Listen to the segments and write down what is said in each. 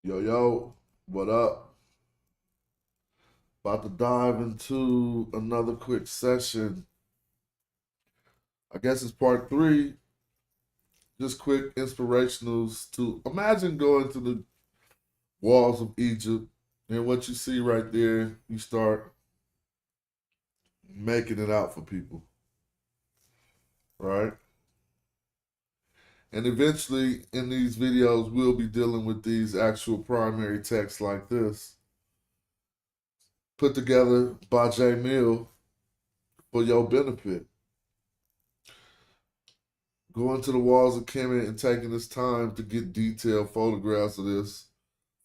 Yo, yo, what up? About to dive into another quick session. I guess it's part three. Just quick inspirationals to imagine going to the walls of Egypt, and what you see right there, you start making it out for people, right? And eventually, in these videos, we'll be dealing with these actual primary texts like this, put together by J. Mill for your benefit. Going to the walls of Kemet and taking this time to get detailed photographs of this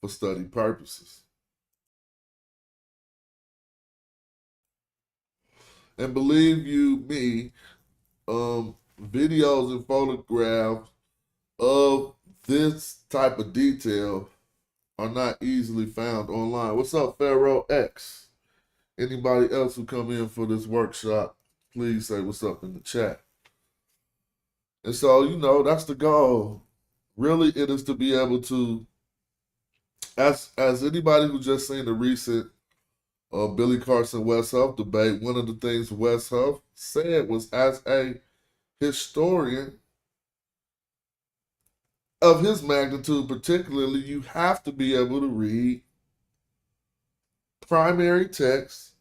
for study purposes. And believe you me, videos and photographs of this type of detail are not easily found online. What's up, Pharaoh X? Anybody else who come in for this workshop, please say what's up in the chat. And so, that's the goal. Really, it is to be able to, as anybody who just seen the recent Billy Carson West Huff debate, one of the things West Huff said was, as a historian of his magnitude, particularly, you have to be able to read primary text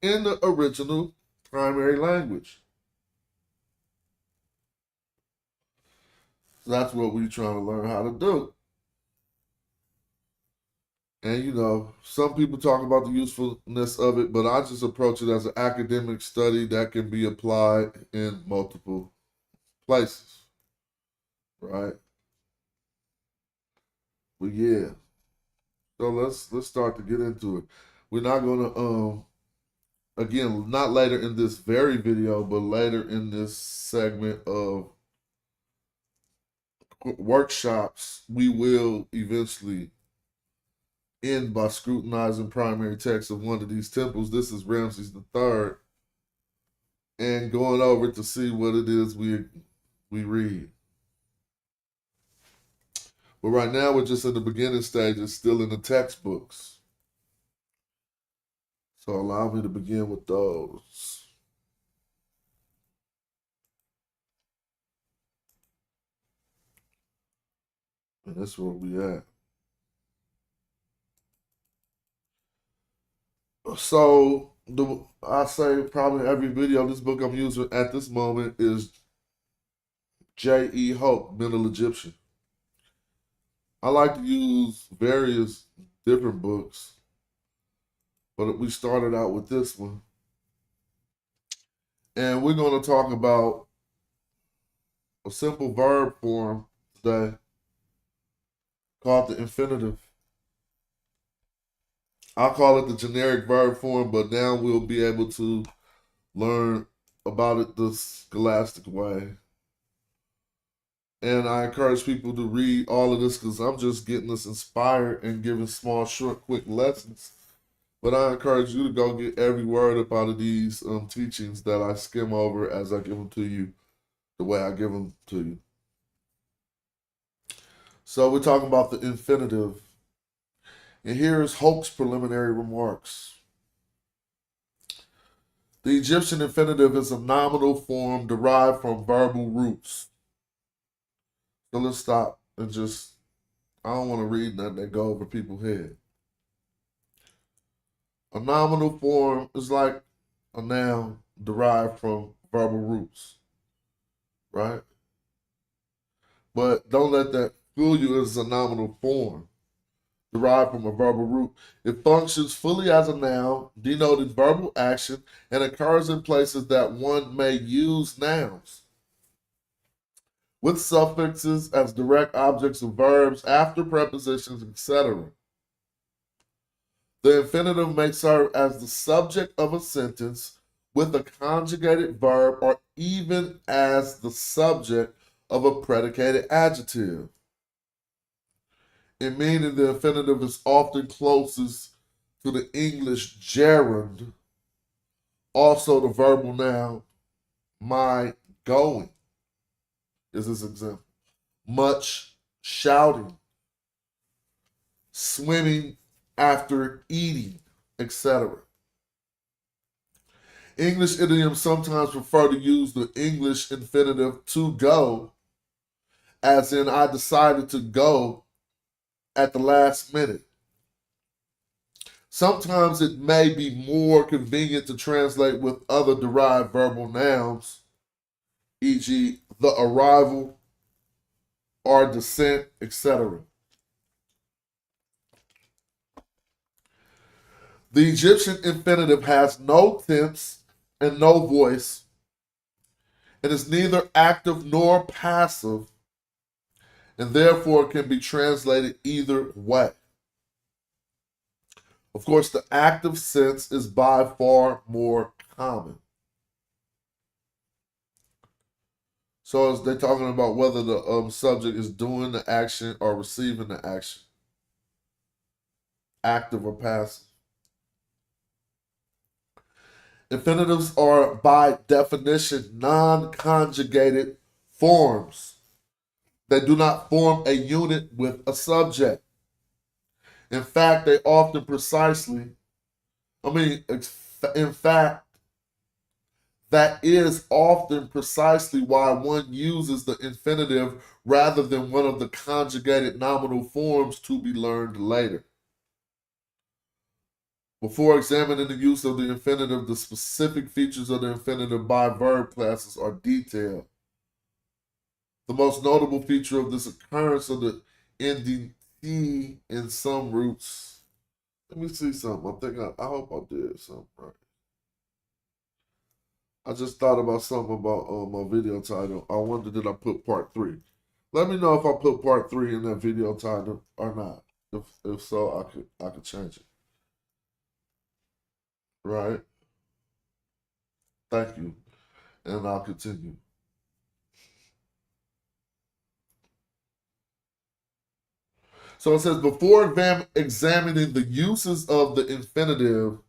in the original primary language. So that's what we're trying to learn how to do. And some people talk about the usefulness of it, but I just approach it as an academic study that can be applied in multiple places, right? But yeah, so let's start to get into it. We're not gonna again, not later in this very video, but later in this segment of workshops, we will eventually end by scrutinizing primary text of one of these temples. This is Ramses III, and going over to see what it is we read. But right now we're just in the beginning stages, still in the textbooks. So allow me to begin with those. And that's where we at. So I say probably every video, this book I'm using at this moment is J.E. Hope, Middle Egyptian. I like to use various different books, but we started out with this one. And we're going to talk about a simple verb form today called the infinitive. I'll call it the generic verb form, but now we'll be able to learn about it the scholastic way. And I encourage people to read all of this because I'm just getting us inspired and giving small, short, quick lessons. But I encourage you to go get every word up out of these teachings that I skim over as I give them to you, the way I give them to you. So we're talking about the infinitive. And here's Hoke's preliminary remarks. The Egyptian infinitive is a nominal form derived from verbal roots. So let's stop and I don't want to read nothing that go over people's head. A nominal form is like a noun derived from verbal roots, right? But don't let that fool you as a nominal form derived from a verbal root. It functions fully as a noun, denoting verbal action, and occurs in places that one may use nouns with suffixes as direct objects of verbs after prepositions, etc. The infinitive may serve as the subject of a sentence with a conjugated verb or even as the subject of a predicated adjective. In meaning, the infinitive is often closest to the English gerund, also the verbal noun, my going is this example. Much shouting. swimming, after eating, etc. English idioms sometimes prefer to use the English infinitive to go, as in I decided to go at the last minute. Sometimes it may be more convenient to translate with other derived verbal nouns, e.g., the arrival or descent, etc. The Egyptian infinitive has no tense and no voice. It is neither active nor passive, and therefore can be translated either way. Of course, the active sense is by far more common. So as they're talking about whether the subject is doing the action or receiving the action, active or passive. Infinitives are by definition non-conjugated forms. They do not form a unit with a subject. In fact, they often in fact, that is often precisely why one uses the infinitive rather than one of the conjugated nominal forms to be learned later. Before examining the use of the infinitive, the specific features of the infinitive by verb classes are detailed. The most notable feature of this occurrence of the ending T in some roots. Let me see something. I hope I did something right. I just thought about something about my video title. I wonder did I put part 3. Let me know if I put part 3 in that video title or not. If so, I could change it. Right? Thank you. And I'll continue. So it says, before examining the uses of the infinitive,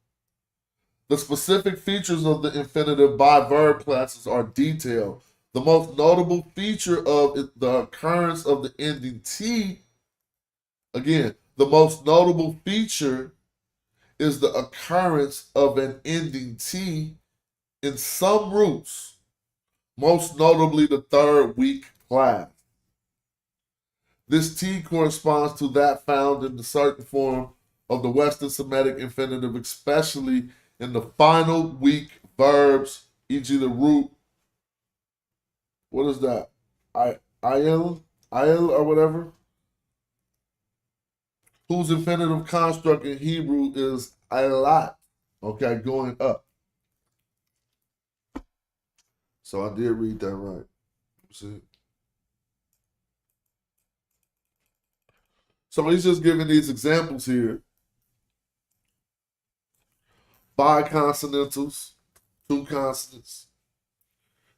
the specific features of the infinitive by verb classes are detailed. The most notable feature of the occurrence of the ending T, again, the most notable feature is the occurrence of an ending T in some roots, most notably the third weak class. This T corresponds to that found in the certain form of the Western Semitic infinitive, especially in the final weak verbs, e.g. the root, what is that? Il or whatever, whose infinitive construct in Hebrew is ilat, okay, going up. So I did read that right. See? So he's just giving these examples here. Biconsonantals, 2 consonants.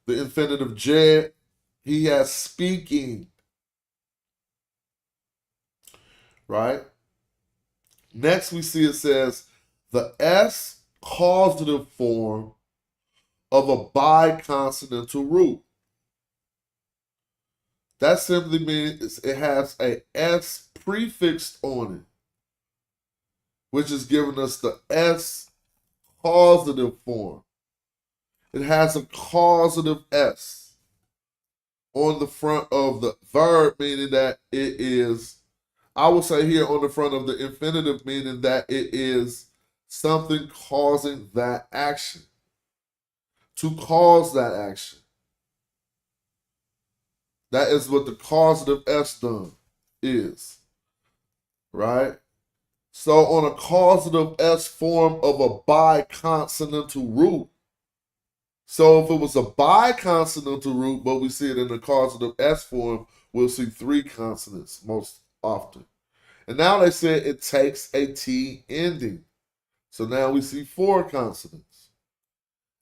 The infinitive jed, he has speaking. Right? Next we see it says the S causative form of a biconsonantal root. That simply means it has a S prefixed on it, which is giving us the S causative form. It has a causative S on the front of the verb, meaning that it is, I will say here on the front of the infinitive, meaning that it is something causing that action. To cause that action. That is what the causative S done is. Right? So on a causative S form of a biconsonantal root, so if it was a biconsonantal root, but we see it in the causative S form, we'll see 3 consonants most often. And now they said it takes a T ending. So now we see 4 consonants.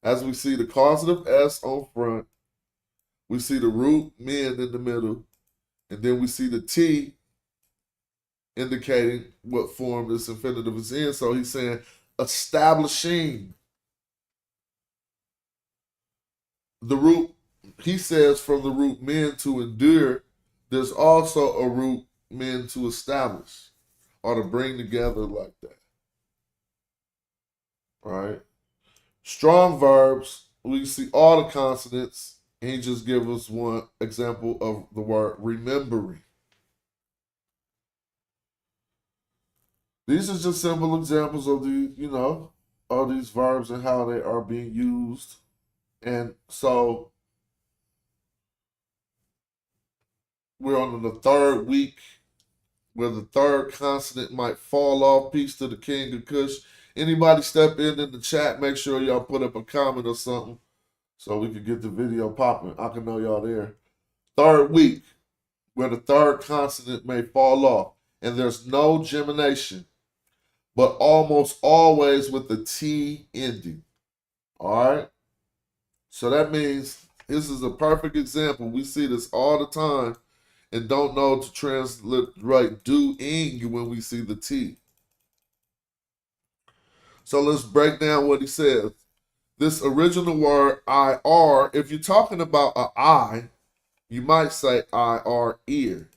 As we see the causative S on front, we see the root men in the middle, and then we see the T indicating what form this infinitive is in. So he's saying establishing. The root, he says, from the root men to endure, there's also a root men to establish. or to bring together like that. Right? Strong verbs, we see all the consonants. And he just give us one example of the word remembering. These are just simple examples of all these verbs and how they are being used. And so we're on the third week where the third consonant might fall off. Peace to the King of Kush. Anybody step in the chat, make sure y'all put up a comment or something so we can get the video popping. I can know y'all there. Third week where the third consonant may fall off. And there's no gemination, but almost always with the T ending. All right? So that means this is a perfect example. We see this all the time and don't know to translate doing when we see the T. So let's break down what he says. This original word, IR, if you're talking about an I, you might say IR, ear,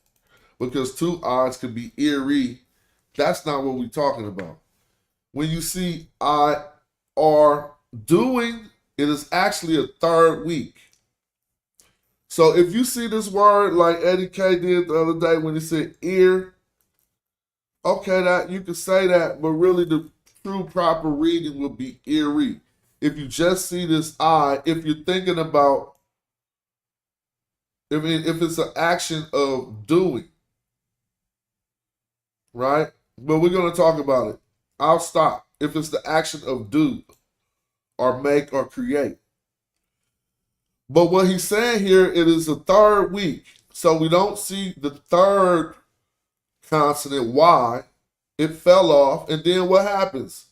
because two I's could be eerie. That's not what we're talking about. When you see IR doing, it is actually a third week. So if you see this word like Eddie K did the other day when he said ear, okay, that you can say that, but really the true proper reading would be eerie. If you just see this I, if you're thinking about, if it's an action of doing, right? But we're going to talk about it. I'll stop. If it's the action of do or make or create. But what he's saying here, it is a third week. So we don't see the third consonant Y. It fell off. And then what happens?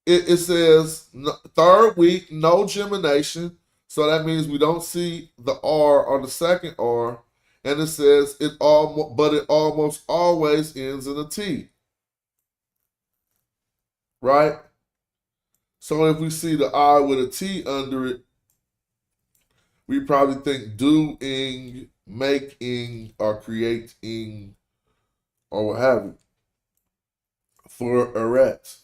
It says third week, no gemination. So that means we don't see the R or the second R. And it says it almost always ends in a T. Right? So if we see the I with a T under it, we probably think doing, making, or creating, or what have you, for erect.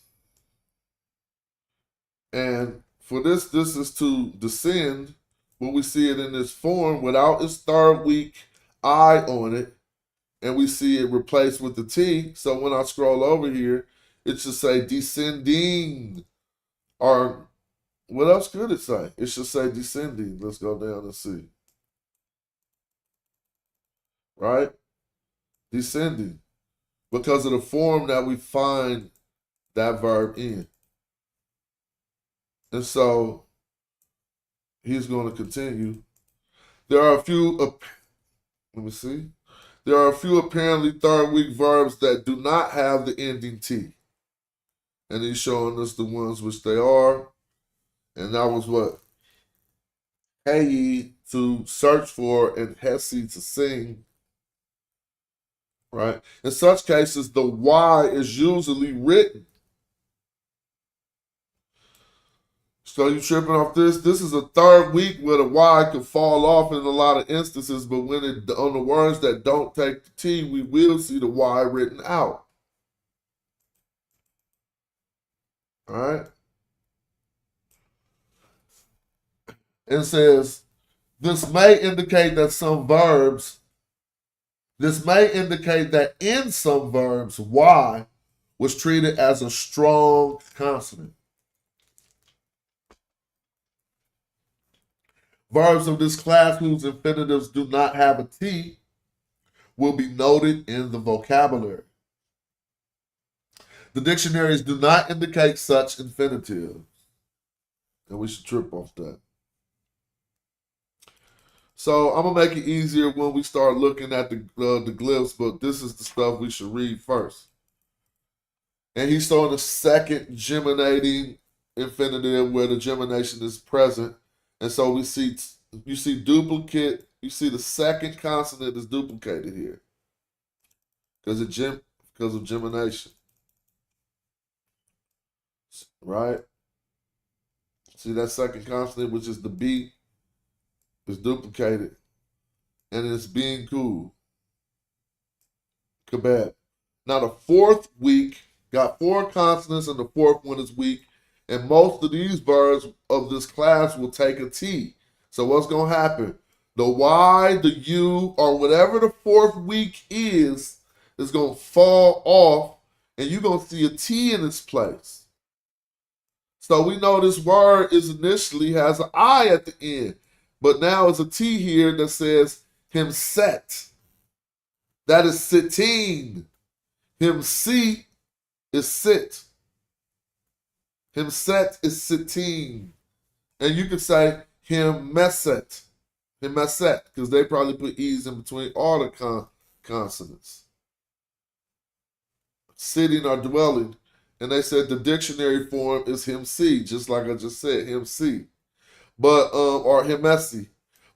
And for this is to descend, when we see it in this form without its third week I on it, and we see it replaced with the T. So when I scroll over here, it should say descending, or what else could it say? It should say descending. Let's go down and see. Right? Descending. Because of the form that we find that verb in. And so he's going to continue. There are a few, let me see. There are a few apparently third week verbs that do not have the ending T. And he's showing us the ones which they are. And that was what? Hey, to search for, and Hesi to sing. Right? In such cases, the Y is usually written. So you tripping off this? This is a third week where the Y could fall off in a lot of instances, but when it on the words that don't take the T, we will see the Y written out. All right? It says, this may indicate that in some verbs, Y was treated as a strong consonant. Verbs of this class whose infinitives do not have a T will be noted in the vocabulary. The dictionaries do not indicate such infinitives, and we should trip off that. So I'm gonna make it easier when we start looking at the glyphs, but this is the stuff we should read first. And he's showing a second geminating infinitive where the gemination is present, and so you see duplicate. You see the second consonant is duplicated here because of gemination, right? See that second consonant, which is the B, is duplicated, and it's being cool. Kebab. Now the fourth week got 4 consonants and the fourth one is weak. And most of these verbs of this class will take a T. So what's going to happen? The Y, the U, or whatever the fourth week is going to fall off and you're going to see a T in its place. So we know this word is initially has an I at the end. But now it's a T here that says himset. That is sitting. Him see is sit. Him set is sitting. And you could say him meset. Him meset, because they probably put E's in between all the consonants. Sitting or dwelling. And they said the dictionary form is him see, just like I just said, him see. But or him messy.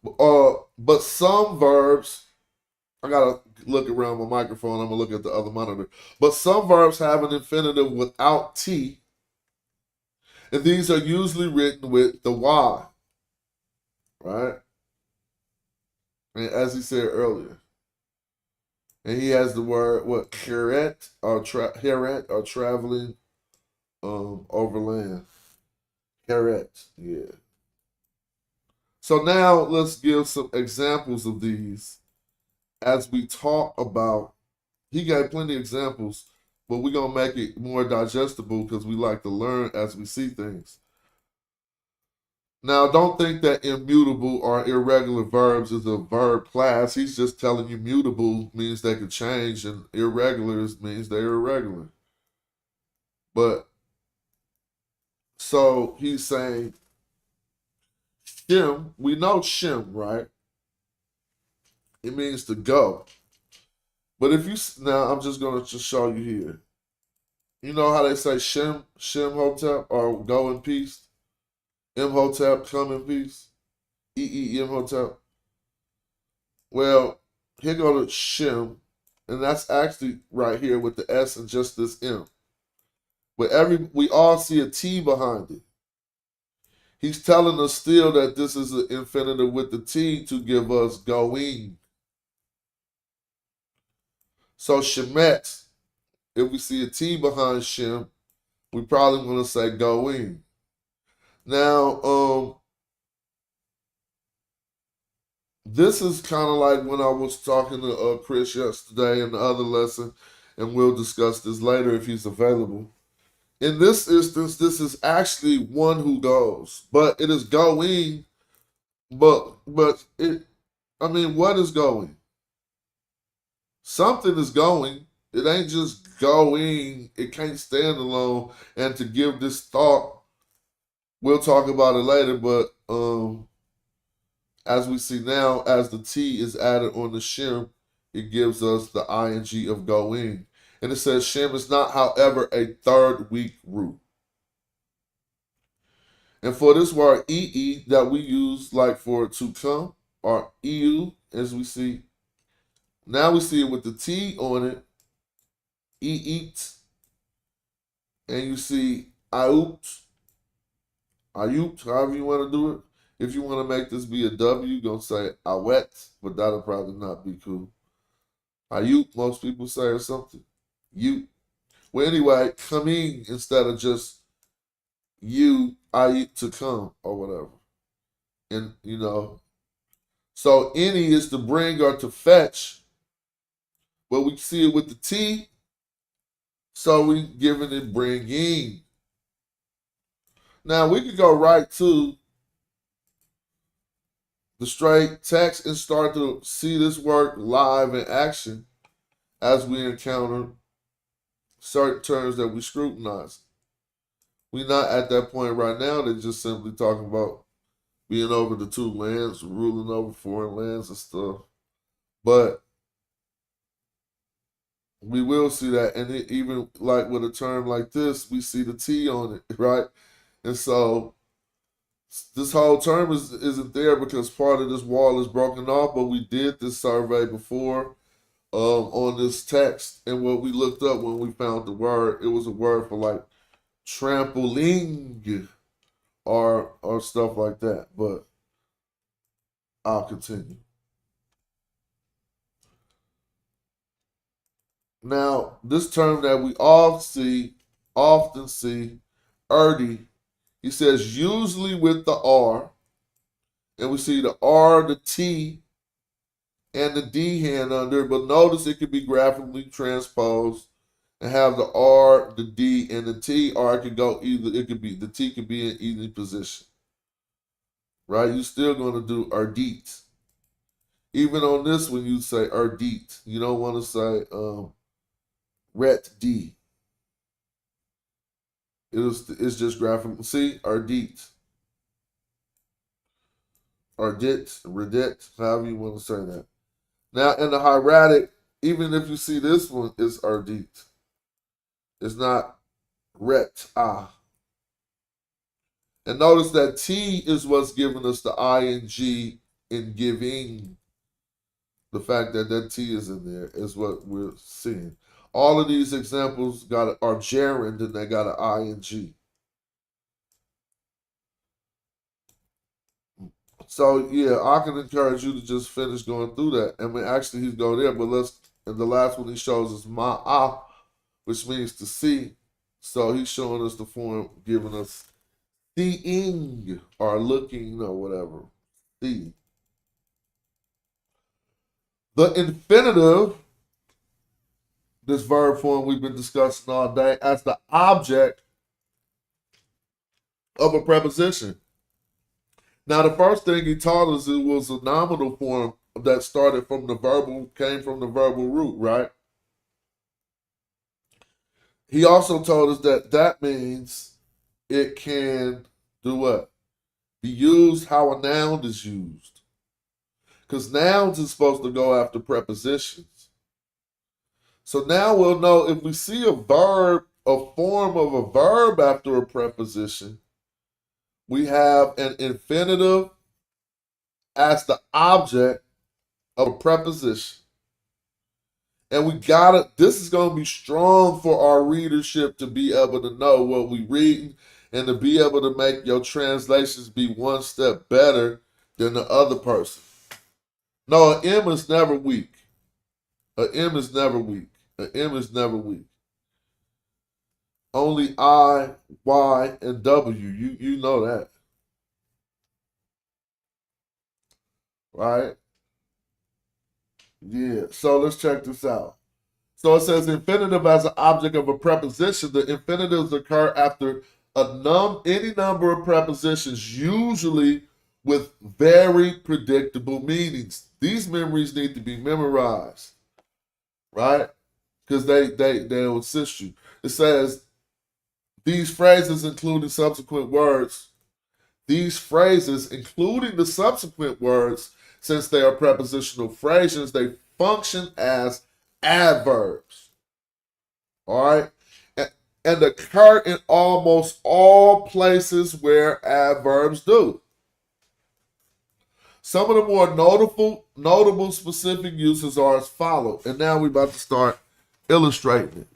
But some verbs, I gotta look around my microphone. I'm gonna look at the other monitor. But some verbs have an infinitive without T, and these are usually written with the Y, right? And as he said earlier, and he has the word what heret or traveling overland. Heret, yeah. So now let's give some examples of these as we talk about. He got plenty of examples, but we're going to make it more digestible because we like to learn as we see things. Now, don't think that immutable or irregular verbs is a verb class. He's just telling you mutable means they can change and irregulars means they're irregular. But, so he's saying, Shem, we know Shem, right? It means to go. But if you, now I'm just going to just show you here. You know how they say Shem Hotep or go in peace? Imhotep, come in peace. Imhotep. Well, here go to Shem, and that's actually right here with the S and just this M. But we all see a T behind it. He's telling us still that this is an infinitive with the T to give us going. So Shemet, if we see a T behind Shem, we probably want to say going. Now, this is kind of like when I was talking to Chris yesterday in the other lesson, and we'll discuss this later if he's available. In this instance, this is actually one who goes, but it is going. But it, I mean, what is going? Something is going. It ain't just going. It can't stand alone. And to give this thought, we'll talk about it later. But as we see now, as the T is added on the Shem, it gives us the ing of going. And it says Shem is not, however, a third week root. And for this word ee that we use like for to come, or eu, as we see, now we see it with the T on it, eat, and you see ayut, however you want to do it. If you want to make this be a W, you're going to say awet, but that'll probably not be cool. Ayut, most people say, or something. You. Well, anyway, coming instead of just you, ayut to come, or whatever. And, you know, so any is to bring or to fetch, but we see it with the T, so we giving it bringing. Now, we could go right to the straight text and start to see this work live in action as we encounter certain terms that we scrutinize. We're not at that point right now. They're just simply talking about being over the two lands, ruling over foreign lands and stuff. But we will see that. And even like with a term like this, we see the T on it, right? And so this whole term isn't there because part of this wall is broken off, but we did this survey before on this text. And what we looked up when we found the word, it was a word for like trampoline or stuff like that. But I'll continue. Now, this term that we often see, Erdy, he says usually with the R, and we see the R, the T, and the D hand under it, but notice it can be graphically transposed and have the R, the D, and the T, or it could go either, the T could be in either position. Right? You're still going to do Erdit. Even on this one, you say Erdit. You don't want to say Ret D. It's just graphical. See, Erdit. Erdit, Redit, however you want to say that. Now, in the hieratic, even if you see this one, it's Erdit. It's not Ret Ah. And notice that T is what's giving us the ing in giving. The fact that that T is in there is what we're seeing. All of these examples are gerund and they got an ing. So yeah, I can encourage you to just finish going through that. I mean, actually, he's going there, but and the last one he shows is ma'ah, which means to see. So he's showing us the form, giving us seeing or looking or whatever. See. The infinitive, this verb form we've been discussing all day, as the object of a preposition. Now, the first thing he taught us, it was a nominal form that started from the verbal, came from the verbal root, right? He also told us that that means it can do what? Be used how a noun is used. Because nouns is supposed to go after prepositions. So now we'll know if we see a verb, a form of a verb after a preposition, we have an infinitive as the object of a preposition. And this is going to be strong for our readership to be able to know what we reading and to be able to make your translations be one step better than the other person. No, an M is never weak. An M is never weak. An M is never weak. Only I, Y, and W. You know that. Right? Yeah. So let's check this out. So it says infinitive as an object of a preposition. The infinitives occur after any number of prepositions, usually with very predictable meanings. These memories need to be memorized, right? Because they'll assist you. It says these phrases, including subsequent words, these phrases, including the subsequent words, since they are prepositional phrases, they function as adverbs. All right? And occur in almost all places where adverbs do. Some of the more notable specific uses are as follows. And now we're about to start illustrating it.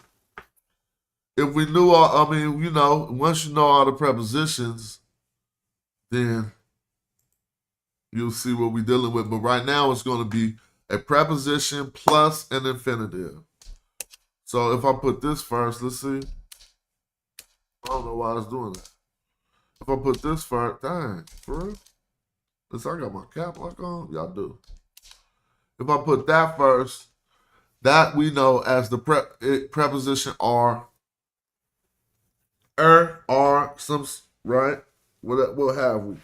If we knew once you know all the prepositions, then you'll see what we're dealing with. But right now it's going to be a preposition plus an infinitive. So if I put this first, let's see. I don't know why it's doing that. If I put this first, dang, for real? Listen, I got my cap lock on. Y'all do. If I put that first, that we know as the preposition are, some, right? What have we?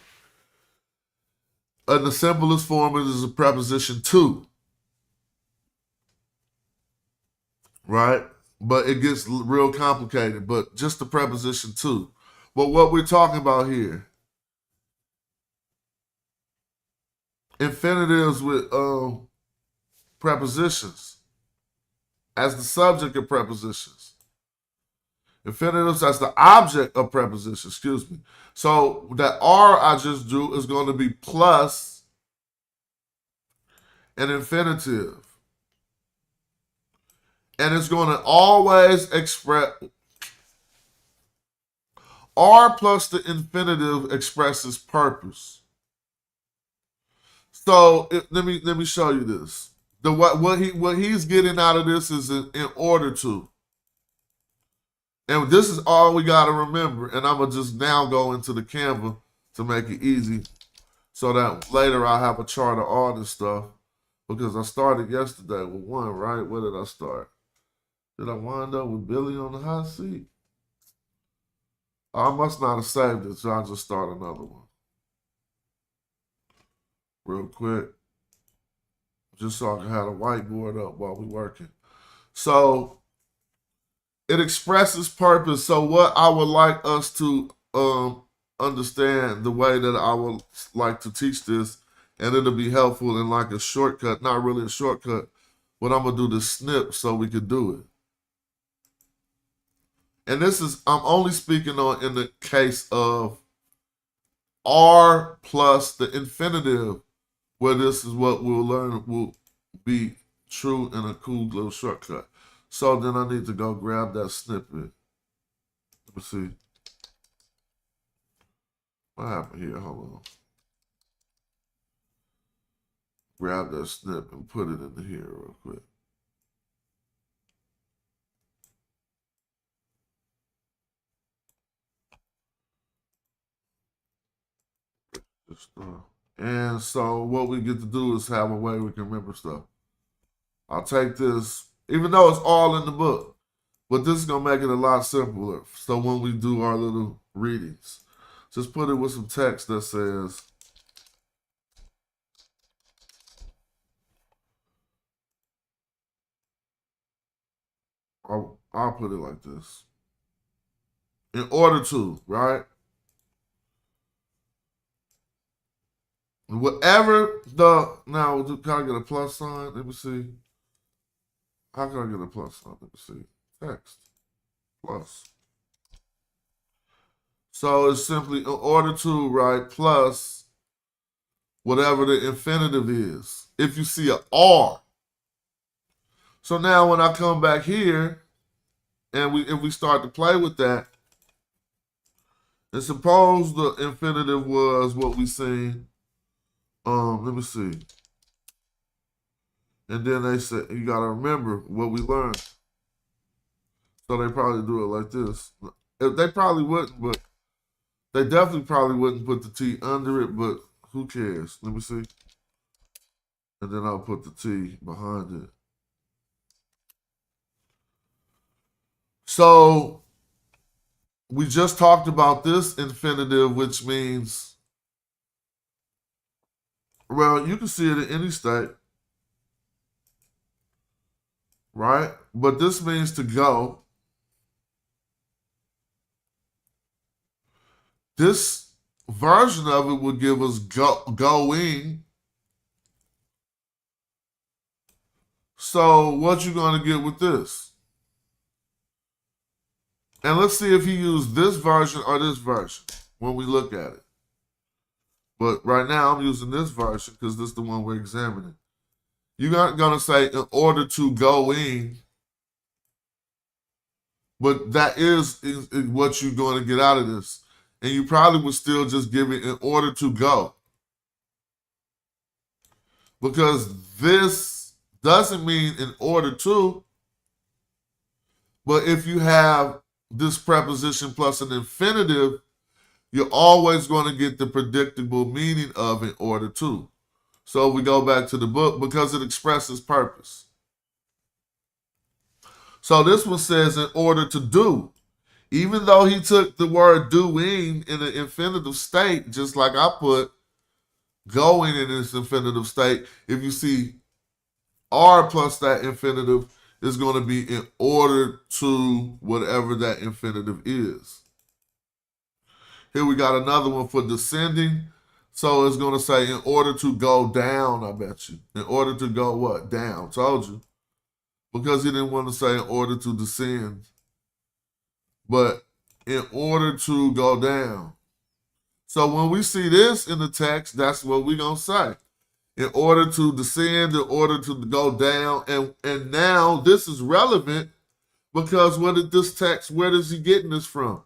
And the simplest form is a preposition to, right? But it gets real complicated, but just the preposition to. But what we're talking about here, infinitives with prepositions as the subject of prepositions. Infinitives as the object of prepositions, excuse me. So that R I just drew is going to be plus an infinitive. And it's going to always express, R plus the infinitive expresses purpose. So let me show you this. what he's getting out of this is in order to. And this is all we got to remember. And I'm going to just now go into the Canva to make it easy so that later I'll have a chart of all this stuff. Because I started yesterday with one, right? Where did I start? Did I wind up with Billy on the hot seat? I must not have saved it, so I'll just start another one. Real quick. Just so I can have a whiteboard up while we're working. So it expresses purpose. So what I would like us to understand, the way that I would like to teach this, and it'll be helpful in like a shortcut, not really a shortcut, but I'm going to do the snip so we could do it. And this is, I'm only speaking on in the case of R plus the infinitive, where this is what we'll learn will be true in a cool little shortcut. So then I need to go grab that snippet. Let's see. What happened here? Hold on. Grab that snip and put it in here real quick. And so what we get to do is have a way we can remember stuff. I'll take this, even though it's all in the book, but this is going to make it a lot simpler. So when we do our little readings, just put it with some text that says, I'll put it like this. In order to, right? Whatever now, can I get a plus sign? Let me see. How can I get a plus sign? Let me see. Text. Plus. So it's simply in order to, right, plus whatever the infinitive is. If you see an R. So now when I come back here, and if we start to play with that, and suppose the infinitive was what we seen. Let me see. And then they said, you got to remember what we learned. So they probably do it like this. They probably wouldn't, but they definitely probably wouldn't put the T under it, but who cares? Let me see. And then I'll put the T behind it. So we just talked about this infinitive, which means, well, you can see it in any state, right? But this means to go. This version of it would give us going. So what you going to get with this? And let's see if he used this version or this version when we look at it. But right now I'm using this version because this is the one we're examining. You're not going to say in order to go in, but that is what you're going to get out of this. And you probably would still just give it in order to go. Because this doesn't mean in order to, but if you have this preposition plus an infinitive, you're always going to get the predictable meaning of in order to. So we go back to the book because it expresses purpose. So this one says in order to do. Even though he took the word doing in an infinitive state, just like I put going in its infinitive state, if you see R plus that infinitive is going to be in order to whatever that infinitive is. Here we got another one for descending. So it's going to say in order to go down, I bet you. In order to go what? Down. Told you. Because he didn't want to say in order to descend. But in order to go down. So when we see this in the text, that's what we're going to say. In order to descend, in order to go down. And now this is relevant because what did this text, where is he getting this from?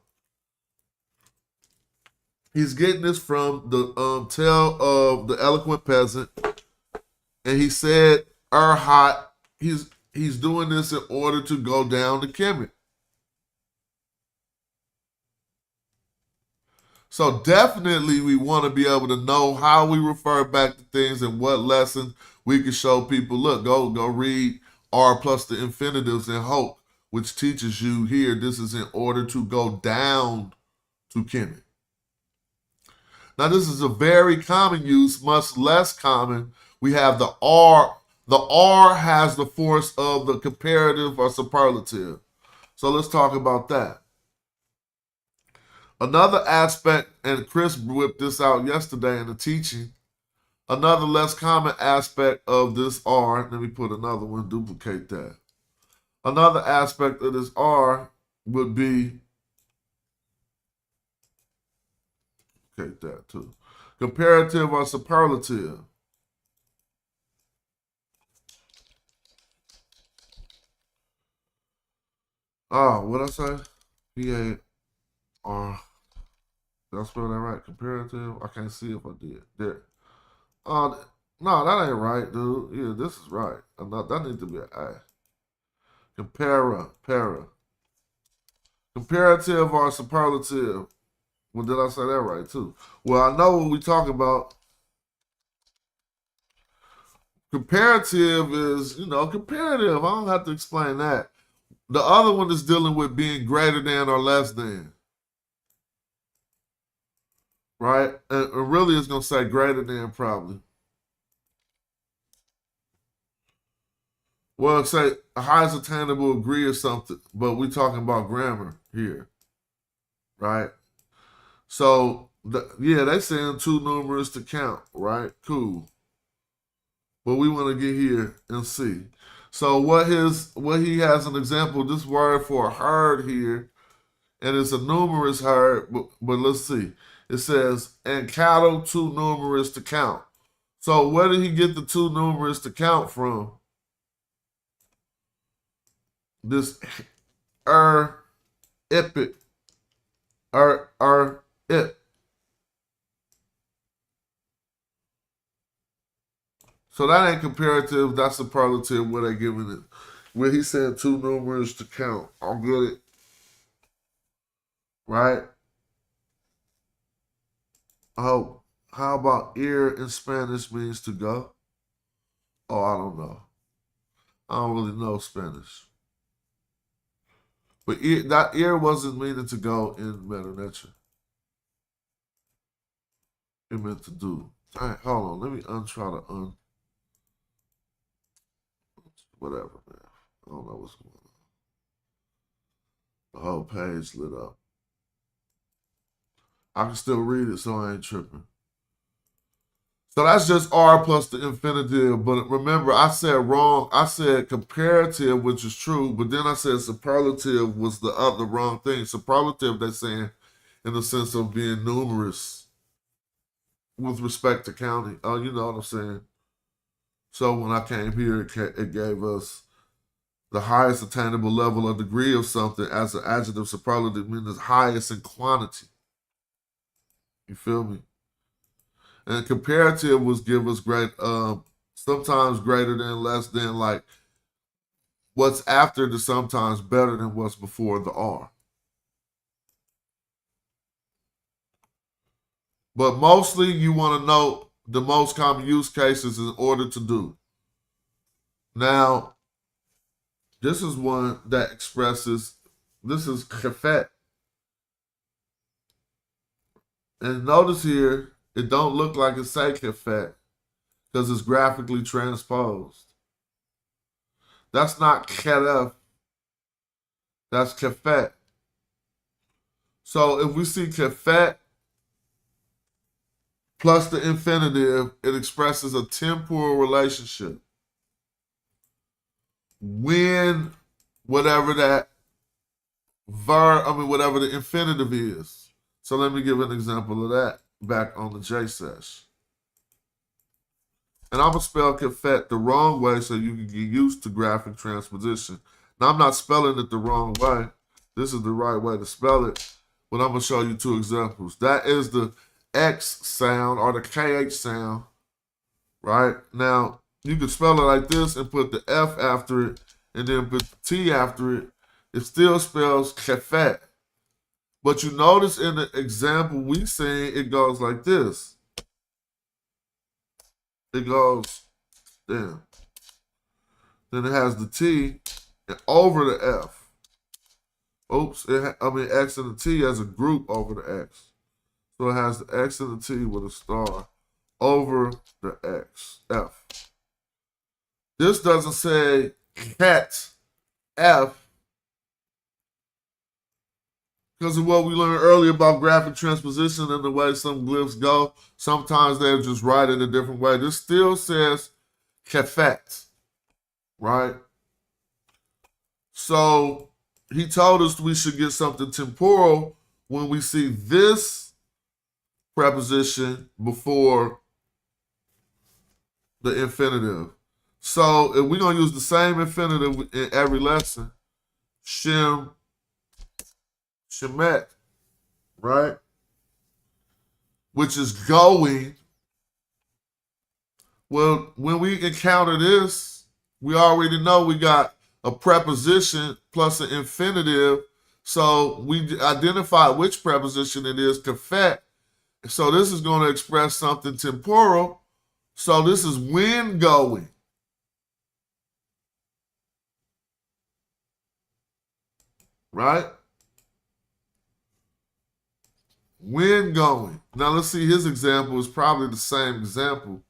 He's getting this from the tale of the eloquent peasant. And he said, hot. He's doing this in order to go down the Kemet. So definitely we want to be able to know how we refer back to things and what lessons we can show people. Look, go read R plus the infinitives in Hope, which teaches you here this is in order to go down to Kemet. Now this is a very common use, much less common. We have the R. The R has the force of the comparative or superlative. So let's talk about that. Another aspect, and Chris whipped this out yesterday in the teaching, another less common aspect of this R, let me put another one, duplicate that. Another aspect of this R would be, duplicate that too, comparative or superlative. Oh, what I say? P-A-R. Did I spell that right? Comparative? I can't see if I did. There. No, that ain't right, dude. Yeah, this is right. That needs to be an A. Para. Comparative or superlative. Well, did I say that right, too? Well, I know what we talk about. Comparative is, comparative. I don't have to explain that. The other one is dealing with being greater than or less than. Right? And really it's going to say greater than probably. Well, say highest attainable degree or something, but we're talking about grammar here. Right? So, they saying too numerous to count, right? Cool. But we want to get here and see. So what he has an example, this word for herd here, and it's a numerous herd, but let's see. It says, and cattle too numerous to count. So where did he get the too numerous to count from? This ip. So that ain't comparative, that's superlative where they giving it. Where he said too numerous to count. I'll get it. Right? Oh, how about ear in Spanish means to go? Oh, I don't know. I don't really know Spanish. But that ear wasn't meaning to go in Medu Netcher. It meant to do. All right, hold on. Let me try to whatever, man. I don't know what's going on. The whole page lit up. I can still read it, so I ain't tripping. So that's just R plus the infinitive. But remember, I said wrong. I said comparative, which is true, but then I said superlative was the other wrong thing. Superlative, they're saying in the sense of being numerous with respect to counting. Oh, you know what I'm saying? So when I came here, it gave us the highest attainable level or degree of something as an adjective superlative, means highest in quantity. You feel me? And comparative was give us great, sometimes greater than, less than, like what's after the sometimes better than what's before the R. But mostly you want to know the most common use cases in order to do. Now, this is one that expresses, this is kefet. And notice here, it don't look like it say kefet because it's graphically transposed. That's not keref. That's kefet. So if we see kefet plus the infinitive, it expresses a temporal relationship. When whatever that whatever the infinitive is. So let me give an example of that back on the J-sesh. And I'm going to spell kefet the wrong way so you can get used to graphic transposition. Now, I'm not spelling it the wrong way. This is the right way to spell it. But I'm going to show you two examples. That is the X sound or the KH sound. Right? Now, you could spell it like this and put the F after it and then put the T after it. It still spells kefet. But you notice in the example we seen, it goes like this. It goes, damn. Then it has the T and over the F. Oops, X and the T as a group over the X. So it has the X and the T with a star over the X, F. This doesn't say cat F because of what we learned earlier about graphic transposition and the way some glyphs go. Sometimes they'll just write it a different way. This still says kefet, right? So he told us we should get something temporal when we see this preposition before the infinitive. So if we're going to use the same infinitive in every lesson, shemet, right? Which is going. Well, when we encounter this, we already know we got a preposition plus an infinitive. So we identify which preposition it is, kefet. So this is going to express something temporal. So this is when going. Right? When going. Now let's see, his example is probably the same example.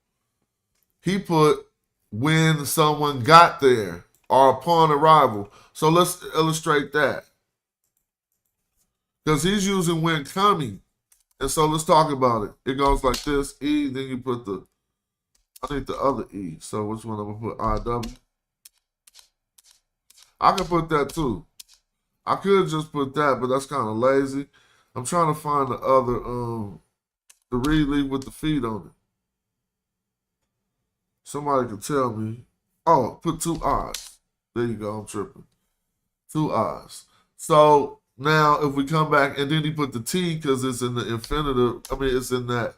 He put when someone got there or upon arrival. So let's illustrate that. Because he's using when coming. And so let's talk about it. It goes like this, E, then you put I need the other E. So which one I'm going to put? IW. I can put that too. I could just put that, but that's kind of lazy. I'm trying to find the other, the read leave with the feet on it. Somebody can tell me. Oh, put 2 I's. There you go, I'm tripping. 2 I's. So now if we come back, and then he put the T because it's in the infinitive. It's in that,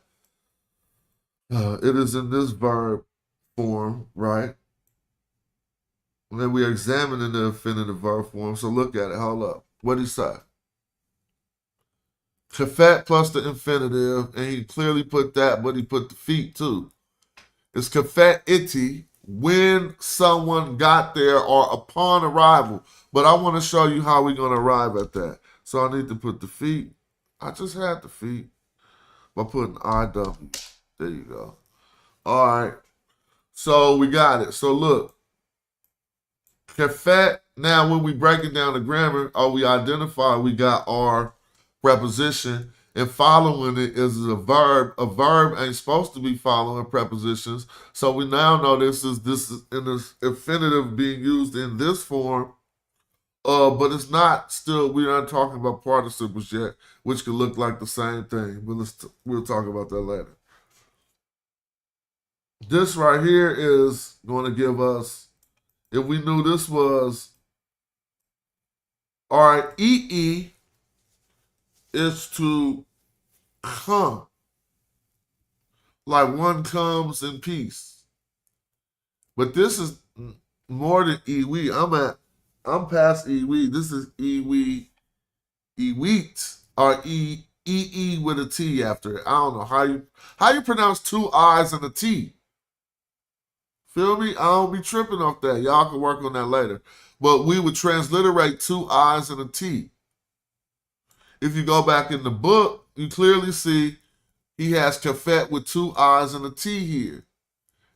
it is in this verb form, right? And then we're examining the infinitive verb form. So look at it. Hold up. What did he say? Kefet plus the infinitive, and he clearly put that, but he put the feet too. It's kefet iti when someone got there or upon arrival. But I want to show you how we're going to arrive at that. So I need to put the feet. I just had the feet by putting IW. There you go. All right. So we got it. So look. Kefet, now when we break it down to grammar, or we identify we got our preposition, and following it is a verb. A verb ain't supposed to be following prepositions. So we now know this is in this infinitive being used in this form. But it's not still, we aren't talking about participles yet, which could look like the same thing. But we'll talk about that later. This right here is going to give us, if we knew this was, all right, EE is to come. Like one comes in peace. But this is more than EWE. I'm past EWE. This is EWE, EWEET, or EE with a T after it. I don't know how you pronounce 2 I's and a T. Feel me? I don't be tripping off that. Y'all can work on that later. But we would transliterate 2 I's and a T. If you go back in the book, you clearly see he has kefet with 2 I's and a T here.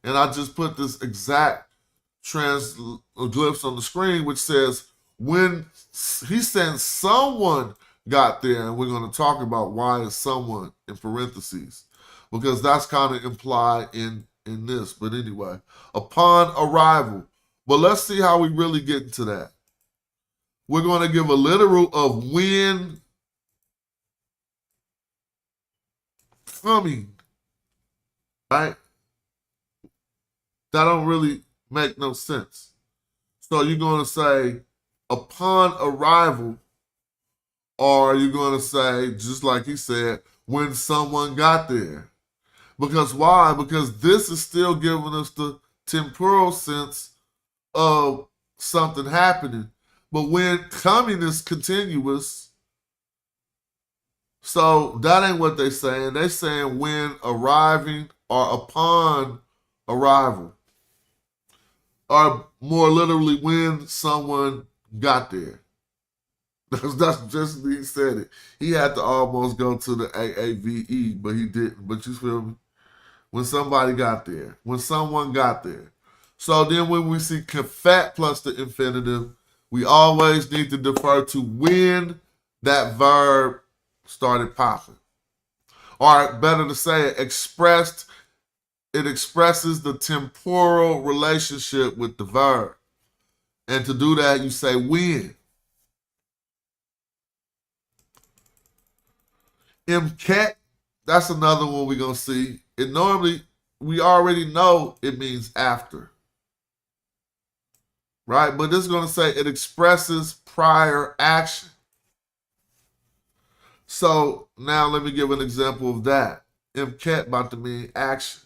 And I just put this exact glyphs on the screen, which says when he said someone got there, and we're going to talk about why is someone in parentheses, because that's kind of implied in this. But anyway, upon arrival. But let's see how we really get into that. We're going to give a literal of when coming, right? That don't really make no sense. So you're going to say upon arrival, or you're going to say, just like he said, when someone got there. Because why? Because this is still giving us the temporal sense of something happening. But when coming is continuous, so that ain't what they're saying. They're saying when arriving or upon arrival. Or more literally, when someone got there. That's just he said it. He had to almost go to the AAVE, but he didn't. But you feel me? When somebody got there. When someone got there. So then when we see kafat plus the infinitive, we always need to defer to when that verb started popping. Or better to say, it expresses the temporal relationship with the verb. And to do that, you say when. Mket, that's another one we're going to see. It normally, we already know it means after. Right? But this is going to say it expresses prior action. So now let me give an example of that. Mket about to mean action.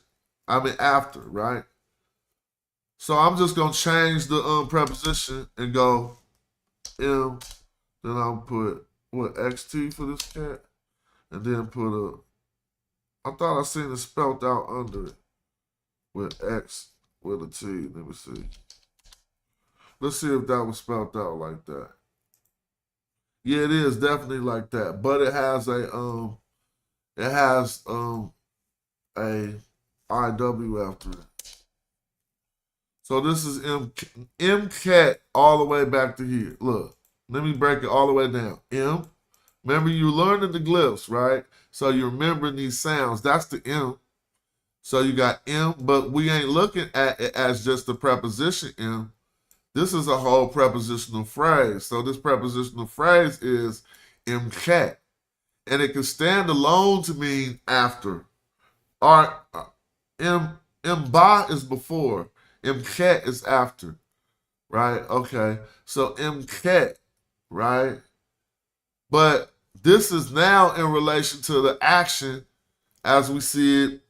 I mean after, right? So I'm just going to change the preposition and go M. Then I'll put, what, XT for this cat? And then put I thought I seen it spelled out under it with X with a T. Let me see. Let's see if that was spelled out like that. Yeah, it is definitely like that, but it has a IW after it. So this is MCAT all the way back to here. Look, let me break it all the way down. M. Remember, you learning the glyphs, right? So you're remembering these sounds. That's the M. So you got M, but we ain't looking at it as just the preposition M. This is a whole prepositional phrase. So this prepositional phrase is MCAT. And it can stand alone to mean after. Or Mba is before. MCAT is after. Right? Okay. So MCAT, right? But this is now in relation to the action as we see it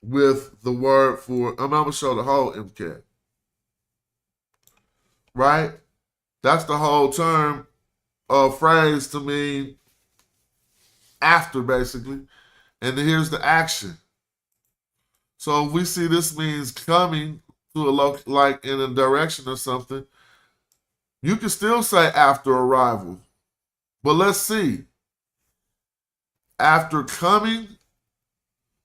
with the word for, I'm going to show the whole MCAT. Right? That's the whole term or phrase to mean after, basically. And then here's the action. So if we see this means coming to like in a direction or something, you can still say after arrival. But let's see. After coming,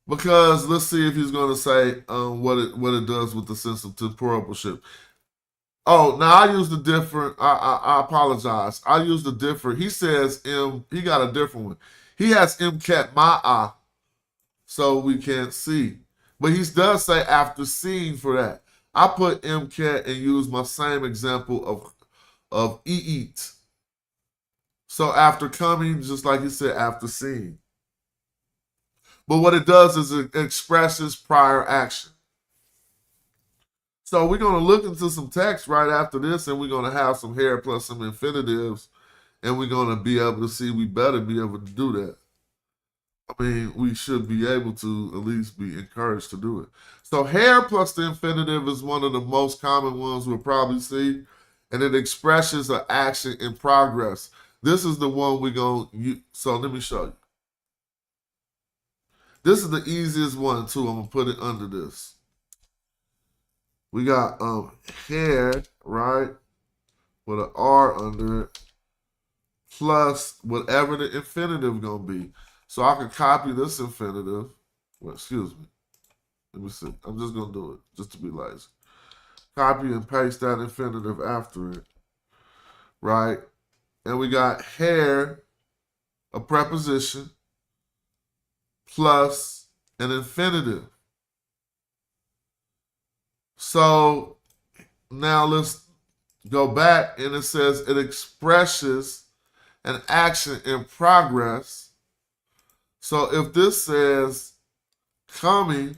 because let's see if he's going to say what it does with the sense of temporalship. Oh, now I used a different. I apologize. I used a different. He says M. He got a different one. He has MCAT ma'a, so we can't see. But he does say after seeing for that. I put MCAT and use my same example of eat. So after coming, just like he said, after seeing. But what it does is it expresses prior action. So we're going to look into some text right after this, and we're going to have some hair plus some infinitives, and we're going to be able to see we better be able to do that. I mean, we should be able to at least be encouraged to do it. So hair plus the infinitive is one of the most common ones we'll probably see, and it expresses an action in progress. This is the one we're going to use. So let me show you. This is the easiest one, too. I'm going to put it under this. We got hair, right, with an R under it, plus whatever the infinitive going to be. So I can copy this infinitive. Well, excuse me. Let me see. I'm just going to do it, just to be lazy. Copy and paste that infinitive after it, right? And we got hair, a preposition, plus an infinitive. So now let's go back, and it says it expresses an action in progress. So if this says coming,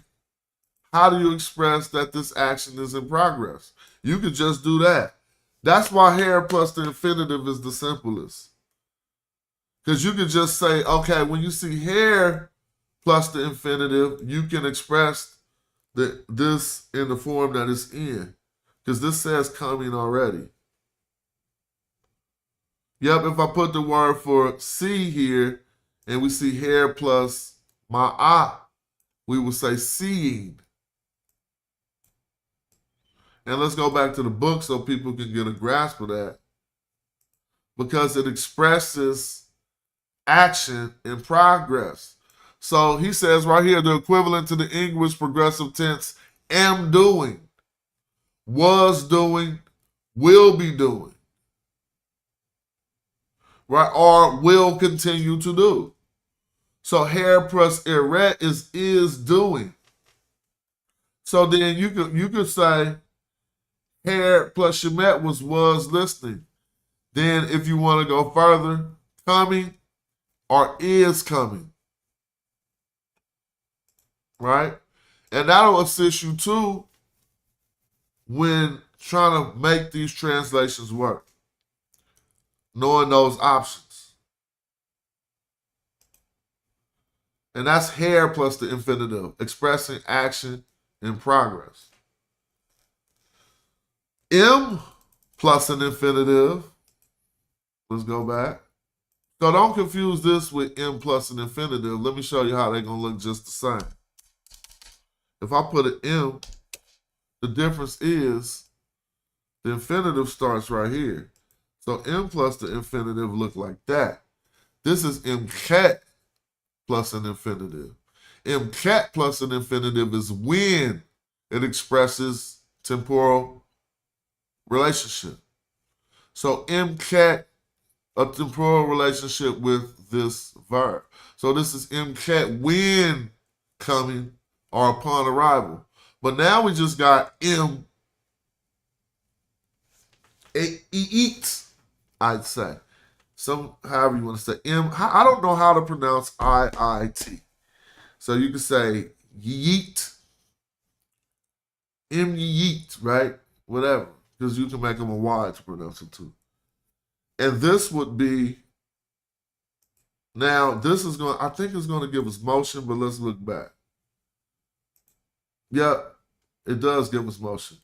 how do you express that this action is in progress? You could just do that. That's why hair plus the infinitive is the simplest. Because you could just say, okay, when you see hair plus the infinitive, you can express this in the form that it's in. Because this says coming already. Yep, if I put the word for see here, and we see hair plus my eye, we will say seeing. And let's go back to the book so people can get a grasp of that. Because it expresses action in progress. So he says right here, the equivalent to the English progressive tense, am doing, was doing, will be doing, right? Or will continue to do. So hair plus eret is doing. So then you could say hair plus shemet was listening. Then if you want to go further, coming or is coming. Right? And that'll assist you too when trying to make these translations work. Knowing those options. And that's hair plus the infinitive, expressing action in progress. M plus an infinitive. Let's go back. So don't confuse this with M plus an infinitive. Let me show you how they're going to look just the same. If I put an M, the difference is the infinitive starts right here. So M plus the infinitive look like that. This is MCAT plus an infinitive. MCAT plus an infinitive is when it expresses temporal relationship. So MCAT, a temporal relationship with this verb. So this is MCAT when coming or upon arrival. But now we just got M eat, I'd say. However you want to say M. I don't know how to pronounce IIT. So you can say yeet, M yeet, right? Whatever. Because you can make them a Y to pronounce it too. And this would be, now this is going, I think it's going to give us motion, but let's look back. Yep, it does give us motion.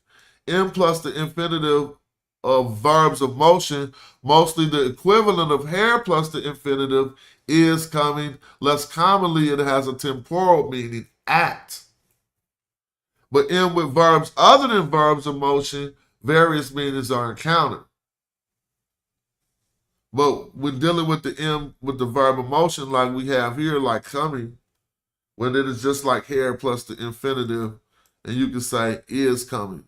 M plus the infinitive of verbs of motion, mostly the equivalent of hair plus the infinitive, is coming. Less commonly, it has a temporal meaning, at. But M with verbs other than verbs of motion, various meanings are encountered. But when dealing with the M with the verb of motion like we have here, like coming, when it is just like hair plus the infinitive, and you can say is coming.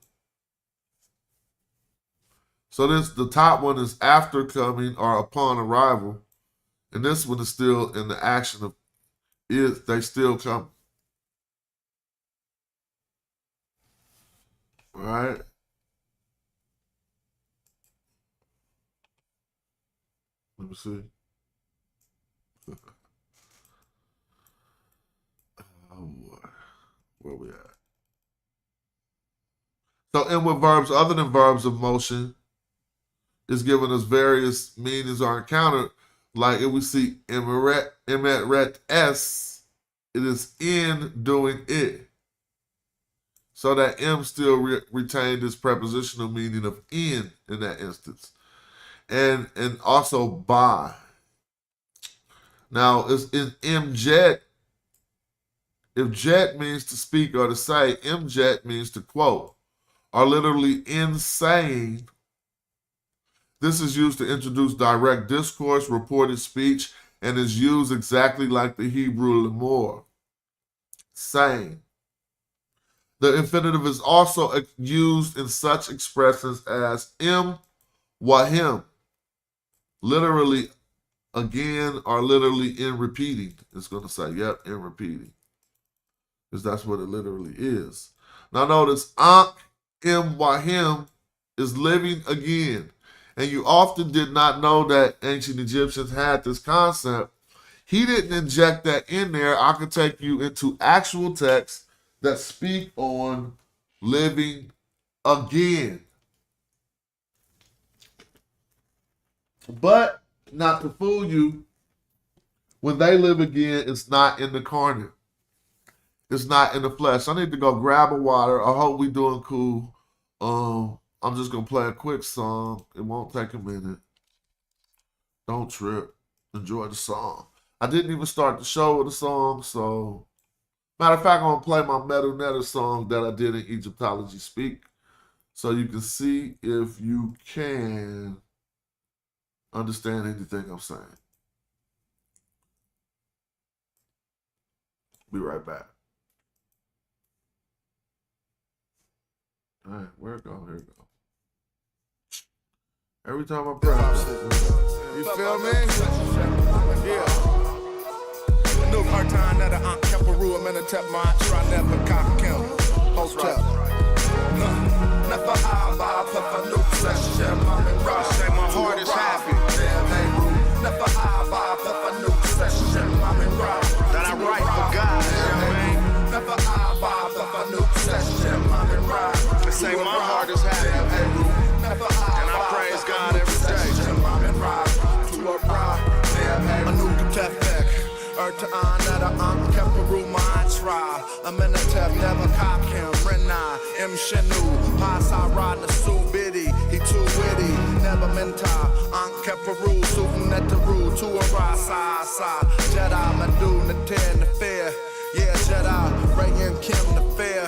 So the top one is after coming or upon arrival. And this one is still in the action of is, they still come. All right. Let me see. Oh boy. Where we at? So in with verbs other than verbs of motion is giving us various meanings or encountered. Like if we see emeret s, it is in doing it. So that M still retained its prepositional meaning of in that instance. And also by. Now, it's in mjet. If jet means to speak or to say, mjet means to quote, or literally in saying. This is used to introduce direct discourse, reported speech, and is used exactly like the Hebrew lemor, saying. The infinitive is also used in such expressions as wahim, literally again or literally in repeating. It's going to say, yep, in repeating. Because that's what it literally is. Now notice, wahim is living again. And you often did not know that ancient Egyptians had this concept. He didn't inject that in there. I could take you into actual texts that speak on living again. But not to fool you, when they live again, it's not incarnate. It's not in the flesh. I need to go grab a water. I hope we doing cool. I'm just gonna play a quick song. It won't take a minute. Don't trip. Enjoy the song. I didn't even start the show with a song, so matter of fact, I'm gonna play my Medu Netcher song that I did in Egyptology Speak, so you can see if you can understand anything I'm saying. Be right back. All right, where it go? Here it go. Every time I press, you feel me? Yeah. New part-time that I kept a rule, I'm in a tap my try never cock him. Hotel. Never high vibe, puff a new session. Say my heart is happy. Never high vibe, puff a new session. That I write for God, you know what I mean? Never high vibe, puff a new session. They say my heart is happy. And I praise God every day. A new Tefek, to another kept a room I try. I'm in a tep, never cock him. Rena, M. Shenu, pass I ride the Sue Biddy. He too witty, never mental. Kept a rule, shooting at the rule to a right side. Jedi, Medu, Netcher, the fair. Yeah, Jedi, Ray and Kim, the fair.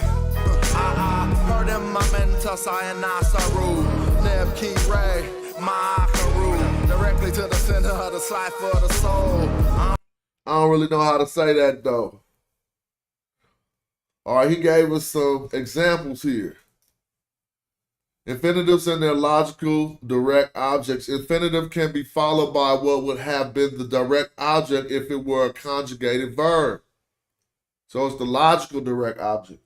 Heard him, my mentor, Saru. Neb Key Ray, my Karu. Directly to the center of the cipher of the soul. I don't really know how to say that though. All right, he gave us some examples here. Infinitives and their logical direct objects. Infinitive can be followed by what would have been the direct object if it were a conjugated verb. So it's the logical direct object.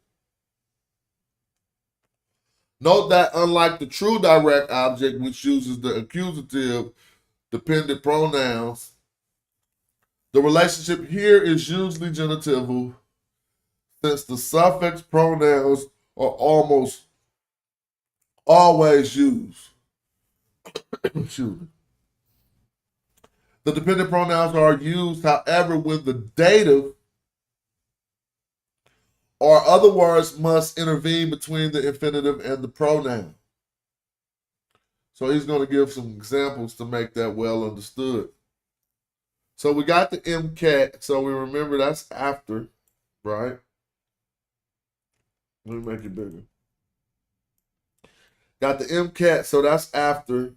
Note that unlike the true direct object, which uses the accusative dependent pronouns, the relationship here is usually genitival, since the suffix pronouns are almost always used. Excuse me. The dependent pronouns are used, however, when the dative or other words must intervene between the infinitive and the pronoun. So he's going to give some examples to make that well understood. So we got the MCAT, so we remember that's after, right? Let me make it bigger. Got the MCAT, so that's after.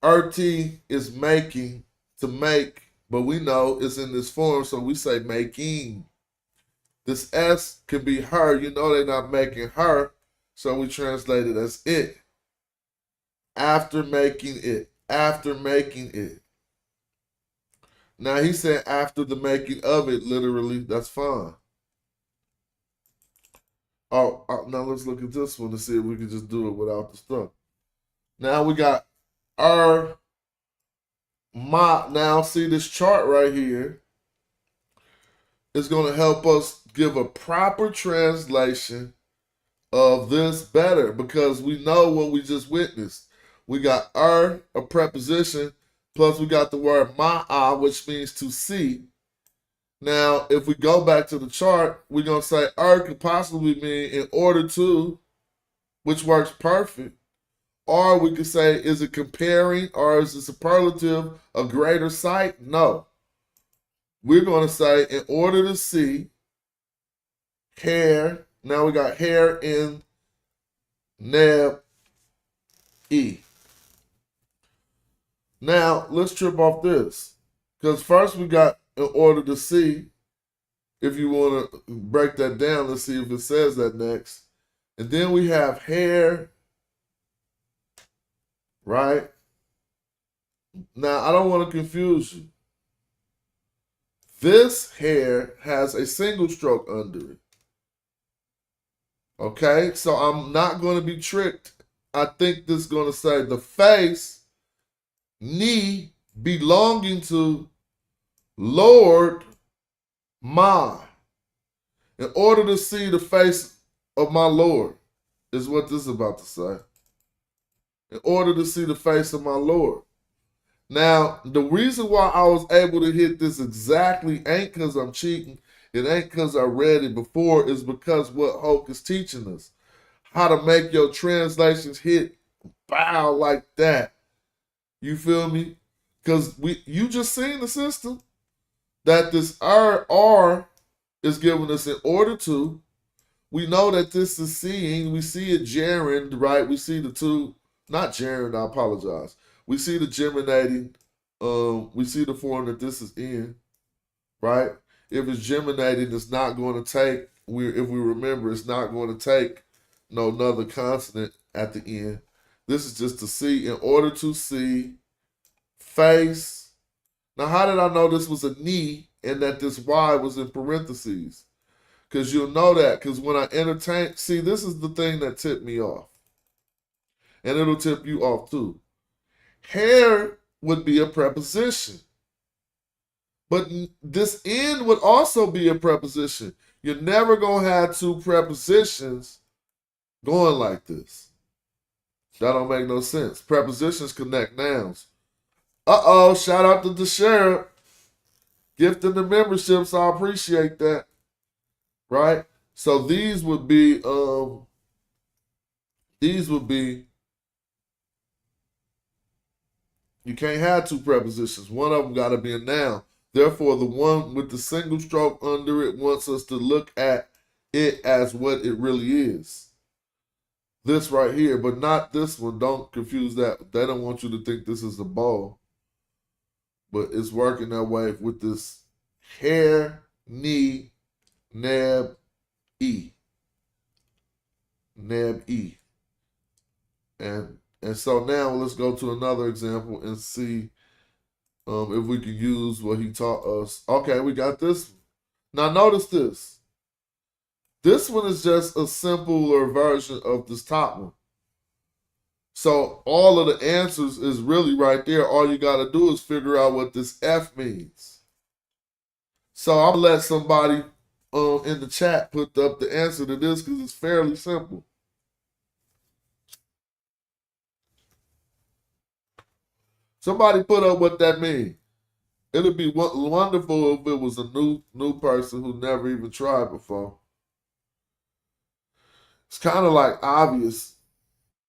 RT is making, to make, but we know it's in this form, so we say making. This S can be her. You know they're not making her, so we translate it as it. After making it. After making it. Now he said after the making of it, literally, that's fine. Oh, now let's look at this one to see if we can just do it without the stuff. Now we got my. Now see this chart right here is going to help us give a proper translation of this better, because we know what we just witnessed. We got a preposition, plus we got the word ma'a, which means to see. Now, if we go back to the chart, we're going to say could possibly mean in order to, which works perfect. Or we could say, is it comparing, or is it superlative, a greater sight? No. We're going to say in order to see, hair. Now we got hair in neb e. Now let's trip off this, because first we got in order to see. If you want to break that down, let's see if it says that next. And then we have hair, right? Now I don't want to confuse you. This hair has a single stroke under it. Okay, so I'm not going to be tricked. I think this is going to say the face, knee, belonging to Lord my. In order to see the face of my Lord, is what this is about to say. In order to see the face of my Lord. Now, the reason why I was able to hit this exactly ain't because I'm cheating. It ain't because I read it before. It's because what Hulk is teaching us. How to make your translations hit bow like that. You feel me? Because you just seen the system that this R is giving us in order to. We know that this is seeing. We see it gerund, right? We see the two, not gerund, I apologize. We see the germinating. We see the form that this is in, right? If it's germinating, it's not going to take, if we remember, it's not going to take no another consonant at the end. This is just to see, in order to see, face. Now, how did I know this was a knee and that this Y was in parentheses? Because you'll know that, because when I entertain, see, this is the thing that tipped me off. And it'll tip you off too. Hair would be a preposition. But this in would also be a preposition. You're never going to have two prepositions going like this. That don't make no sense. Prepositions connect nouns. Uh-oh, shout out to the sheriff. Gifting the memberships, I appreciate that. Right? So these would be, you can't have two prepositions. One of them got to be a noun. Therefore, the one with the single stroke under it wants us to look at it as what it really is. This right here, but not this one. Don't confuse that. They don't want you to think this is a bow. But it's working that way with this hair, knee, nab, E. Nab, E. And so now let's go to another example and see if we can use what he taught us. Okay, we got this one. Now notice this. This one is just a simpler version of this top one. So all of the answers is really right there. All you got to do is figure out what this F means. So I'm going to let somebody in the chat put up the answer to this because it's fairly simple. Somebody put up what that means. It'd be wonderful if it was a new person who never even tried before. It's kind of like obvious.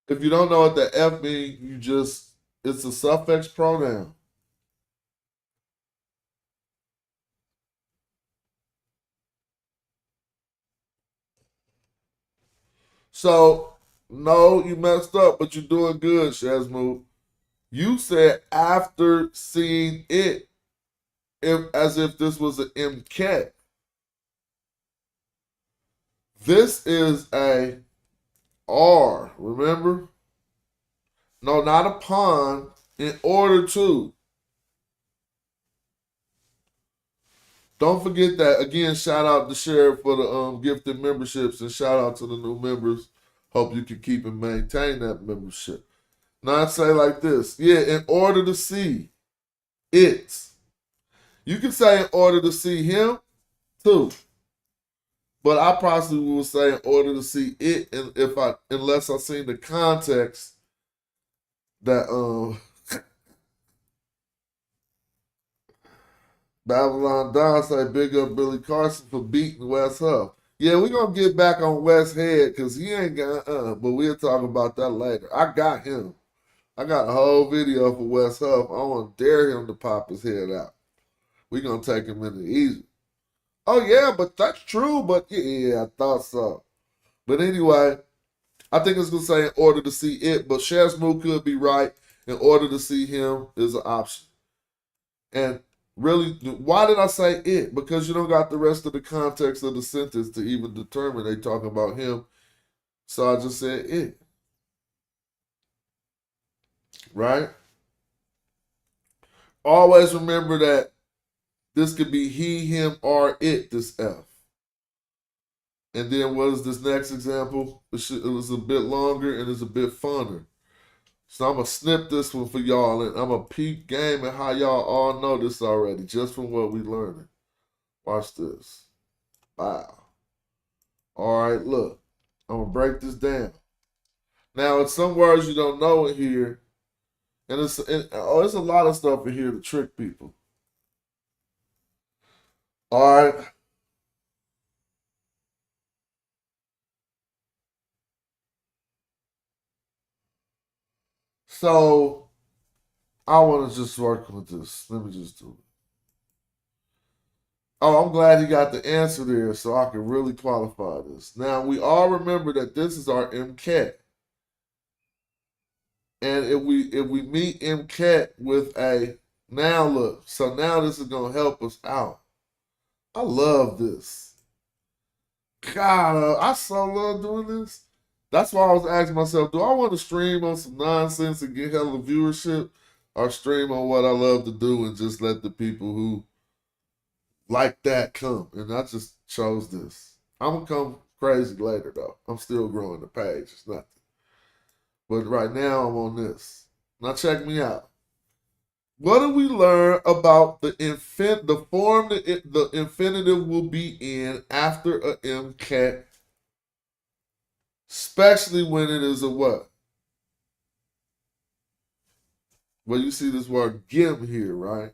If you don't know what the F means, it's a suffix pronoun. So, no, you messed up, but you're doing good, Shazmoo. You said after seeing it, as if this was an MK. This is a R, remember? No, not upon, in order to. Don't forget that. Again, shout out to Sheriff for the gifted memberships and shout out to the new members. Hope you can keep and maintain that membership. Now I say like this. Yeah, in order to see it. You can say in order to see him too. But I possibly will say in order to see it, and unless I seen the context that Babylon Don say big up Billy Carson for beating West Huff. Yeah, we're gonna get back on West Head because he ain't got but we'll talk about that later. I got him. I got a whole video for West Huff. I want to dare him to pop his head out. We're gonna take him in the easy. Oh yeah, but that's true. But yeah, I thought so. But anyway, I think it's gonna say in order to see it, but Shazmoo could be right. In order to see him is an option. And really, why did I say it? Because you don't got the rest of the context of the sentence to even determine they talking about him. So I just said it. Right? Always remember that this could be he, him, or it, this F. And then what is this next example? It was a bit longer and it's a bit funner. So I'm going to snip this one for y'all, and I'm going to peep game and how y'all all know this already, just from what we learning. Watch this. Wow. All right, look. I'm going to break this down. Now, it's some words you don't know in here, and it's a lot of stuff in here to trick people. All right. So I want to just work with this. Let me just do it. Oh, I'm glad he got the answer there so I can really qualify this. Now, we all remember that this is our MCAT. And if we meet MCAT with a, now look, so now this is going to help us out. I love this. God, I so love doing this. That's why I was asking myself, do I want to stream on some nonsense and get hella viewership, or stream on what I love to do and just let the people who like that come? And I just chose this. I'm going to come crazy later, though. I'm still growing the page. It's nothing. But right now, I'm on this. Now, check me out. What do we learn about the form that the infinitive will be in after a MCAT, especially when it is a what? Well, you see this word gim here, right?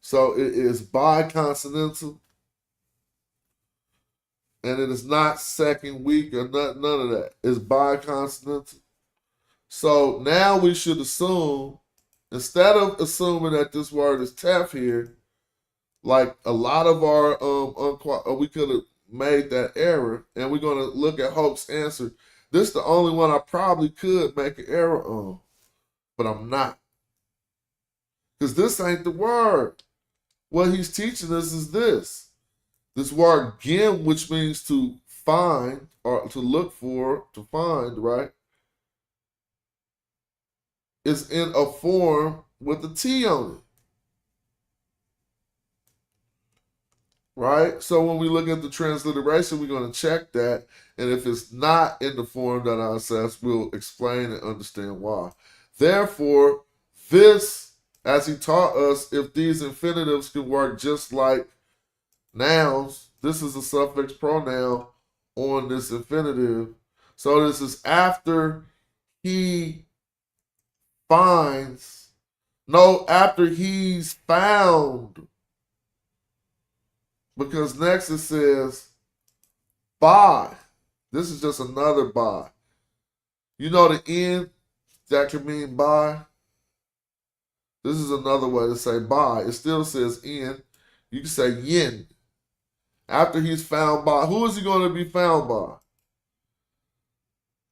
So it is biconsonantal, and it is not second week or none of that. It's biconsonantal. So now we should assume, instead of assuming that this word is tough here, like a lot of our we could have made that error, and we're gonna look at Hope's answer. This is the only one I probably could make an error on, but I'm not, because this ain't the word. What he's teaching us is this word gim, which means to find or to look for, to find, right? Is in a form with a T on it. Right? So when we look at the transliteration, we're going to check that. And if it's not in the form that I assess, we'll explain and understand why. Therefore, this, as he taught us, if these infinitives can work just like nouns, this is a suffix pronoun on this infinitive. So this is after he finds, no, after he's found. Because next it says by. This is just another by. You know the end that can mean by? This is another way to say by. It still says in. You can say yin. After he's found by. Who is he going to be found by?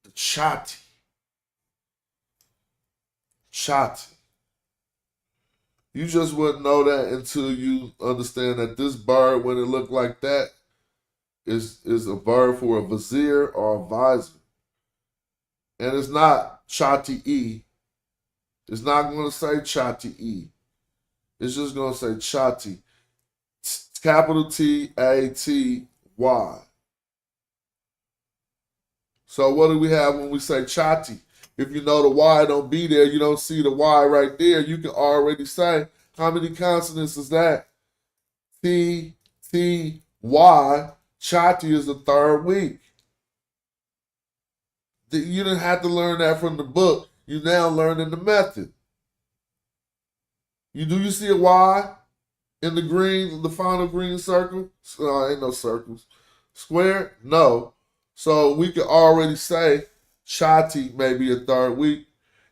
The chati. Chati. You just wouldn't know that until you understand that this bird, when it looked like that, is a bird for a vizier or a visor. And it's not chati-e. It's not going to say chati-e. It's just going to say chati. Capital T-A-T-Y. So what do we have when we say chati? If you know the Y don't be there, you don't see the Y right there, you can already say, how many consonants is that? T, T, Y. Chati is the third week. You didn't have to learn that from the book. You now learning the method. Do you see a Y in the green, the final green circle? Ain't no circles. Square? No. So we can already say chati may be a third week.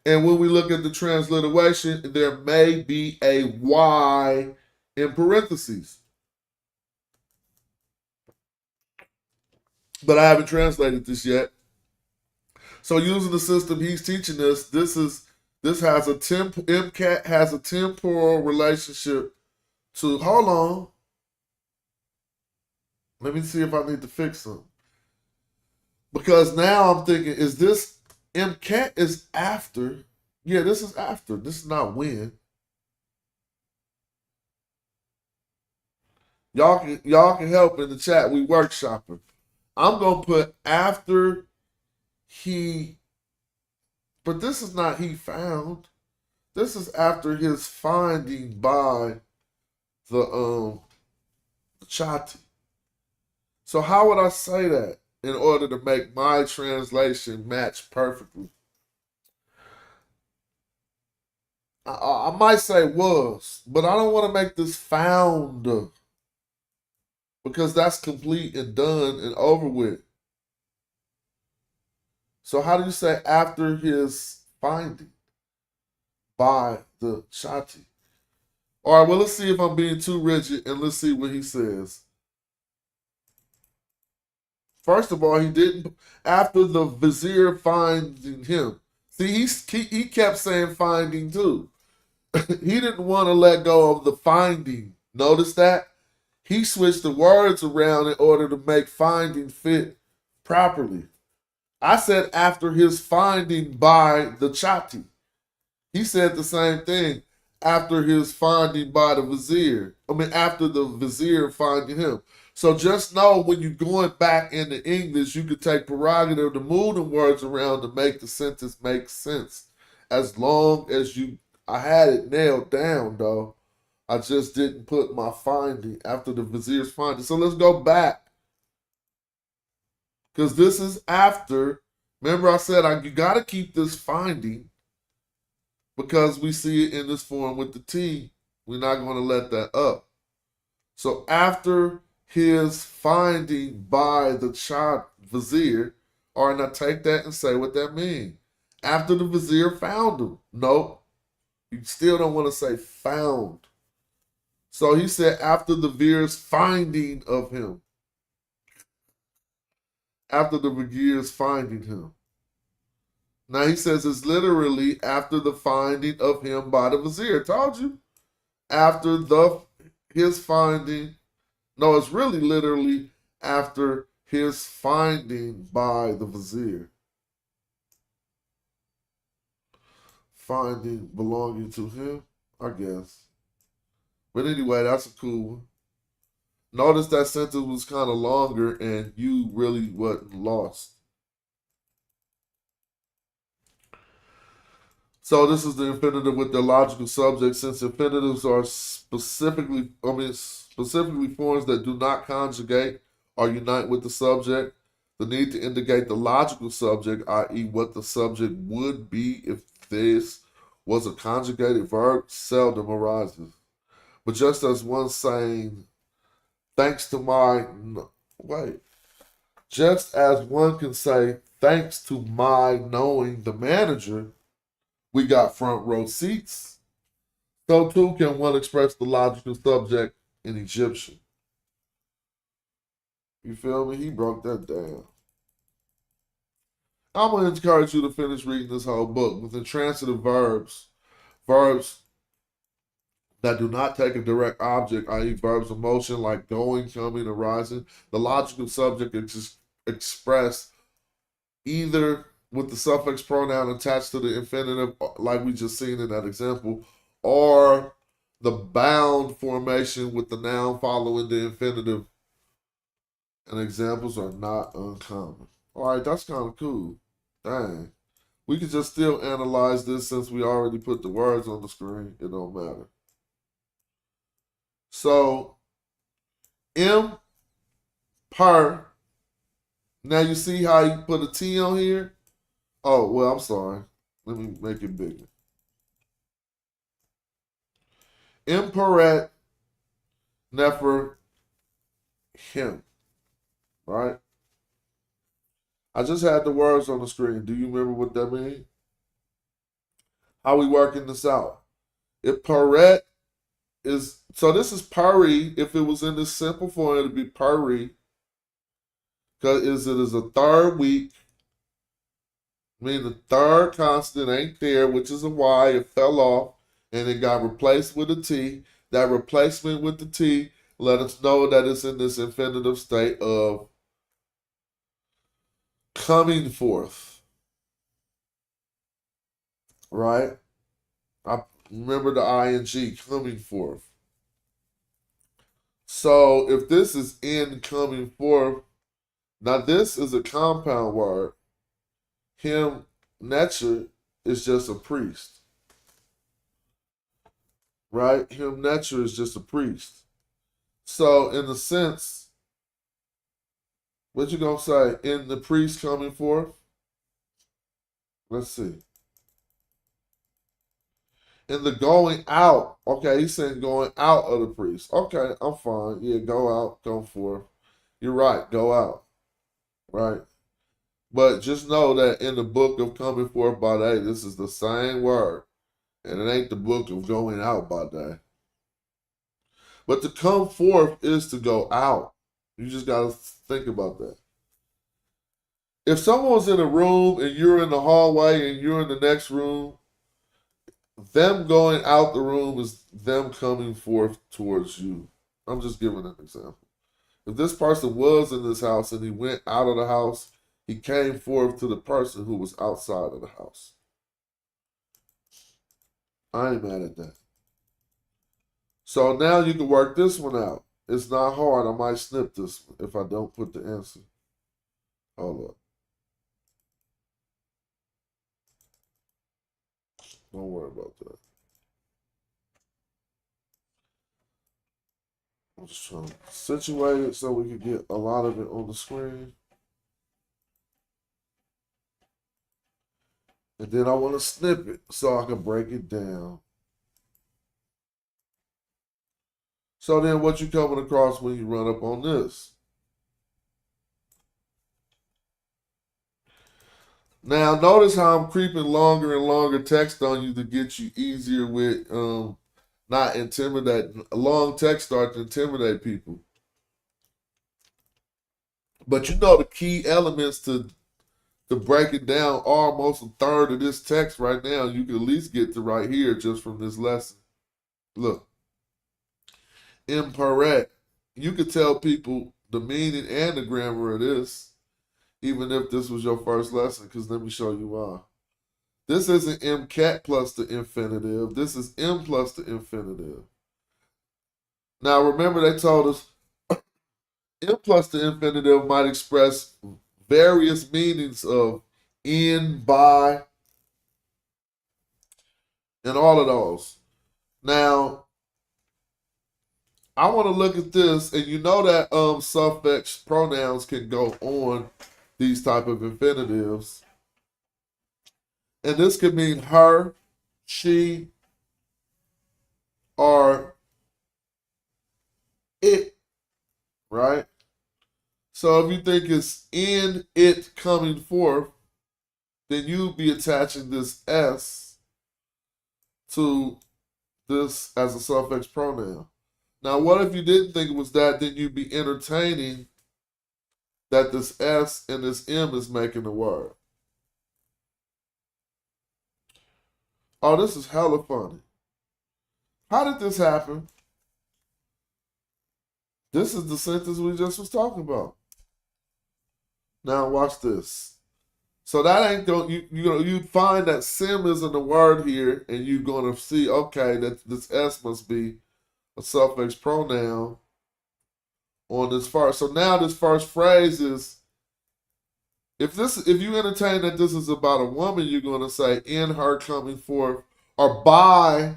And when we look at the transliteration, there may be a Y in parentheses. But I haven't translated this yet. So using the system he's teaching us, this has a MCAT has a temporal relationship to, hold on. Let me see if I need to fix something. Because now I'm thinking, is this MCAT is after? Yeah, this is after. This is not when. Y'all can help in the chat. We workshopping. I'm gonna put after he, but this is not he found. This is after his finding by the chati. So how would I say that in order to make my translation match perfectly? I might say was, but I don't want to make this found, because that's complete and done and over with. So how do you say after his finding by the Chati? All right, well, let's see if I'm being too rigid, and let's see what he says. First of all, he didn't, after the vizier finding him. See, he kept saying finding too. He didn't want to let go of the finding. Notice that? He switched the words around in order to make finding fit properly. I said after his finding by the Chati. He said the same thing after his finding by the vizier. After the vizier finding him. So just know when you're going back into English, you could take prerogative to move the words around to make the sentence make sense. As long as I had it nailed down, though. I just didn't put my finding after the vizier's finding. So let's go back. Because this is after. Remember I said you got to keep this finding because we see it in this form with the T. We're not going to let that up. So after his finding by the vizier, all right, now take that and say what that means. After the vizier found him. Nope. You still don't want to say found. So he said after the vizier's finding of him. After the vizier's finding him. Now he says it's literally after the finding of him by the vizier. Told you. After his finding. No, it's really literally after his finding by the vizier. Finding belonging to him, I guess. But anyway, that's a cool one. Notice that sentence was kind of longer and you really wasn't lost. So this is the infinitive with the logical subject. Since infinitives are specifically forms that do not conjugate or unite with the subject, the need to indicate the logical subject, i.e. what the subject would be if this was a conjugated verb, seldom arises. But just as one saying, just as one can say, thanks to my knowing the manager, we got front row seats. So too can one express the logical subject in Egyptian. You feel me? He broke that down. I'm going to encourage you to finish reading this whole book. With intransitive verbs that do not take a direct object, i.e. verbs of motion like going, coming, arising, the logical subject is expressed either with the suffix pronoun attached to the infinitive, like we just seen in that example, or the bound formation with the noun following the infinitive. And examples are not uncommon. All right, that's kind of cool. Dang. We could just still analyze this since we already put the words on the screen. It don't matter. So, M per. Now you see how you put a T on here? Oh, well, I'm sorry. Let me make it bigger. Imperet nefer him. Right? I just had the words on the screen. Do you remember what that means? How we working this out? If paret is, so this is pari. If it was in this simple form, it would be pari. Because it is a third week. Meaning the third constant ain't there, which is a Y. It fell off and it got replaced with a T. That replacement with the T let us know that it's in this infinitive state of coming forth. Right? I remember the ing, coming forth. So if this is in coming forth, now this is a compound word. Him, Netcher, is just a priest. Right? Him, Netcher, is just a priest. So, in a sense, what you gonna say? In the priest coming forth? Let's see. In the going out. Okay, he's saying going out of the priest. Okay, I'm fine. Yeah, go out, go forth. You're right, go out. Right? But just know that in the book of coming forth by day, this is the same word. And it ain't the book of going out by day. But to come forth is to go out. You just got to think about that. If someone's in a room and you're in the hallway and you're in the next room, them going out the room is them coming forth towards you. I'm just giving an example. If this person was in this house and he went out of the house, he came forth to the person who was outside of the house. I ain't mad at that. So now you can work this one out. It's not hard. I might snip this one if I don't put the answer. Hold up. Don't worry about that. I'm just trying to situate it so we can get a lot of it on the screen. And then I want to snip it so I can break it down. So then what you coming across when you run up on this? Now notice how I'm creeping longer and longer text on you to get you easier with not intimidate. A long text start to intimidate people. But you know the key elements to break it down are almost a third of this text right now. You can at least get to right here just from this lesson. Look. Incorrect. You could tell people the meaning and the grammar of this, even if this was your first lesson, because let me show you why. This isn't MCAT plus the infinitive. This is M plus the infinitive. Now remember they told us M plus the infinitive might express various meanings of in, by, and all of those. Now, I want to look at this, and you know that suffix pronouns can go on these type of infinitives. And this could mean her, she, or it, right? So if you think it's in it coming forth, then you'd be attaching this S to this as a suffix pronoun. Now, what if you didn't think it was that? Then you'd be entertaining that this S and this M is making the word. Oh, this is hella funny. How did this happen? This is the sentence we just was talking about. Now watch this. So that ain't going. You find that sim isn't a word here, and you're gonna see okay that this S must be a suffix pronoun on this first. So now this first phrase is if you entertain that this is about a woman, you're gonna say in her coming forth or by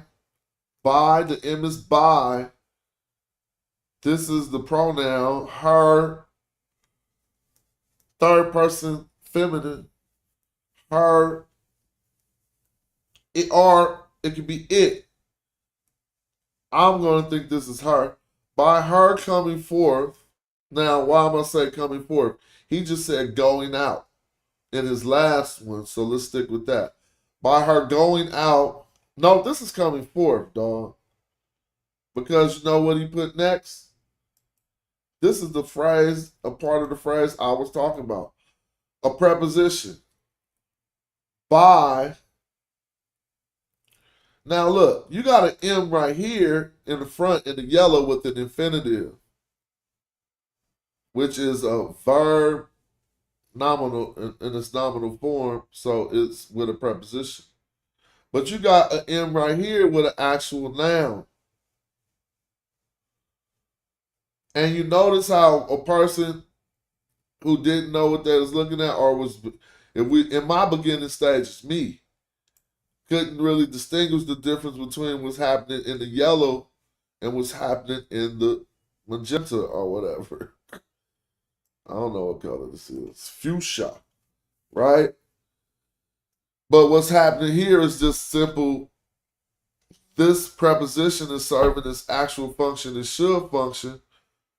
the M is by. This is the pronoun her, third person feminine, her, it, or it could be it. I'm going to think this is her. By her coming forth. Now, why am I saying coming forth? He just said going out in his last one, so let's stick with that. By her going out. No, this is coming forth, dog. Because you know what he put next? This is the phrase, a part of the phrase I was talking about. A preposition. By. Now look, you got an M right here in the front in the yellow with an infinitive, which is a verb nominal in its nominal form, so it's with a preposition. But you got an M right here with an actual noun. And you notice how a person who didn't know what they was looking at, or was, in my beginning stages, me, couldn't really distinguish the difference between what's happening in the yellow and what's happening in the magenta or whatever. I don't know what color this is. Fuchsia, right? But what's happening here is just simple. This preposition is serving its actual function. It should function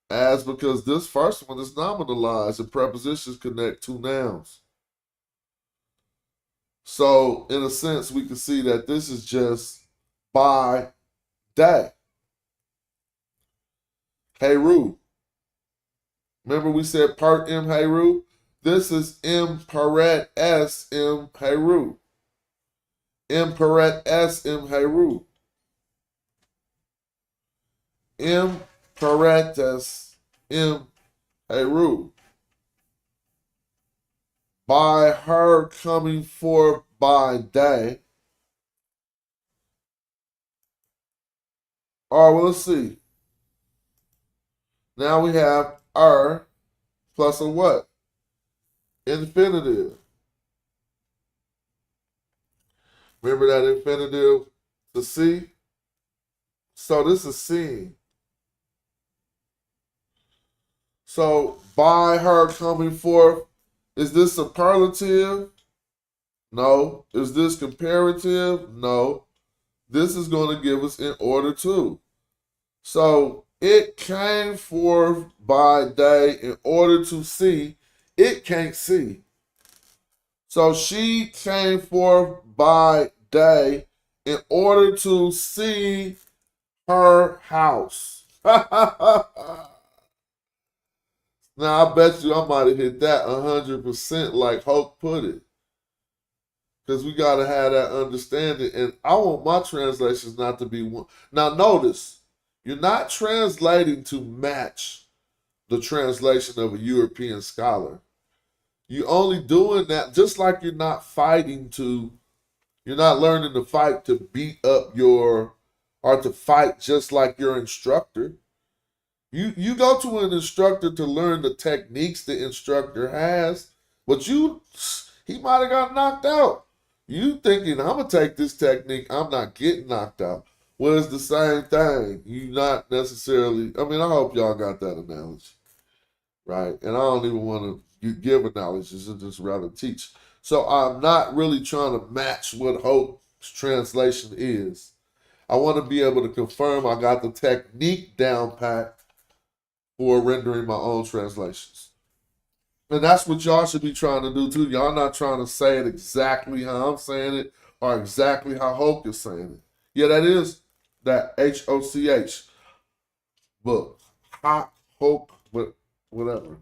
as because this first one is nominalized and prepositions connect two nouns. So in a sense, we can see that this is just by day. Heru. Remember we said part M Heru? This is M paret S M Heru. M paret S M Heru. M paret S M Heru. By her coming forth by day. All right, well, let's see. Now we have plus a what? Infinitive. Remember that infinitive to see? So this is seeing. So by her coming forth, is this superlative? No. Is this comparative? No. This is going to give us in order to. So it came forth by day in order to see. It can't see. So she came forth by day in order to see her house. Now, I bet you I might have hit that 100% like Hope put it. Because we got to have that understanding. And I want my translations not to be one. Now, notice, you're not translating to match the translation of a European scholar. You're only doing that just like you're not you're not learning to fight to beat up or to fight just like your instructor. You go to an instructor to learn the techniques the instructor has, but he might have got knocked out. You thinking, I'm going to take this technique, I'm not getting knocked out. Well, it's the same thing. You not necessarily, I hope y'all got that analogy, right? And I don't even want to give analogies, I just rather teach. So I'm not really trying to match what Hope's translation is. I want to be able to confirm I got the technique down pat for rendering my own translations. And that's what y'all should be trying to do too. Y'all not trying to say it exactly how I'm saying it or exactly how Hoke is saying it. Yeah, that is that Hoch book. Hot, Hoke, whatever.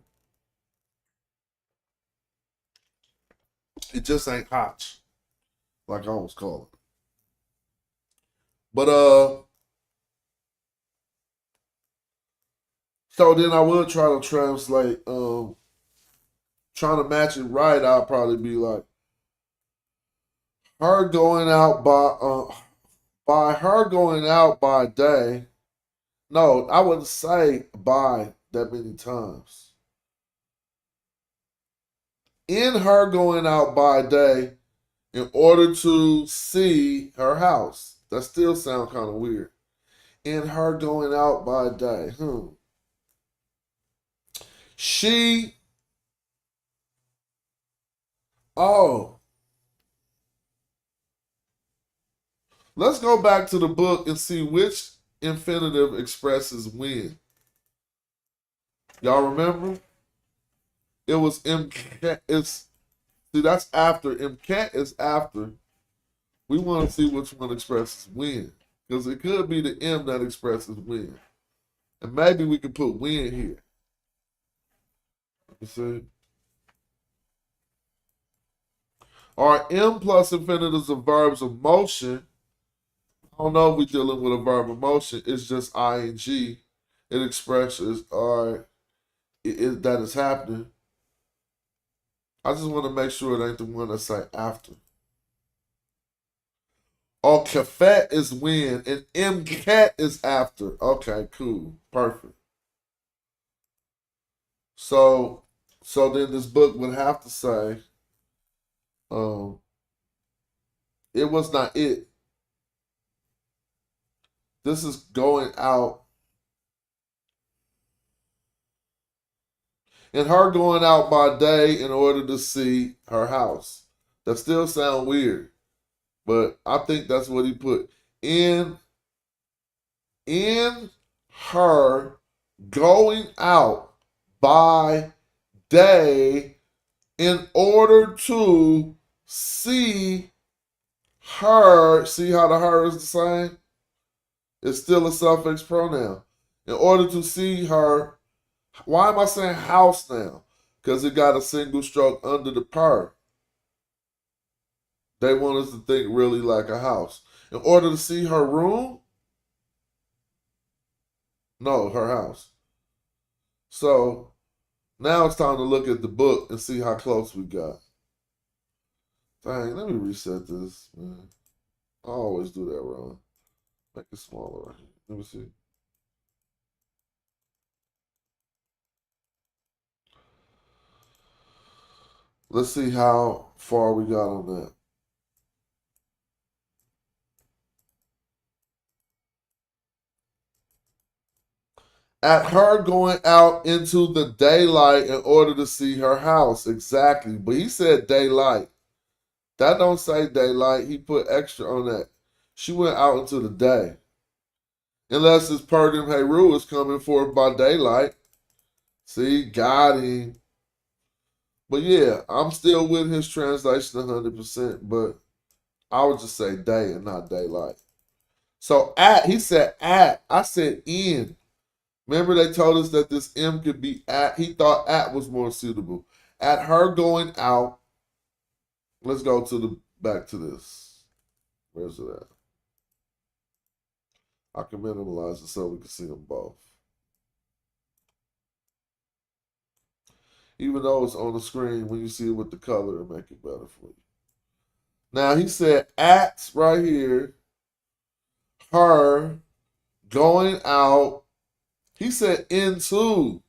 It just ain't Hotch, like I always call it. But so then I would try to translate, trying to match it right, I'll probably be like, her going out by her going out by day. No, I wouldn't say by that many times. In her going out by day in order to see her house. That still sounds kind of weird. In her going out by day. She, let's go back to the book and see which infinitive expresses when. Y'all remember? It was see, that's after. Mcat is after. We want to see which one expresses when. Because it could be the M that expresses when. And maybe we can put when here. You see? Our M plus infinitives of verbs of motion. I don't know if we're dealing with a verb of motion. It's just ing. It expresses that is happening. I just want to make sure it ain't the one that say after. Oh, kafet is when, and mcat is after. Okay, cool, perfect. So then this book would have to say, it was not it. This is going out. And her going out by day in order to see her house. That still sounds weird. But I think that's what he put. In her going out by day in order to see her, see how the her is the same? It's still a suffix pronoun. In order to see her, why am I saying house now? Because it got a single stroke under the per. They want us to think really like a house. In order to see her room, no, her house. So now it's time to look at the book and see how close we got. Dang, let me reset this, man. I always do that wrong. Make it smaller right here. Let me see. Let's see how far we got on that. At her going out into the daylight in order to see her house. Exactly. But he said daylight. That don't say daylight. He put extra on that. She went out into the day. Unless it's Perdim Heru is coming forth by daylight. See, got him. But yeah, I'm still with his translation 100%, but I would just say day and not daylight. So at, he said at, I said in. Remember they told us that this M could be at. He thought at was more suitable. At her going out. Let's go to the back to this. Where's it at? I can minimize it so we can see them both. Even though it's on the screen, when you see it with the color, it'll make it better for you. Now he said at right here. Her going out. He said into.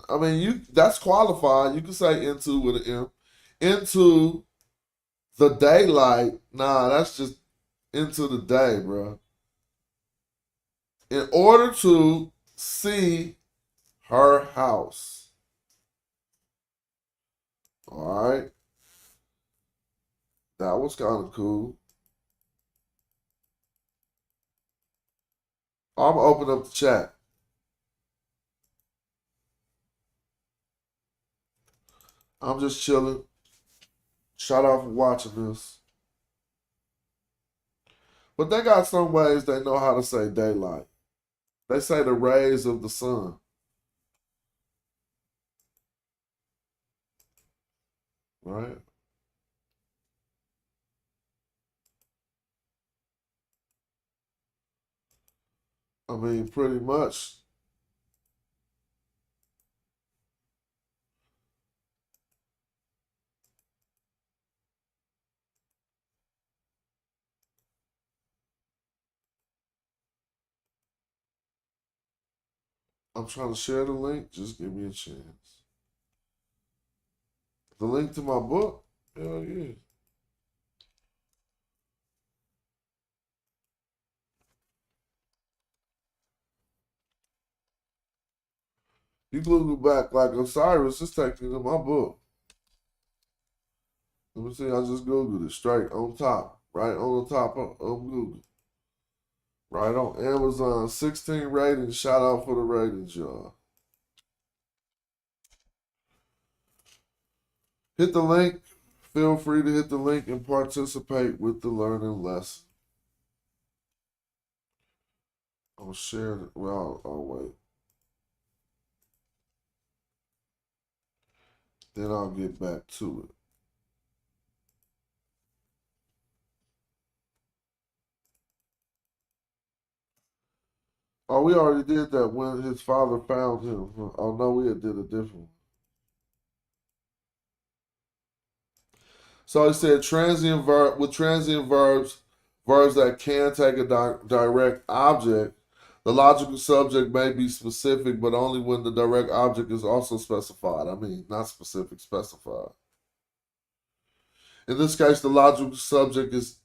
I mean, that's qualified. You can say into with an M. Into the daylight. Nah, that's just into the day, bro. In order to see her house. All right. That was kind of cool. I'm going to open up the chat. I'm just chilling. Shout out for watching this. But they got some ways they know how to say daylight. They say the rays of the sun. Right? I mean, pretty much. I'm trying to share the link. Just give me a chance. The link to my book? Hell yeah. You Google back like Osiris, just take me to my book. Let me see, I just Googled it straight on top. Right on the top of Google. Right on Amazon. 16 ratings. Shout out for the ratings, y'all. Hit the link. Feel free to hit the link and participate with the learning lesson. I'll share it. Well, I'll wait. Then I'll get back to it. Oh, we already did that when his father found him. Oh, no, we did a different one. So he said transient verb with transient verbs, verbs that can take a direct object. The logical subject may be specific, but only when the direct object is also specified. I mean, not specific, specified. In this case, the logical subject is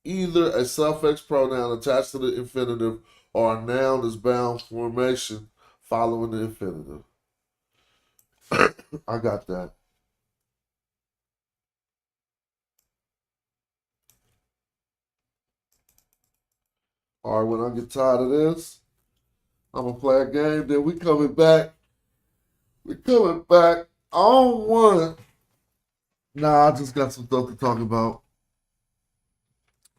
either a suffix pronoun attached to the infinitive or a noun is bound formation following the infinitive. I got that. All right, when I get tired of this, I'm going to play a game. Then we coming back. We coming back on one Nah, I just got some stuff to talk about.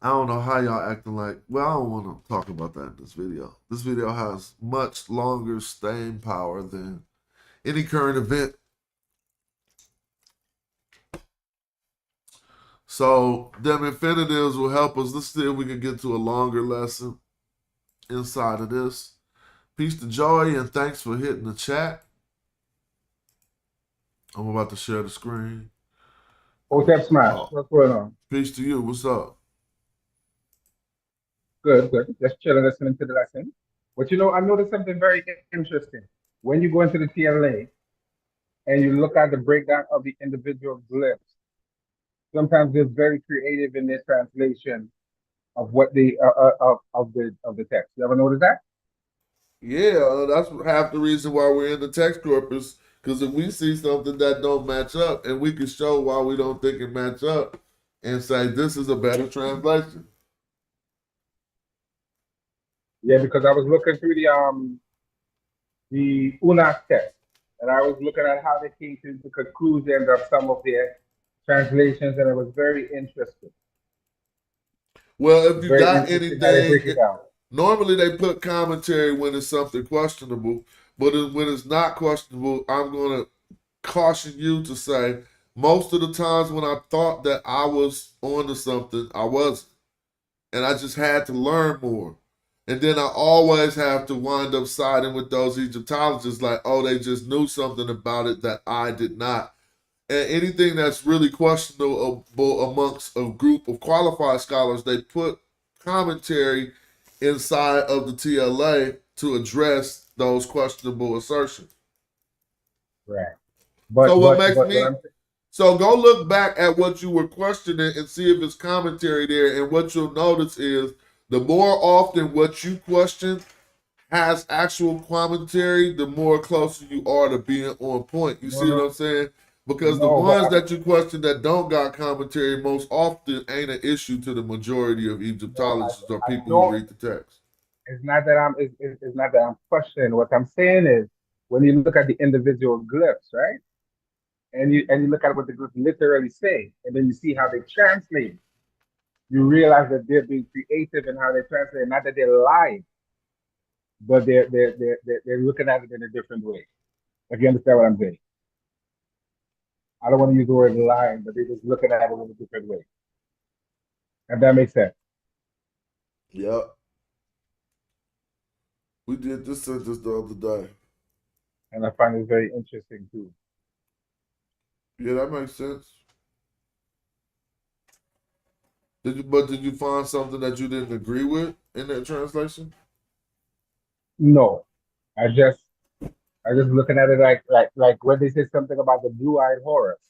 I don't know how y'all acting like. Well, I don't want to talk about that in this video. This video has much longer staying power than any current event. So, them infinitives will help us. Let's see if we can get to a longer lesson inside of this. Peace to Joey, and thanks for hitting the chat. I'm about to share the screen. Hotep Smash, Oh, what's going on? peace to you. What's up? Good, good. Just chilling, listening to the lesson. But I noticed something very interesting. When you go into the TLA and you look at the breakdown of the individual glyphs, sometimes they're very creative in their translation of what the of the text. You ever notice that? Yeah, that's half the reason why we're in the text corpus. Because if we see something that don't match up, and we can show why we don't think it match up, and say this is a better translation. Yeah, because I was looking through the UNAS text, and I was looking at how they came to the conclusions of some of their translations, and it was very interesting. Well, if you Very got interesting how they anything, break it down. normally they put commentary when it's something questionable, but when it's not questionable, I'm going to caution you to say most of the times when I thought that I was onto something, I wasn't. And I just had to learn more. And then I always have to wind up siding with those Egyptologists like, oh, they just knew something about it that I did not. And anything that's really questionable amongst a group of qualified scholars, they put commentary inside of the TLA to address those questionable assertions. Right. So But what but makes but what me I'm so go look back at what you were questioning and see if it's commentary there. And what you'll notice is the more often what you question has actual commentary, the more closer you are to being on point. You no see what no I'm saying? Because the no, but ones that you question that don't got commentary most often ain't an issue to the majority of no, Egyptologists or I people who don't. read the text. It's not that I'm questioning. What I'm saying is when you look at the individual glyphs, right? And you look at what the glyphs literally say, and then you see how they translate. You realize that they're being creative in how they translate. Not that they're lying, but they're looking at it in a different way. Like you understand what I'm saying? I don't want to use the word lying, but they're just looking at it in a different way. If that makes sense. Yep. We did this sentence the other day. And I find it very interesting too. Yeah, that makes sense. Did you find something that you didn't agree with in that translation? No, I just I just looking at it like when they say something about the blue-eyed Horus.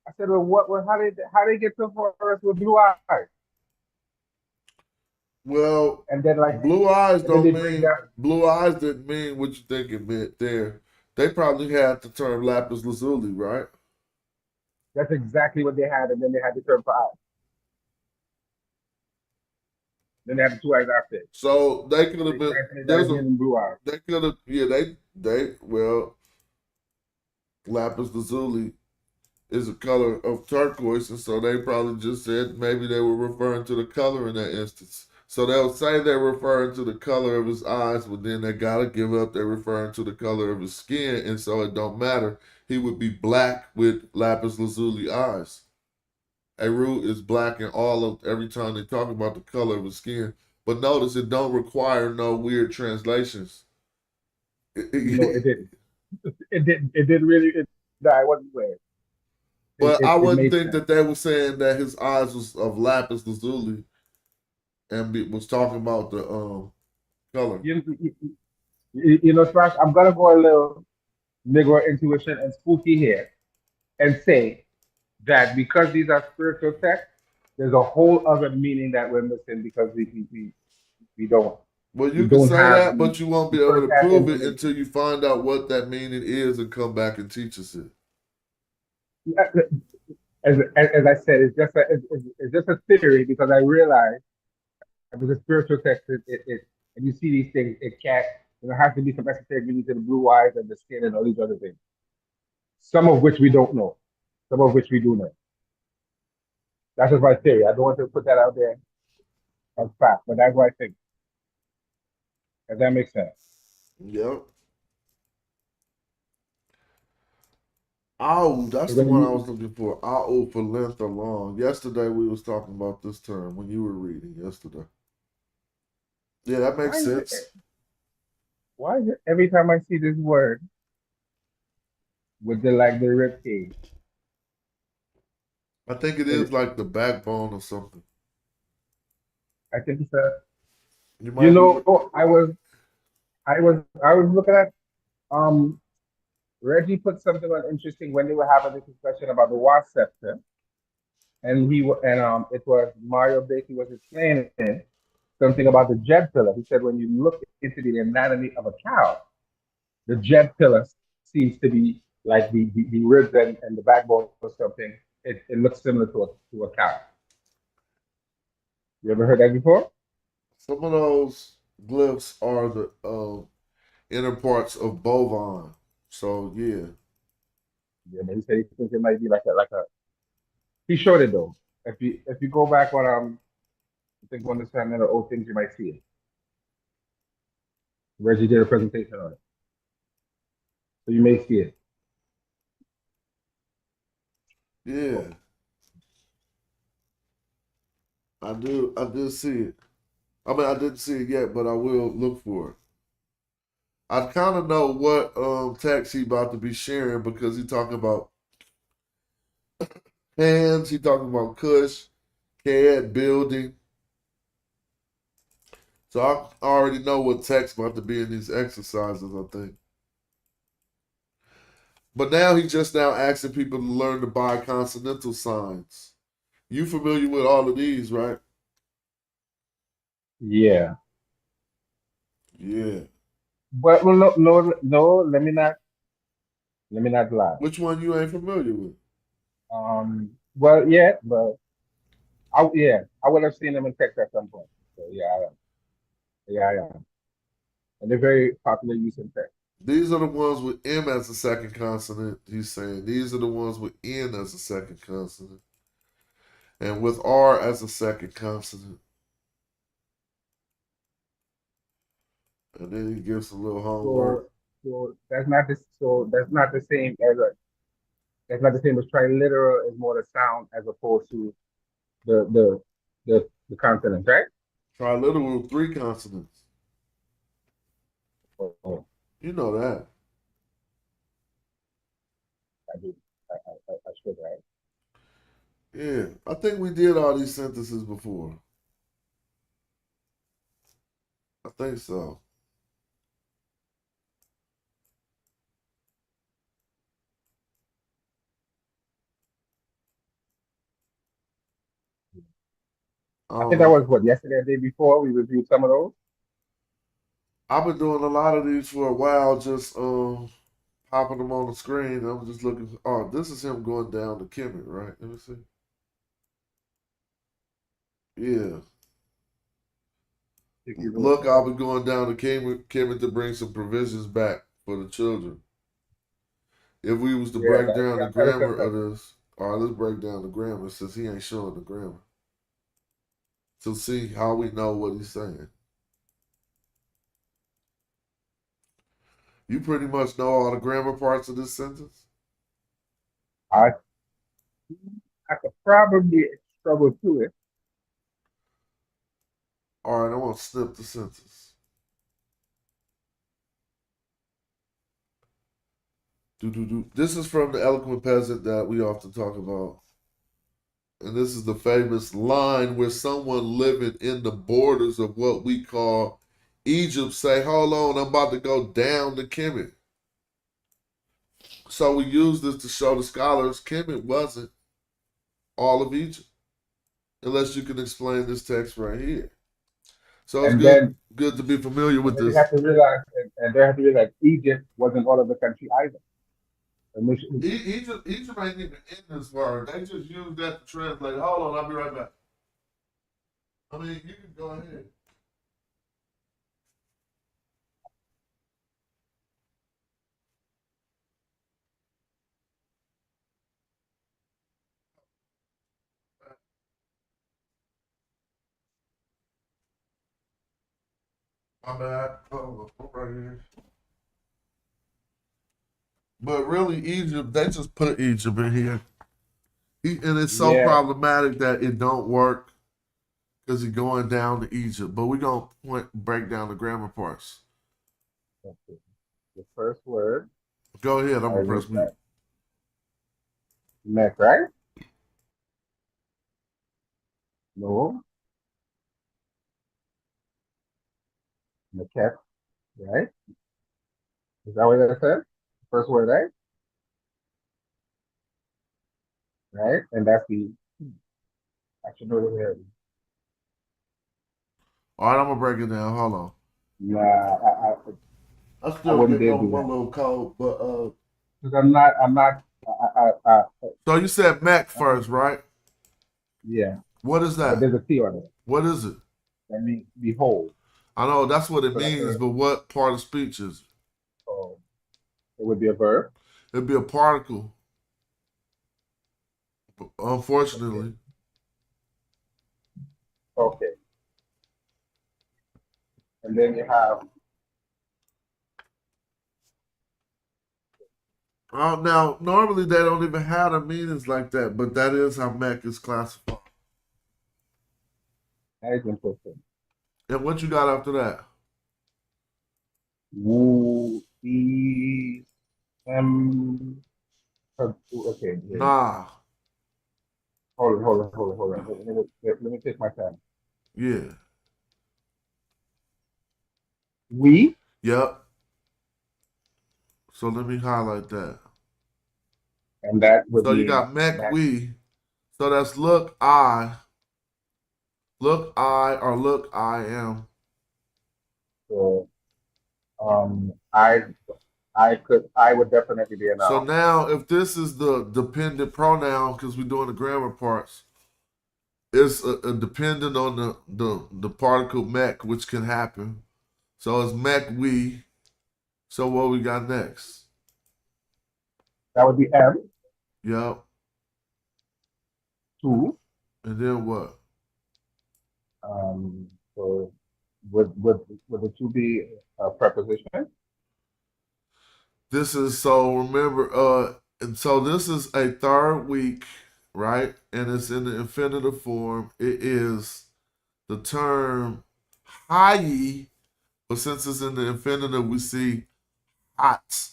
I said, well, how they get to Horus with blue eyes? Well, And then like and then they bring that. blue eyes didn't mean what you think it meant there. They probably had the term lapis lazuli, right? That's exactly what they had, and then they had the term for eyes. Then they had the two eyes after it. So they could have They been translated that there's as a meaning blue eyes. they could have yeah they well lapis lazuli is a color of turquoise, and so they probably just said maybe they were referring to the color in that instance. So they'll say they're referring to the color of his eyes, but then they gotta give up they're referring to the color of his skin, and so it don't matter. He would be black with lapis lazuli eyes. Eru is black in all of every time they talk about the color of his skin. But notice it don't require no weird translations. No, it didn't. It didn't. It didn't really. No, I wasn't weird. But I It wouldn't made think sense. that they were saying that his eyes was of lapis lazuli and was talking about the color. Smash. I'm gonna go a little Negro intuition and spooky here and say that because these are spiritual texts, there's a whole other meaning that we're missing because we don't Well, we you can don't say have that, but you won't the be able to first-hand prove it information. until you find out what that meaning is and come back and teach us it. As I said, it's just a theory because I realize that with a spiritual text, and you see these things, it can't. There has to be some esoteric meaning to the blue eyes and the skin and all these other things. Some of which we don't know, some of which we do know. That's just my theory. I don't want to put that out there as fact, but that's what I think. Does that make sense? Yep. Ow, that's So the when one I you, was looking for. Ow for length or long. Yesterday we was talking about this term when you were reading yesterday. Yeah, that why makes is sense. it, why is it every time I see this word with the like the rib cage, I think it is it, like the backbone or something. I think it's a, You you might be. know, I was looking at, um, Reggie put something on interesting when they were having this discussion about the wasp scepter, and it was Mario basically was explaining something about the jet pillar. He said when you look into the anatomy of a cow, the jet pillar seems to be like the ribs and the backbone or something. It looks similar to a cow. You ever heard that before? Some of those glyphs are the inner parts of bovine. So yeah, Yeah, but he said he thinks it might be like a. He showed it though. If you go back on I think one of the old things you might see it. Reggie did a presentation on it, so you may see it. yeah, Oh, I do. I did see it. I mean, I didn't see it yet, but I will look for it. I kind of know what text he about to be sharing because he talking about hands. He talking about Kush, CAD building. So I already know what text about to be in these exercises. I think. But now he's just now asking people to learn the biconsonantal signs. You familiar with all of these, right? yeah. Yeah. But well, no, no, no. Let me not lie. Which one you ain't familiar with? Well, yeah, but I would have seen them in text at some point. So yeah, I am. And they're very popular use in text. These are the ones with M as a second consonant. He's saying these are the ones with N as a second consonant, and with R as a second consonant. And then he gives a little homework. So that's not the same as a that's not the same as triliteral is more the sound as opposed to the the the consonants, right? Triliteral three consonants. Oh, You know that. I do. I should, right? Yeah. I think we did all these sentences before. I think so. I I don't think that know. was what yesterday, or the day before. We reviewed some of those. I've been doing a lot of these for a while, just popping them on the screen. I'm just looking. Oh, this is him going down to Kemet, right? Let me see. Yeah. If you wrote Look, that. I'll be going down to Kemet to bring some provisions back for the children. If we was to Yeah, break down the that kind of grammar stuff. of this, all right, let's break down the grammar since he ain't showing the grammar. To see how we know what he's saying. You pretty much know all the grammar parts of this sentence. I I could probably struggle through it. All right, I want to snip the sentence. Do do do. This is from the eloquent peasant that we often talk about. And this is the famous line where someone living in the borders of what we call Egypt say, hold on, I'm about to go down to Kemet. So we use this to show the scholars Kemet wasn't all of Egypt, unless you can explain this text right here. So it's And good then good to be familiar and with then you this. have to realize and they have to realize Egypt wasn't all of the country either. Egypt ain't even in this word. They just use that to translate. Hold on, I'll be right back. I mean, you can go ahead. My bad. Oh, right here. But really, Egypt, they just put Egypt in here. And it's so Yeah. problematic that it don't work because he's going down to Egypt. But we're going to break down the grammar parts. Okay. The first word Go ahead. I'm going to starts press with mute. that neck, right? No. Neck, right? Is that what that said? First word, right? Right? And that's the, I should know the word. All right, I'm going to break it down. Hold on. Nah, I'm I still wouldn't getting dare over do my that. little cold. But Because I'm not, so you said Mac I think, first, right? yeah. What is But that? there's a T on it. What is it? That means behold. I know that's what it So that's means, a, but what part of speech is it? so it would be a verb. It'd be a particle, Okay. unfortunately. Okay. And then you have, Now, normally they don't even have the meanings like that, but that is how Mac is classified. that is interesting. And what you got after that? Woo, E, M, okay, wait. Nah. Hold on. Let me take my time. Yeah. We, Yep. So let me highlight that. and that would So you mean got Mac that. we. So that's look I, or look I am. So, um, I would definitely be a So noun. now if this is the dependent pronoun, because we're doing the grammar parts, it's a dependent on the particle Mac, which can happen. So it's Mac we. So what we got next? That would be M, Yep. two. And then what? So would the two be a preposition? This is so remember, and so this is a third week, right? And it's in the infinitive form. It is the term high, but since it's in the infinitive, we see hot.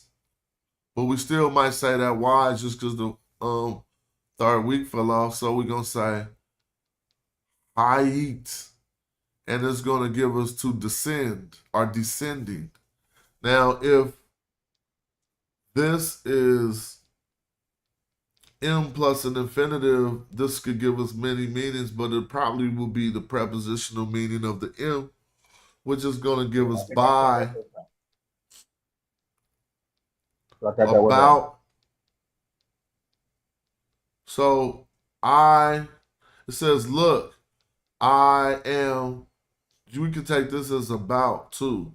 But we still might say that why just because the third week fell off. So we're gonna say height, and it's gonna give us to descend or descending. Now, if this is M plus an infinitive, this could give us many meanings, but it probably will be the prepositional meaning of the M, which is going to give Yeah, us I think I said by, that first time. So I got that word right. about. So it says, look, I am, we can take this as about too.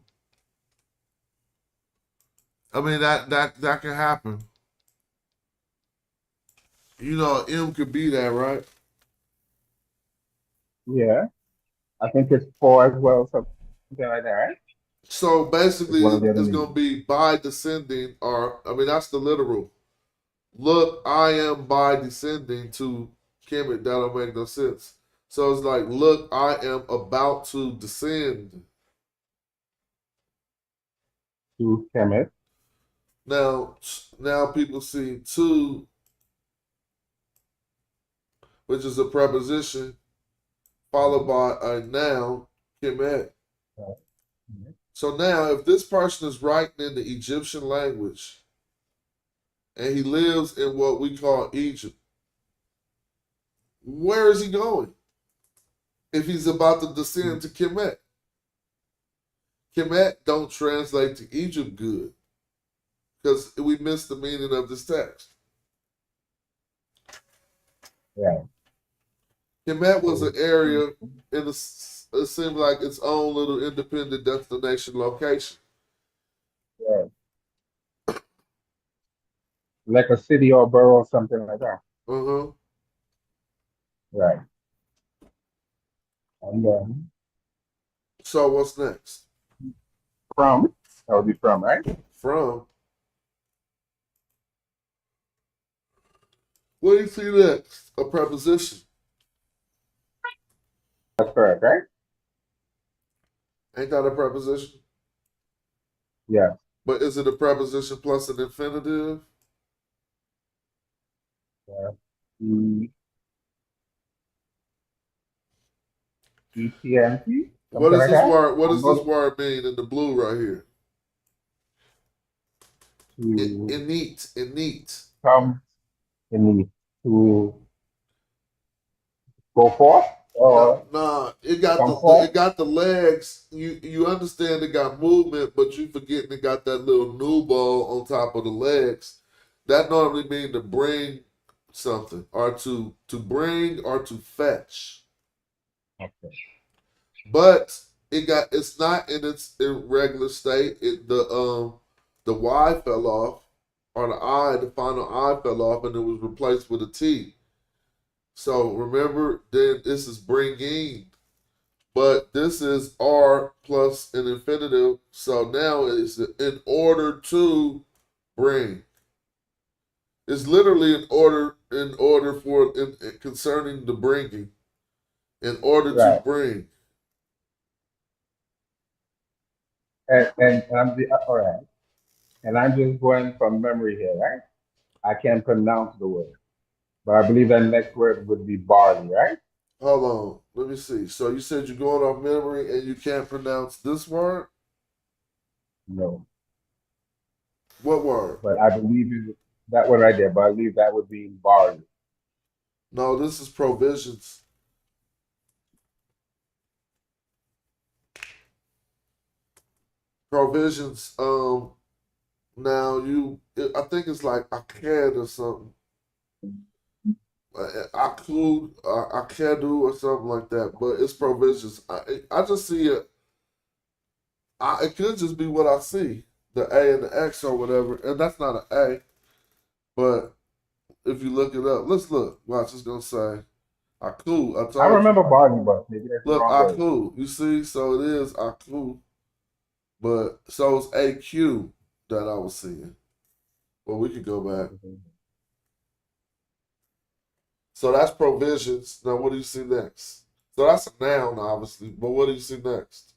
I mean, that can happen. M could be that, right? Yeah, I think it's for as well, something like that, right? So It's basically, one of the other it's going to meanings. be by descending, or, I mean, that's the literal. Look, I am by descending to Kemet. That don't make no sense. So it's like, look, I am about to descend. To chemist. Now people see to, which is a preposition, followed by a noun, Kemet. Mhm. So now, if this person is writing in the Egyptian language and he lives in what we call Egypt, where is he going if he's about to descend to Kemet? Kemet don't translate to Egypt good because we missed the meaning of this text. Right. Kemet was So, an area in the, it seemed like its own little independent destination location. yeah, like a city or borough or something like that. Uh-huh. Right. And then So what's next? From. That would be from, right? From. What do you see next? A preposition. That's correct, right? Ain't that a preposition? Yeah. But is it a preposition plus an infinitive? Yeah. E ETNT, What something does like this that. word? What I'm does this not word mean in the blue right here? to Innate. Innate. come in the to go forth No, or nah. It got come it forth. got the legs. You understand it got movement, but you forgetting it got that little nubile on top of the legs. That normally mean to bring something or to bring or to fetch. Okay. But it's not in its irregular state. The Y fell off, or the final I fell off, and it was replaced with a T. So remember, then this is bringing, but this is R plus an infinitive. So now it's in order to bring. It's literally in order for concerning the bringing. In order to Right. bring. And all right. And I'm just going from memory here, right? I can't pronounce the word, but I believe that next word would be barley, right? Hold on. Let me see. So you said you're going off memory and you can't pronounce this word? No, What word? but I believe that word right there. But I believe that would be barley. No, this is provisions. Provisions. Now I think it's like I can or something. I could, I can do or something like that. But it's provisions. I just see it. It could just be what I see, the A and the X or whatever, and that's not an A. But if you look it up, let's look. Watch, it's gonna say Aku. I I told you. remember barley, but maybe that's the Look, wrong word. Aku. You see, so it is Aku, but so it's AQ that I was seeing. Well, we could go back. So that's provisions. Now, what do you see next? So that's a noun, obviously, but what do you see next?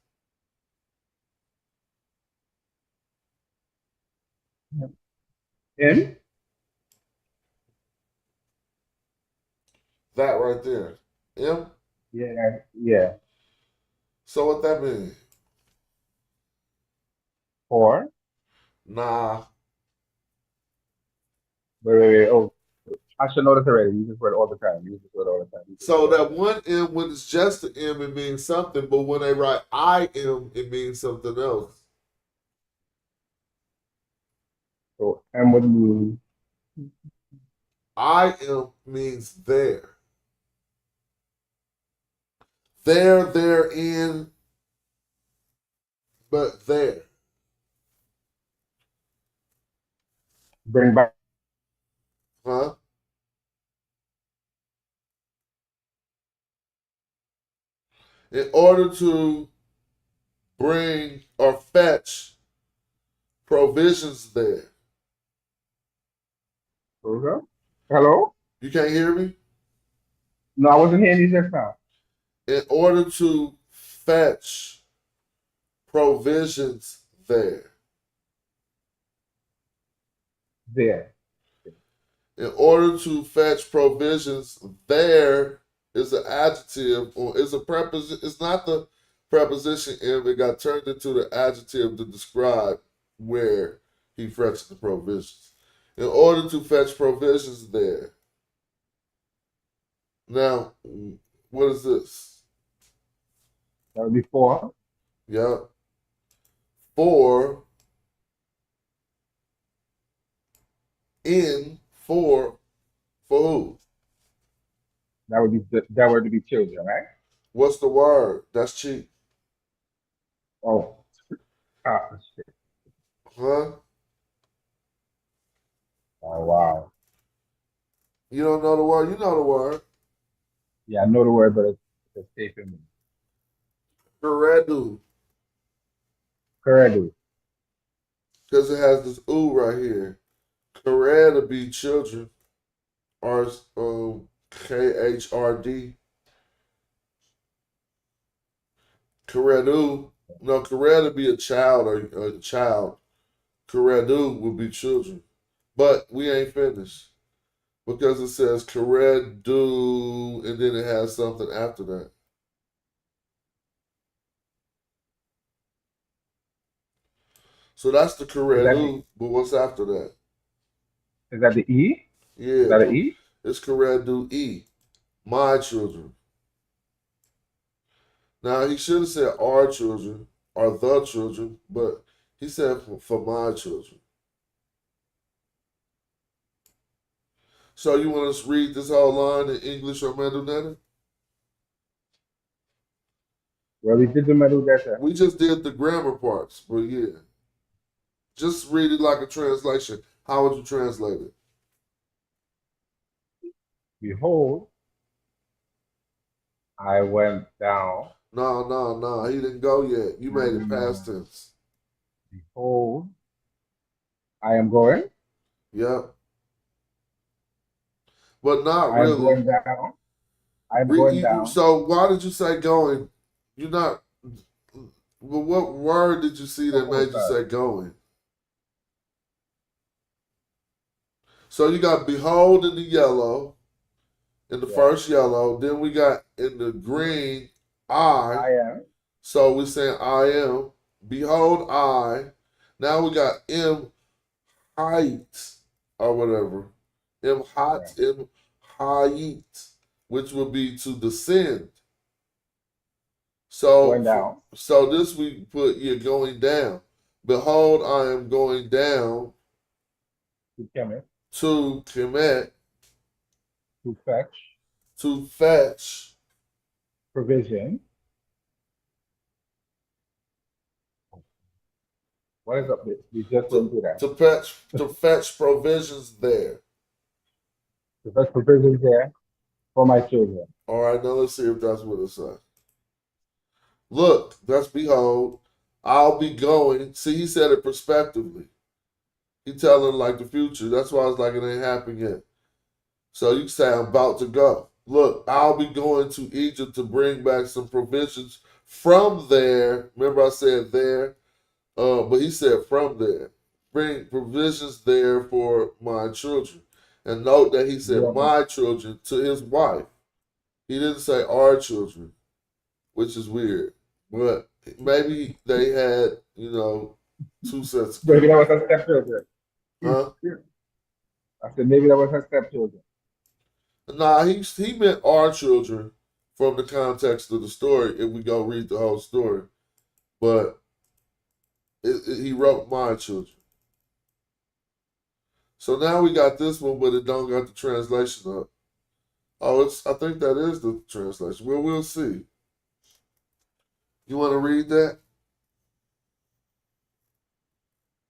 In? That right there. M. Yeah, yeah. So what that mean? Or Nah. wait. Oh, I should know this already. Use this word all the time. Use this word all the time. Use this So word all that one M, when it's just an M, it means something, but when they write I M, it means something else. the time. So M would mean I M means there. There, in, but there. bring back. Huh? In order to bring or fetch provisions there. Okay. Hello? You can't hear me? No, I wasn't hearing you just now. In order to fetch provisions there. There. In order to fetch provisions there is an adjective or is a preposition. It's not the preposition if it got turned into the adjective to describe where he fetched the provisions. In order to fetch provisions there. Now, what is this? That would be for. Yeah. For, in, for who? That word to be children, right? What's the word? That's cheap. Oh, shit. Huh? Oh wow. You don't know the word? You know the word. Yeah, I know the word, but it's escaping me. Peredu. Correct. Because it has this ooh right here. Kred to be children. R KHRD. Karedu. No, Kared would be a child or a child. Karedu would be children. But we ain't finished. Because it says Karedu and then it has something after that. So that's the Is that the, Karedu, but what's after that? is that the E? Is Yeah, that an E? it's Karedu E. My children. Now he should have said our children or the children, but he said for my children. So you want us to read this whole line in English or Medu? Well, we did the middle data. We just did the grammar parts, but yeah. Just read it like a translation. How would you translate it? Behold, I went down. No. He didn't go yet. You made it past tense. Behold, I am going. Yep. But not I am really. going down. I am going down. So why did you say going? You're not. Well, what word did you see that made you say going? So you got behold in the yellow, in the first yellow. Then we got in the green I am. So we're saying I am. Behold I. Now we got M height or whatever. M hot, M height, which would be to descend. So going down. So this we put you're going down. Behold, I am going down to Kemet to fetch provision. What is up? We just went through that. To fetch provisions there. To fetch provisions there for my children. All right, now let's see if that's what it says. Look, that's behold. I'll be going. See, he said it prospectively. He telling like the future. That's why I was like, it ain't happened yet. So you say I'm about to go. Look, I'll be going to Egypt to bring back some provisions from there. Remember I said there? But he said from there. Bring provisions there for my children. And note that he said my children to his wife. He didn't say our children, which is weird. But maybe they had, two sets. Maybe that was her stepchildren. Huh? I said maybe that was her stepchildren. Nah, he meant our children from the context of the story if we go read the whole story. But he wrote my children. So now we got this one, but it don't got the translation up. Oh, I think that is the translation. Well, we'll see. You want to read that?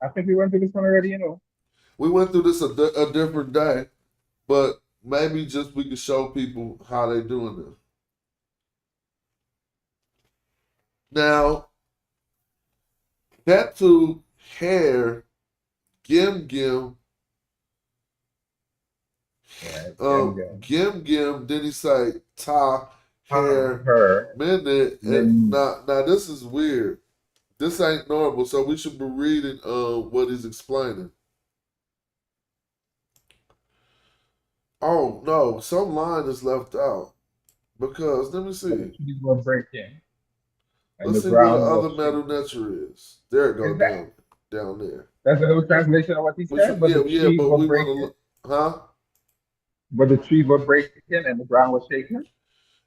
I think we went through this one already, We went through this a different day, but maybe just we can show people how they doing this. Now, Ketu hair, Gim Gim, Gim Gim, then he say Ta hair, Minute. Now this is weird. This ain't normal, so we should be reading what he's explaining. Oh no, some line is left out. Because let me see. The trees were breaking. Let's see where the other Medu Netcher is. There it goes down there. That's a little translation of what he said. But but we want to look. Huh? But the trees were breaking and the ground was shaking.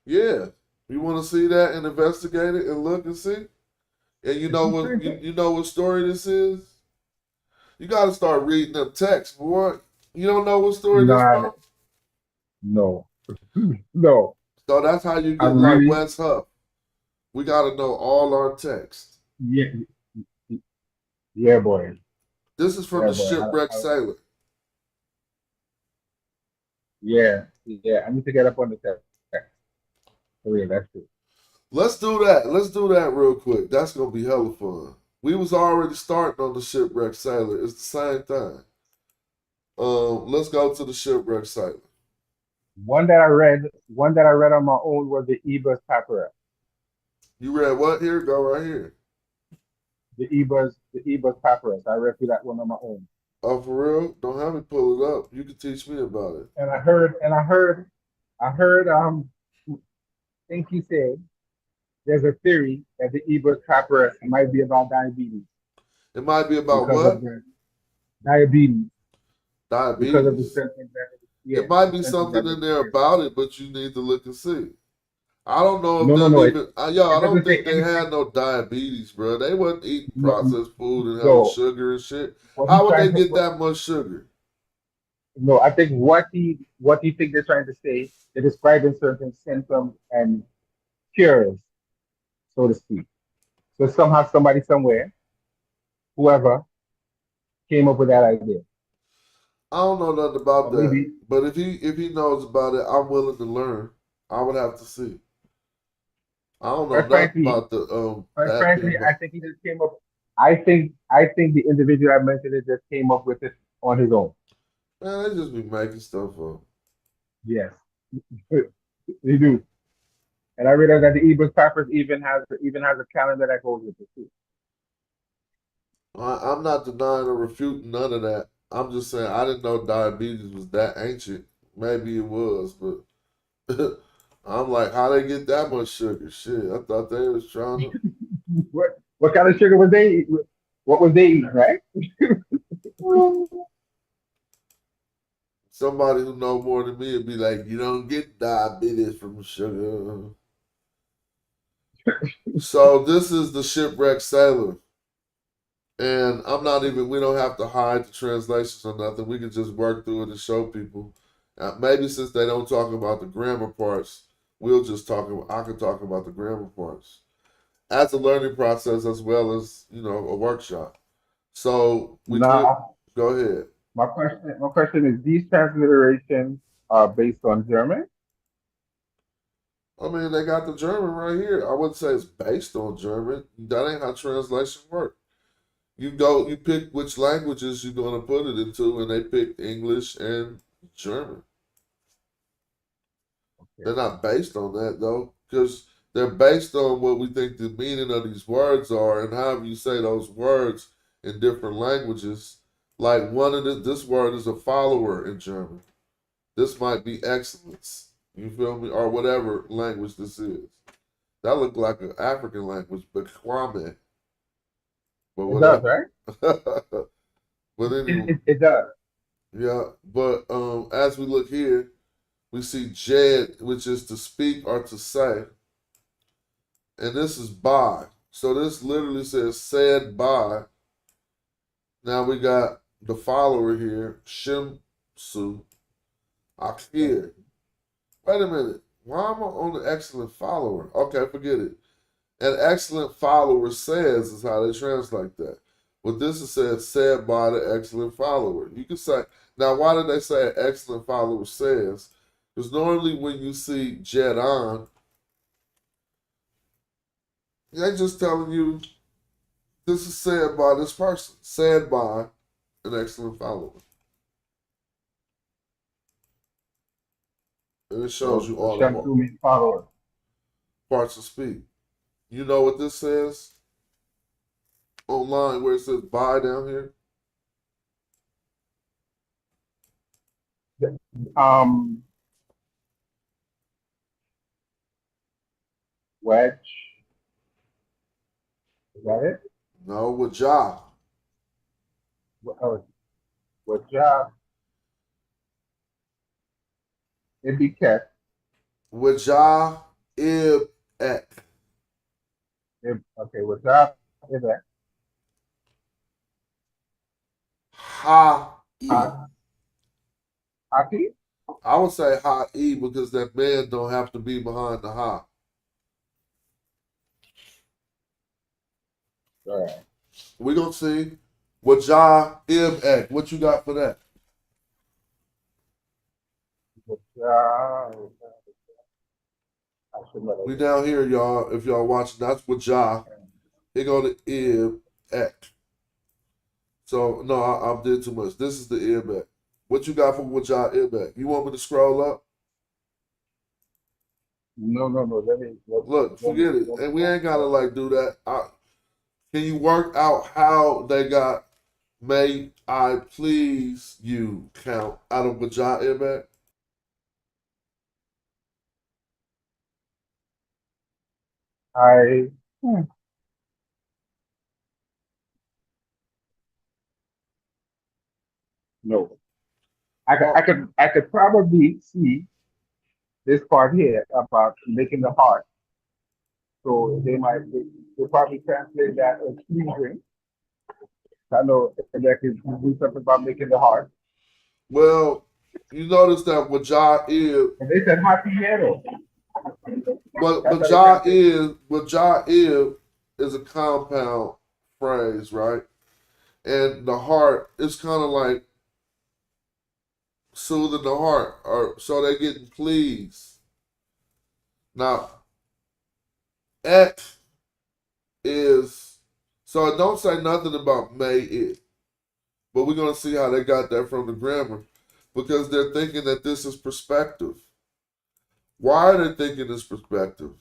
Yeah. You want to see that and investigate it and look and see? And you know what story this is? You got to start reading them texts, boy. You don't know what story this is? No. No. So that's how you get like West Huff. We got to know all our texts. Yeah, boy. This is from the Shipwrecked Sailor. Yeah. I need to get up on the text. For real, that's true. Let's do that. Let's do that real quick. That's gonna be hella fun. We was already starting on the shipwreck sailor. It's the same thing. Let's go to the shipwreck sailor. One that I read on my own was the Ebers Papyrus. You read what here? Go right here. The Ebers Papyrus. I read through that one on my own. Oh, for real? Don't have me pull it up. You can teach me about it. And I heard, think he said there's a theory that the Ebers Papyrus might be about diabetes It might be about because of what? the diabetes, because of the Diabetes. symptoms It might the be symptoms something that in they there experience. about it, but you need to look and see. I don't know if No, no, them no. even. I It don't doesn't say think they anything. had no diabetes, bro. They wasn't eating No, processed food and hella no. sugar and shit. What he's How would they trying to, get that much sugar? no, I think what he think they're trying to say, they're describing certain symptoms and cures, so to speak. So somehow somebody somewhere, whoever came up with that idea. I don't know nothing about Or that. maybe, But if he knows about it, I'm willing to learn. I would have to see. I don't know quite nothing frankly, about the quite that frankly, people. I think he just came up. I think the individual I mentioned it just came up with it on his own. Man, they just be making stuff up. Yes, they do. And I realized that the Ebers Papyrus even has a calendar that goes with it too. I'm not denying or refuting none of that. I'm just saying I didn't know diabetes was that ancient. Maybe it was, but I'm like, how they get that much sugar? Shit, I thought they was trying to. What kind of sugar was they? What was they eating? Right? Somebody who know more than me would be like, you don't get diabetes from sugar. So this is the shipwrecked sailor. And I'm not even, we don't have to hide the translations or nothing. We can just work through it and show people. Maybe since they don't talk about the grammar parts, I can talk about the grammar parts as a learning process as well as, a workshop. So we could, Now, go ahead. my question is: these transliterations are based on German? I mean, they got the German right here. I wouldn't say it's based on German. That ain't how translation work. You pick which languages you're going to put it into, and they picked English and German. Okay. They're not based on that though, because they're based on what we think the meaning of these words are, and however you say those words in different languages. Like this word is a follower in German. This might be excellence. You feel me? Or whatever language this is. That looked like an African language, but Kwame. But It does, whatever. right? But anyway, It does. yeah. But as we look here, we see Jed, which is to speak or to say. And this is by. So this literally says said by. Now we got the follower here, Shimsu Akir. Wait a minute. Why am I on the excellent follower? Okay, forget it. An excellent follower says is how they translate that. But this is said by the excellent follower. You can say, now why did they say an excellent follower says? Because normally when you see Jed on, they're just telling you this is said by this person, said by an excellent follower. And it shows you So all the Shamsu means follower. parts of speak. You know what this says online where it says by down here? Um, wedge. Is that it? No, with Ja. Oh, what job? It be kept. With Ja ib ek. Okay, what job is that? Ha e. Ha- Hockey? I would say ha e because that man don't have to be behind the ha. All right. We gonna see what Ja ib ek. What you got for that? What job? I should know We that. down here, y'all. If y'all watching, that's what Ja. Here go to ib Ek. So no, I did too much. This is the Ibek. What you got for Wajah Ibek? You want me to scroll up? No, no, no. Look, forget it. And we ain't gotta like do that. Can you work out how they got "May I please you" count out of Wajah Ibek? I no. Oh, I could probably see this part here about making the heart. So they probably translate that as pleasing. I know that can do something about making the heart. well, you notice that Wajah is And they said happy hero. what That's how they Wajah translate. is. Wajah is a compound phrase, right? And the heart is kind of like soothing the heart, or so they're getting pleased. Now, X is so it don't say nothing about may it, but we're gonna see how they got that from the grammar because they're thinking that this is perspective. Why are they thinking this perspective?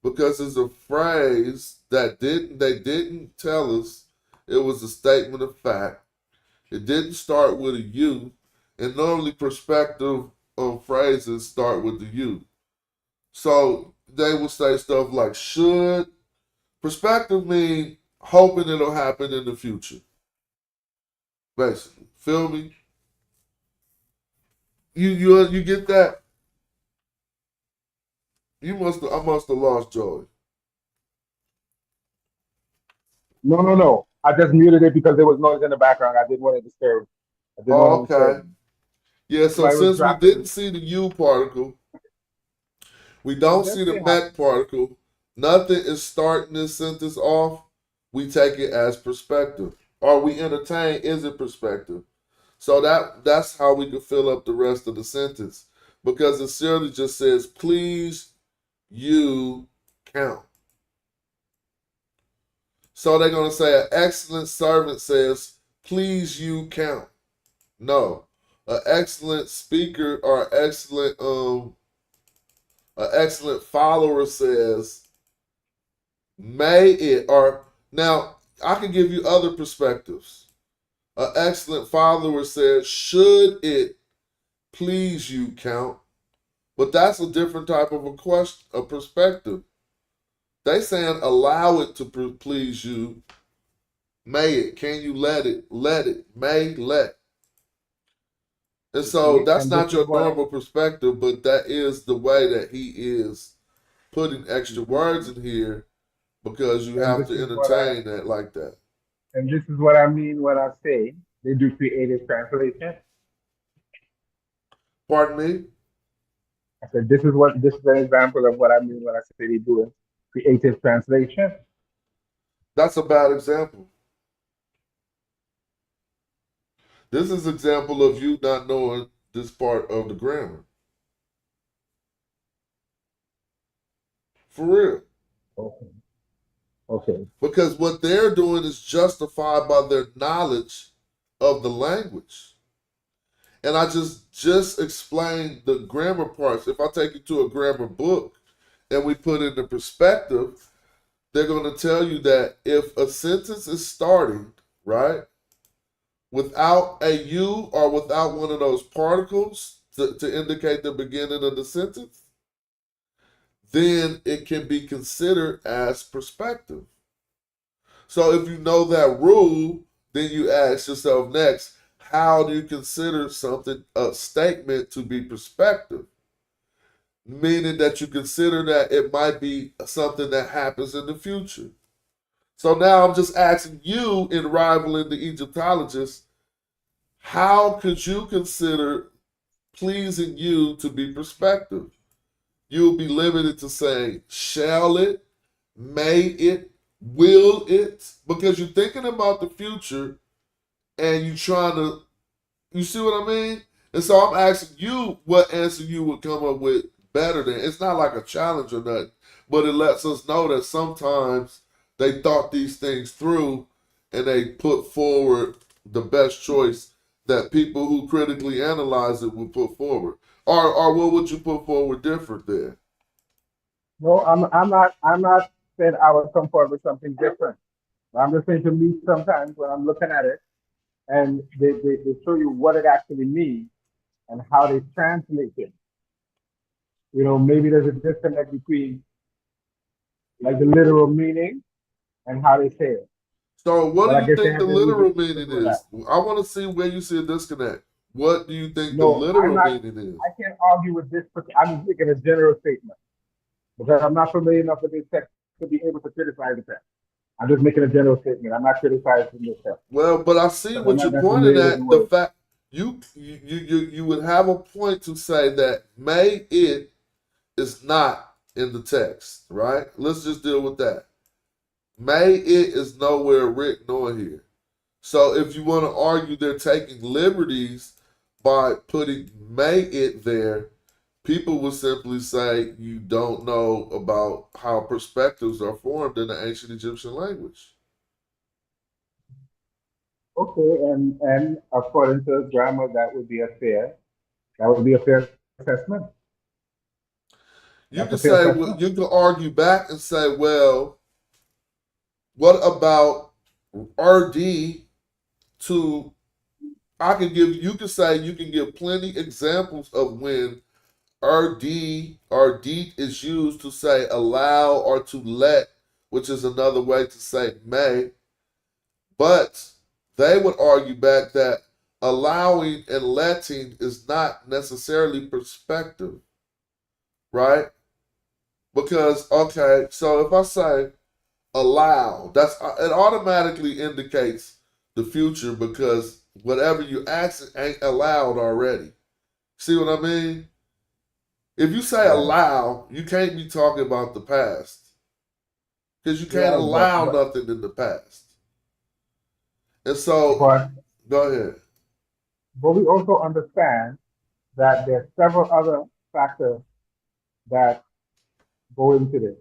Because it's a phrase that they didn't tell us it was a statement of fact. It didn't start with a you, and normally perspective phrases start with the you. So they will say stuff like should. Perspective mean hoping it'll happen in the future. Basically. Feel me? You get that? I must have lost Joey. No, no, no. I just muted it because there was noise in the background. I didn't want to disturb. I didn't want Oh, to disturb okay. you. Yeah, so Somebody was since we didn't drafting. see the U particle, we No, don't see just the say hi. Met particle, nothing is starting this sentence off, we take it as perspective. Or we entertain, is it perspective? So that's how we can fill up the rest of the sentence. Because it simply just says, please you count. So they're gonna say an excellent servant says, please you count. No. An excellent speaker or an excellent follower says, may it, or now I can give you other perspectives. An excellent follower says, should it please you count? But that's a different type of a question, a perspective. They saying allow it to please you. May it? Can you let it? Let it. May let. And You so see, that's and this not is your what, normal perspective, but that is the way that he is putting extra words in here because you and have this to is what I, entertain that like that. and this is what I mean when I say they do creative translation. Pardon me? I said this is an example of what I mean when I say they do creative translation. That's a bad example. This is an example of you not knowing this part of the grammar. For real. Okay. Okay. Because what they're doing is justified by their knowledge of the language. And I just explained the grammar parts. If I take you to a grammar book and we put in the perspective, they're going to tell you that if a sentence is starting, right, without a you or without one of those particles to indicate the beginning of the sentence, then it can be considered as perspective. So if you know that rule, then you ask yourself next, how do you consider something, a statement, to be perspective? Meaning that you consider that it might be something that happens in the future. So now I'm just asking you, in rivaling the Egyptologist, how could you consider pleasing you to be perspective? You'll be limited to saying, shall it, may it, will it? Because you're thinking about the future and you're trying to, you see what I mean? And so I'm asking you what answer you would come up with better than. It's not like a challenge or nothing, but it lets us know that sometimes they thought these things through and they put forward the best choice that people who critically analyze it would put forward? Or what would you put forward different there? No, I'm not saying I would come forward with something different. I'm just saying to me sometimes when I'm looking at it and they show you what it actually means and how they translate it. Maybe there's a disconnect between like the literal meaning and how they say it. So, what But do I you guess they think the have their literal reasons meaning for that. is? I want to see where you see a disconnect. What do you think the No, I'm literal not. meaning is? I can't argue with this. I'm just making a general statement because I'm not familiar enough with this text to be able to criticize the text. I'm just making a general statement. I'm not criticizing this text Well, but I see because I'm what not you're that pointing familiar with the at. The word. fact you would have a point to say that may it is not in the text, right? Let's just deal with that. May it is nowhere written on here. So if you want to argue they're taking liberties by putting may it there, people will simply say you don't know about how perspectives are formed in the ancient Egyptian language. Okay, and according to grammar, that would be a fair assessment. You That's can a fair say assessment. you can argue back and say, well, what about RD to I can give you can say you can give plenty examples of when RD is used to say allow or to let, which is another way to say may. But they would argue back that allowing and letting is not necessarily perspective, right? Because okay, so if I say allow, that's it automatically indicates the future because whatever you ask ain't allowed already. See what I mean? If you say Right. allow, you can't be talking about the past because you can't Yeah, but allow but nothing in the past. And so, but go ahead. but we also understand that there's several other factors that go into this.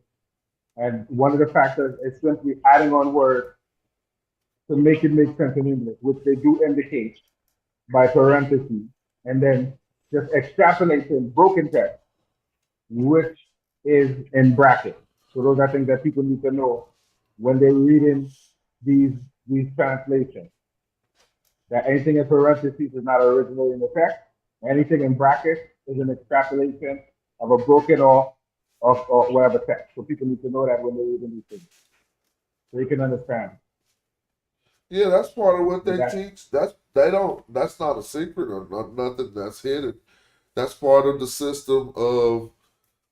And one of the factors is simply adding on words to make it make sense in English, which they do indicate by parentheses, and then just extrapolating broken text, which is in brackets. So those are things that people need to know when they're reading these these translations. That anything in parentheses is not originally in the text. Anything in brackets is an extrapolation of a broken or whatever text. So people need to know that when they're reading these things, so they can understand. Yeah, that's part of what But they that teach. That's they don't. That's not a secret or not, nothing that's hidden. That's part of the system of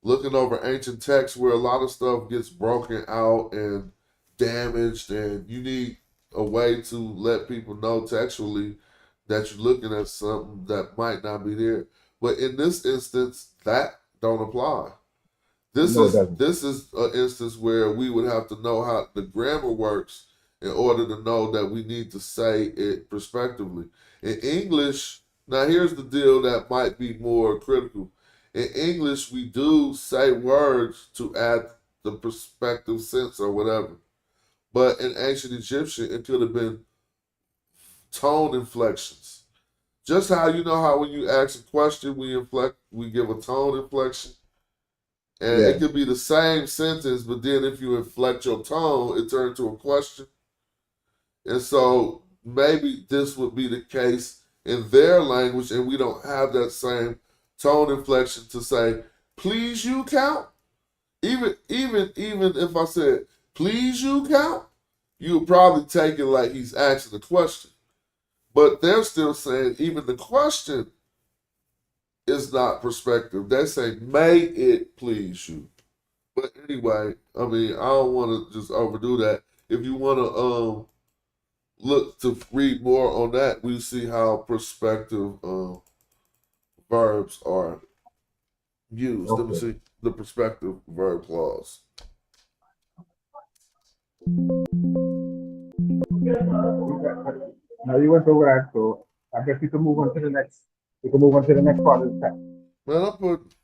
looking over ancient texts where a lot of stuff gets broken out and damaged, and you need a way to let people know textually that you're looking at something that might not be there. But in this instance, that don't apply. This no, it is doesn't. this is an instance where we would have to know how the grammar works in order to know that we need to say it prospectively. In English, now here's the deal that might be more critical. In English, we do say words to add the prospective sense or whatever. But in ancient Egyptian, it could have been tone inflections. Just how you know how when you ask a question, we give a tone inflection. And it Yeah. could be the same sentence, but then if you inflect your tone, it turns to a question. And so maybe this would be the case in their language, and we don't have that same tone inflection to say, please you count. Even if I said, please you count, you would probably take it like he's asking a question. But they're still saying even the question is not perspective. They say, may it please you. But anyway, I mean, I don't want to just overdo that. If you want to look to read more on that, we see how prospective verbs are used. Let me Okay. see the prospective verb clause. Now you went over that, so I guess we can move on to the next. We can move on to the next part of the text. Man, I put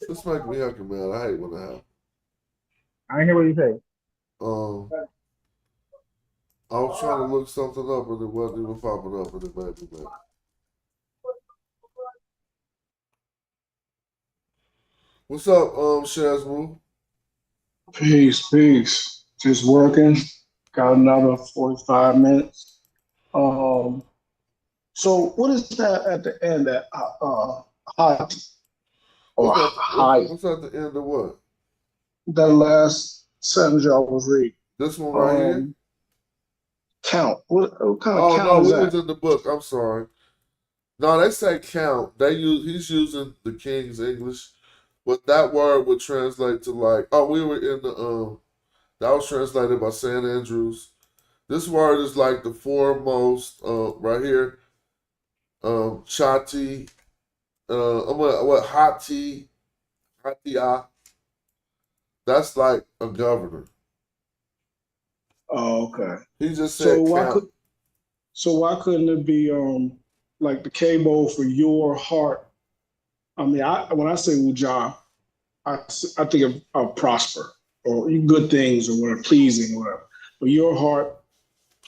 this make me heckin' mad. I hate when that happens. I hear what you say. Um, I was trying to look something up and it wasn't even popping up and it made me mad. What's up, Shazmoo? Peace, peace. Just working. Got another 45 minutes. Um, so what is that at the end? That hot or high? What's at the end of what? That last sentence y'all was reading. This one right here? Count. What kind of Oh count no, is we that? was in the book. I'm sorry. No, they say count. He's using the King's English, but that word would translate to like. Oh, we were in the that was translated by St. Andrews. This word is like the foremost right here. Chati. What Hati Hatia. That's like a governor. Oh, okay. He just So said why count. could why couldn't it be like the cable for your heart? I mean, when I say Ujah, I think of prosper or good things or whatever, pleasing or whatever. But your heart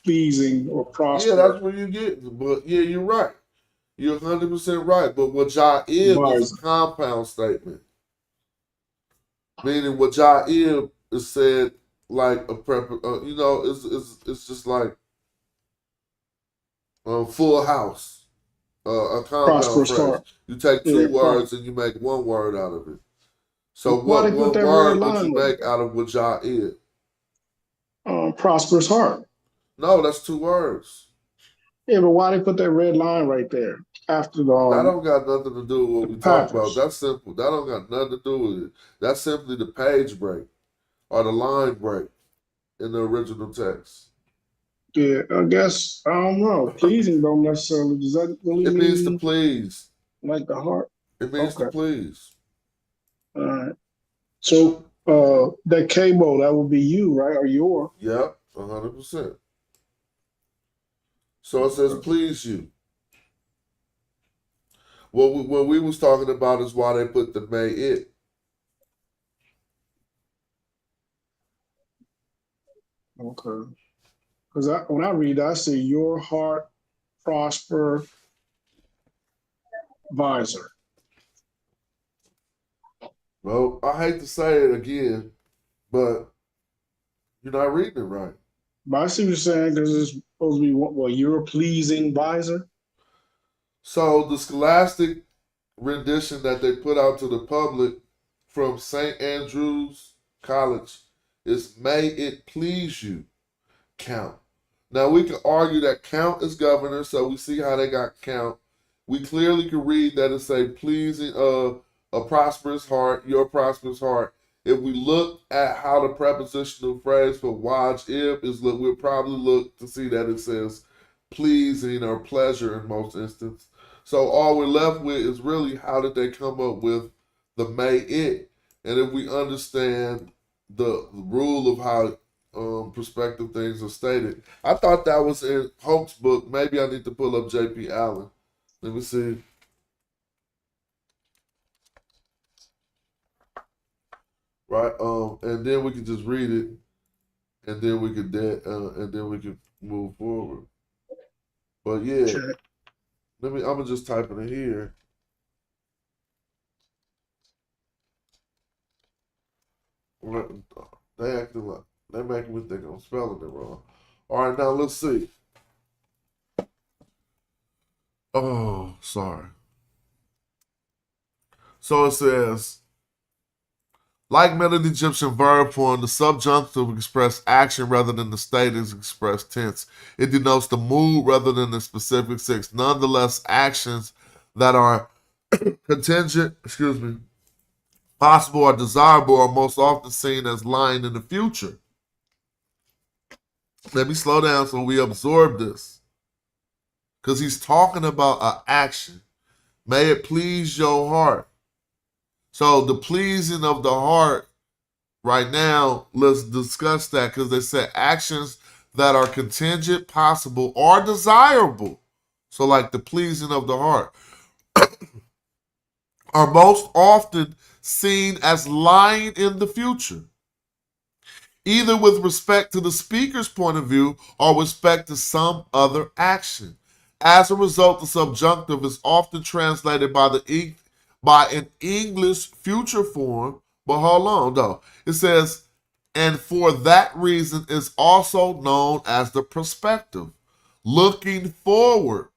pleasing or Yeah, that's prosper where you get. But yeah, you're right. You're 100% right. But what Ja'ib is a advisor. compound statement, meaning what Ja'ib is said like a prep. It's just like full house, a compound Prosperous phrase. heart. You take two Yeah, words and you make one word out of it. So why what they put one that red word would you line right make out of what Ja'ib? there? Prosperous heart. No, that's two words. Yeah, but why they put that red line right there after That don't got nothing to do with what the we talk about. Packers? That's simple. That don't got nothing to do with it. That's simply the page break or the line break in the original text. Yeah, I guess I don't know. Pleasing don't necessarily. Does that really It means to mean please. like the heart? It means to Okay. please. All right. So that cable, that would be you, right? Or your. Yep, 100%. So it says Okay. please you. What we was talking about is why they put the may it. Okay. Because when I read that, I see your heart prosper visor. Well, I hate to say it again, but you're not reading it right. But I see what you're saying because it's supposed to be well, you're pleasing visor. So the scholastic rendition that they put out to the public from St. Andrew's College is may it please you, count. Now we can argue that count is governor, so we see how they got count. We clearly can read that it say pleasing a prosperous heart, your prosperous heart. If we look at how the prepositional phrase for wajib is look, we'll probably look to see that it says pleasing or pleasure in most instances. So all we're left with is really how did they come up with the may it? And if we understand the rule of how perspective things are stated, I thought that was in Hope's book. Maybe I need to pull up J.P. Allen. Let me see. Right, and then we can just read it, and then we could and then we can move forward. But yeah, Check. I'm gonna just type it in here. They acting like they making me think I'm spelling it wrong. All right, now let's see. Oh, sorry. So it says, like many Egyptian verb form, the subjunctive express action rather than the stated expressed tense. It denotes the mood rather than the specific sense. Nonetheless, actions that are contingent, possible or desirable are most often seen as lying in the future. Let me slow down so we absorb this. Because he's talking about an action. May it please your heart. So the pleasing of the heart, right now, let's discuss that because they said actions that are contingent, possible, or desirable. So like the pleasing of the heart are most often seen as lying in the future. either with respect to the speaker's point of view or with respect to some other action. As a result, the subjunctive is often translated by an English future form, but hold on though. It says, and for that reason is also known as the perspective, looking forward.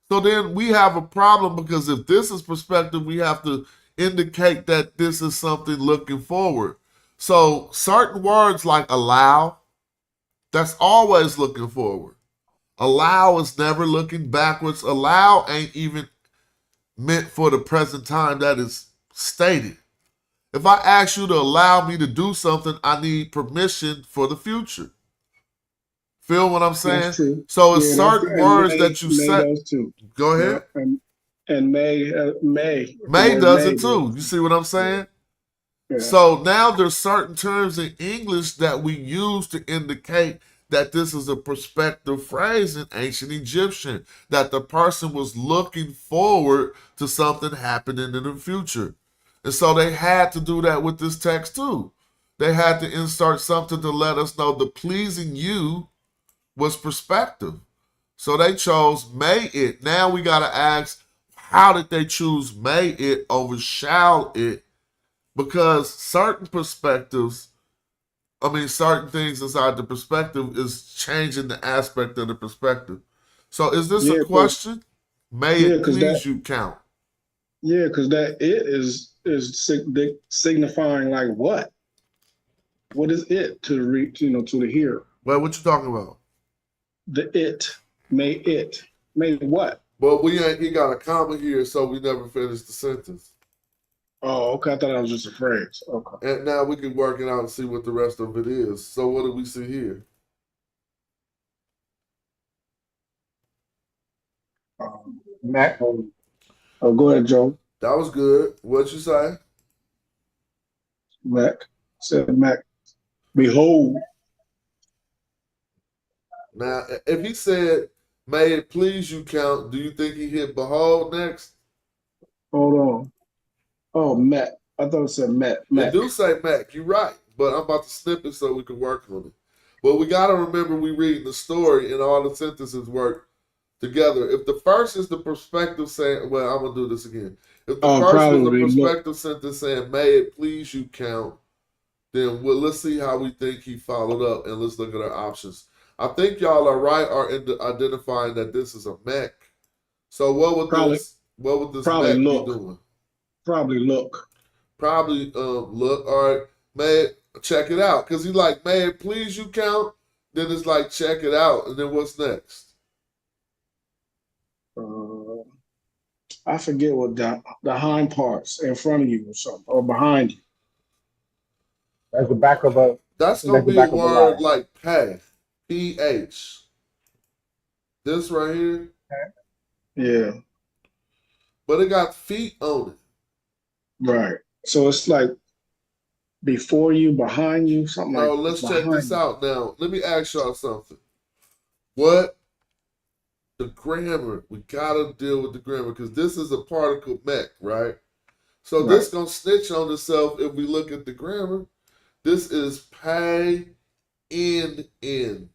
So then we have a problem because if this is perspective, we have to indicate that this is something looking forward. So certain words like allow, that's always looking forward. Allow is never looking backwards. Allow ain't even meant for the present time that is stated. If I ask you to allow me to do something, I need permission for the future. Feel what I'm saying? That's true. So it's Yeah, certain words that you May say. does too. Go ahead. Yeah, and May. May does it too. You see what I'm saying? Yeah. So now there's certain terms in English that we use to indicate that this is a perspective phrase in ancient Egyptian, that the person was looking forward to something happening in the future. And so they had to do that with this text too. They had to insert something to let us know the pleasing you was perspective. So they chose may it. Now we got to ask, how did they choose may it over shall it? Because certain perspectives, certain things inside the perspective is changing the aspect of the perspective. So is this a question? May it please you count? Yeah, because that it is signifying like what? What is it to read, to the hearer? Well, what you talking about? The it. May what? Well, he got a comma here, so we never finished the sentence. Oh, okay. I thought that was just a phrase. Okay. And now we can work it out and see what the rest of it is. So what do we see here? Mac. Oh, go ahead, Joe. That was good. What'd you say? Mac. Said Mac. Behold. Now, if he said, may it please you count, do you think he hit behold next? Hold on. Oh, Mac. I thought it said Mac. It do say Mac. You're right. But I'm about to snip it so we can work on it. But we got to remember we reading the story and all the sentences work together. If the first is the perspective saying, well, I'm going to do this again. If the first was the perspective sentence saying, may it please you count, then let's see how we think he followed up and let's look at our options. I think y'all are right identifying that this is a Mac. So what would this Mac be doing? Probably look. Look. All right, may it check it out. Because he's like, may it please you count? Then it's like, check it out. And then what's next? I forget what the hind parts in front of you or something, or behind you. That's the back of a. That's going to be a word like pay. P-H. This right here? Yeah. But it got feet on it. Right. So it's like before you, behind you, something like that. No, let's check this out now. Let me ask y'all something. What? The grammar. We got to deal with the grammar because this is a particle mech, right? So this going to snitch on itself if we look at the grammar. This is pay in,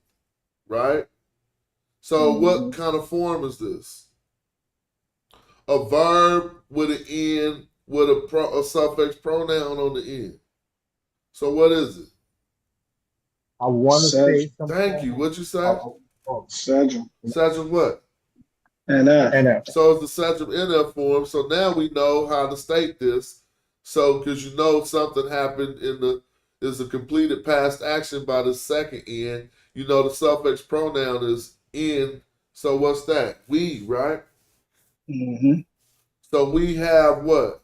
right? So what kind of form is this? A verb with an N with a suffix pronoun on the end. So what is it? I want to say something. Thank you. What'd you say? Sajum. Sajum what? NF. So it's the Sajum NF form. So now we know how to state this. So because you know something happened is a completed past action by the second N. You know the suffix pronoun is in. So what's that? We, right? Mm-hmm. So we have what?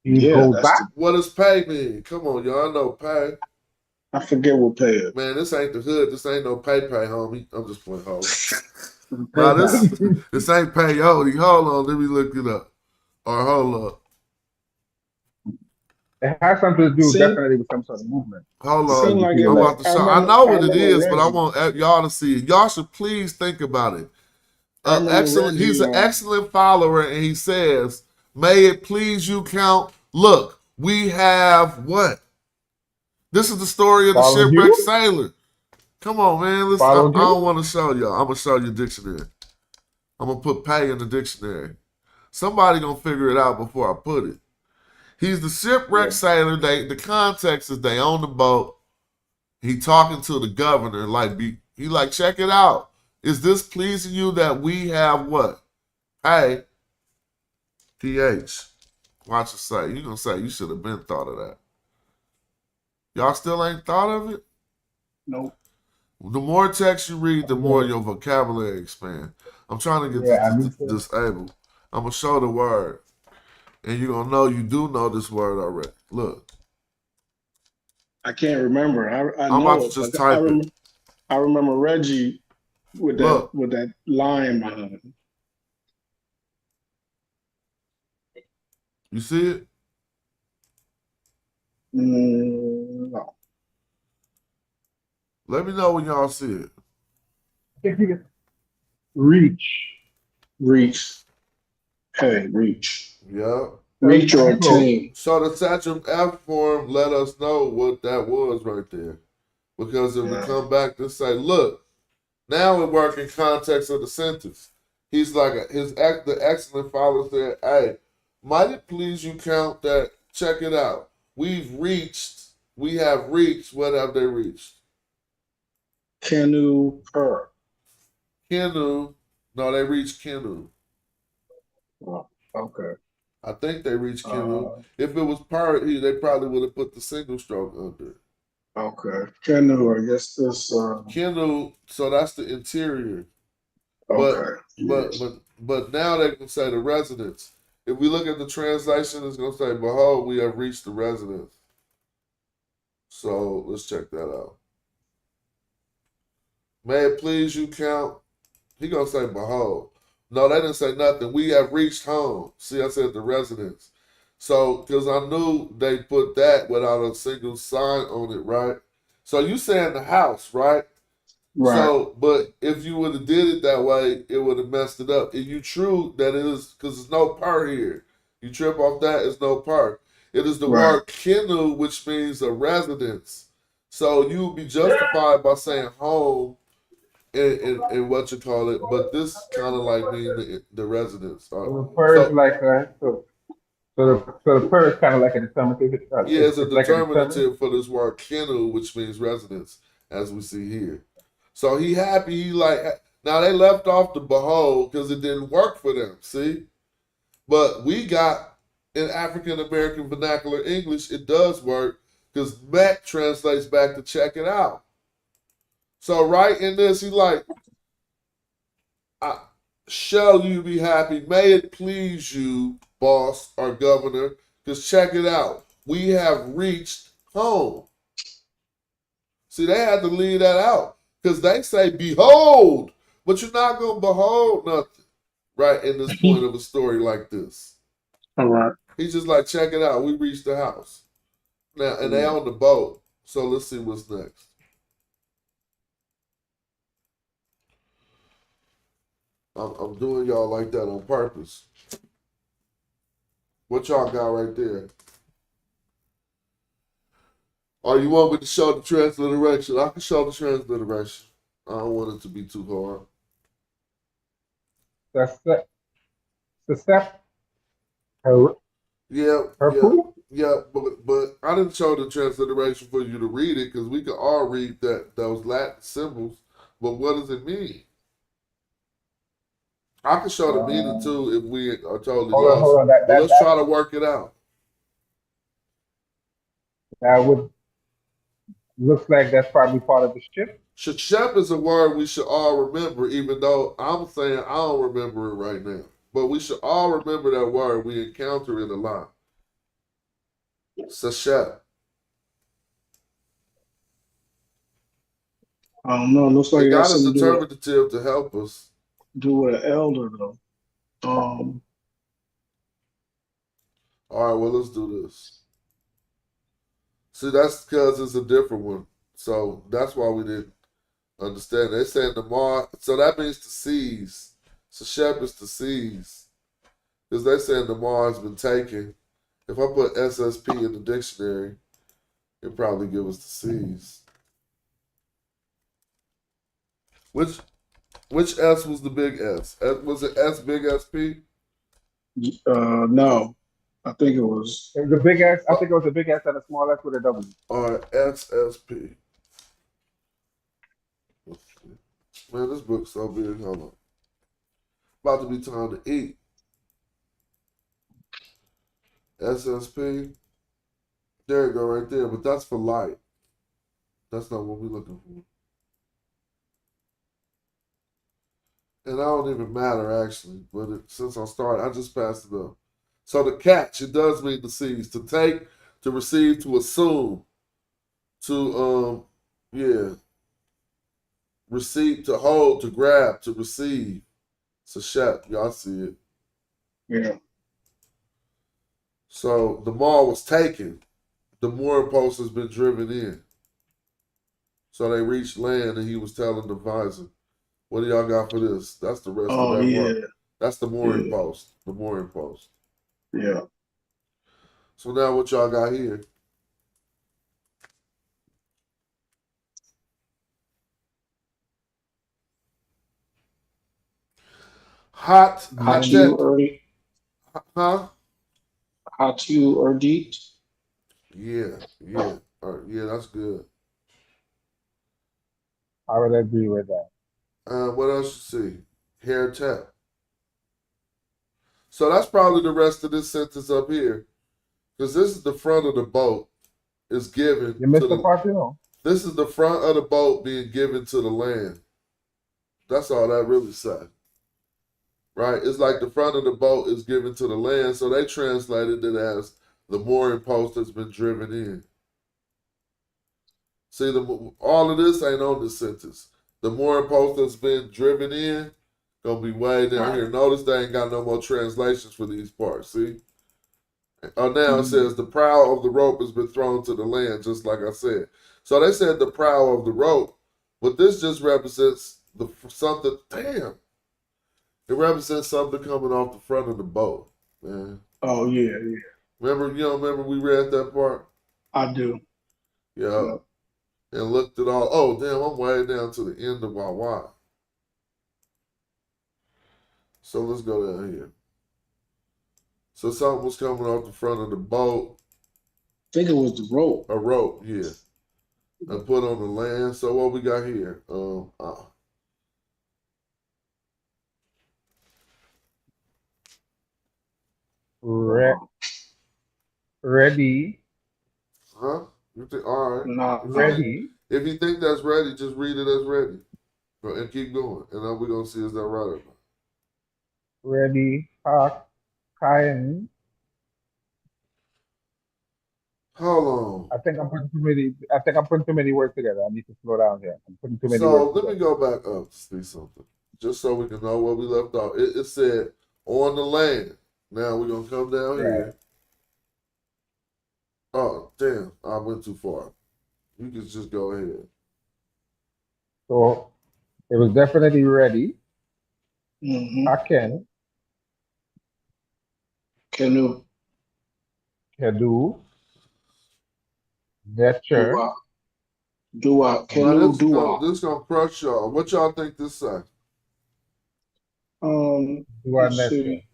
Go back. What does pay mean? Come on, y'all. I know pay. I forget what pay is. Man, this ain't the hood. This ain't no pay, homie. I'm just playing homie. Now this ain't peyote. Hold on, let me look it up. Or hold up. It has something to do definitely with some sort of movement. Hold on. Like I'm about to show. I know what it is, but I want y'all to see it. Y'all should please think about it. Excellent. He's an excellent follower, and he says, may it please you count. Look, we have what? This is the story of the Followed shipwrecked you? sailor. Come on, man. Listen, I Followed don't you? want to show y'all. I'm gonna show you a dictionary. I'm gonna put pay in the dictionary. Somebody gonna figure it out before I put it. He's the shipwrecked Yeah. sailor. The context is they on the boat. He talking to the governor, he like, check it out. Is this pleasing you that we have what? Hey, PH. Watch it say. You gonna say you should have been thought of that. Y'all still ain't thought of it? Nope. The more text you read, the more Yeah, your vocabulary expand. I'm trying to get yeah, I this need to. disabled. I'm gonna show the word, and you're gonna know you do know this word already. Look, I can't remember. I I'm about know to it, just but I type it. remember. I remember Reggie with Look, that lion behind him. you see it? No. Let me know when y'all see it. If you can reach, Reach. Hey, reach. Yeah. Reach or April, obtain. So the Satchel F form let us know what that was right there. Because if we Yeah. come back to say, look, now we work in context of the sentence. He's like, the excellent father said, hey, might it please you count that, check it out. We have reached, what have they reached? Canoe per. Kenu, no, they reached Kenu. Oh, okay. I think they reached Kenu. Uh, If it was per, they probably would have put the single stroke under it. okay. Canoe. I guess this. Kenu, so that's the interior. But Okay. but Yes. but but now they can say the residence. If we look at the translation, it's gonna say, "Behold, we have reached the residence." So let's check that out. May it please you count. He gonna say, "Behold." No, they didn't say nothing. We have reached home. See, I said the residence. So because I knew they put that without a single sign on it, right? So you saying the house, right? Right. So, but if you would have did it that way, it would have messed it up. If you true that it is, because there's no per here. You trip off that, it's no per. It is the Right. word kinu, which means a residence. So you would be justified by saying home and what you call it, but this kind of like mean the residence. so the per is So like so the per is kind of like a determinative. yeah, it's a It's like a determinant. determinative for this word kinu, which means residence, as we see here. So he happy. He like now they left off the behold because it didn't work for them. See, but we got in African American vernacular English, it does work because Met translates back to check it out. So right in this, he like, shall you be happy? May it please you, boss or governor, because check it out. We have reached home. See, they had to leave that out because they say, behold, but you're not going to behold nothing right in this point of a story like this. All right. He's just like, check it out. We reached the house. Now, and they on the boat. So let's see what's next. I'm doing y'all like that on purpose. What y'all got right there? Or you want me to show the transliteration? I can show the transliteration. I don't want it to be too hard. That's the step. Her Yeah, her yeah, pool. yeah. But I didn't show the transliteration for you to read it because we could all read those Latin symbols. But what does it mean? I can show the meaning too if we are totally lost. Hold on. But let's try to work it out. That would looks like that's probably part of the ship. Shep is a word we should all remember, even though I'm saying I don't remember it right now. But we should all remember that word. We encounter it a lot. Shep. I don't know. Looks like It it got got a something determinative to help us. do with an elder though. All right, well, let's do this. See, that's because it's a different one. So that's why we didn't understand. They saying the mar, so that means to seize. So Shep is to seize. Because they saying the mar has been taken. If I put SSP in the dictionary, It probably give us the C's. Which S was the big S? Was it S big SP? No, I think it was. It was a big S. I think it was a big S and a small S with a W. All right, SSP. Man, this book's so big. Hold on. About to be time to eat. SSP. There you go, right there. But that's for light. That's not what we're looking for. And I don't even matter, actually. But since I started, I just passed it up. So the catch, it does mean the C's. To take, to receive, to assume, to, receive, to hold, to grab, to receive. It's a shep. Y'all see it. Yeah. So the mall was taken. The mooring post has been driven in. So they reached land and he was telling the visor, what do y'all got for this? That's the rest of that work. That's the mooring post. The mooring post. Yeah. So now what y'all got here? Hot Hatu huh? Hatu Erdit. Yeah. All right, yeah, that's good. I would agree with that. What else you see? Hair tap. So that's probably the rest of this sentence up here. Because this is the front of the boat. Is given You missed to the part, you know. This is the front of the boat being given to the land. That's all that really said. Right? It's like the front of the boat is given to the land, so they translated it as the mooring post has been driven in. See, all of this ain't on this sentence. The mooring post that's been driven in, gonna be way down here. Notice they ain't got no more translations for these parts, see? Now it says the prow of the rope has been thrown to the land, just like I said. So they said the prow of the rope, but this just represents something. Damn, it represents something coming off the front of the boat, man. Oh yeah. Remember we read that part? I do. Yeah. And looked at all. Oh damn, I'm way down to the end of my Y. So let's go down here. So something was coming off the front of the boat. I think it was the rope. A rope, yeah. And put on the land. So what we got here? Ready. Huh? You think? All right. Not Ready. If you think that's ready, just read it as ready, and keep going. And then we're gonna see is that right or not. Ready. Hawk. Kind. Hold on. I think I'm putting too many words together. I need to slow down here. I'm putting too many So words let me go back up to see something, just so we can know where we left off. It said on the land. Now we're gonna come down here. Oh damn! I went too far. You can just go ahead. So it was definitely ready. Mm-hmm. Aken. Canoe. Kedu. Netcher. Dua. Canoe. Dua. This gonna crush y'all. What y'all think this say? Dua Let's Netcher. see.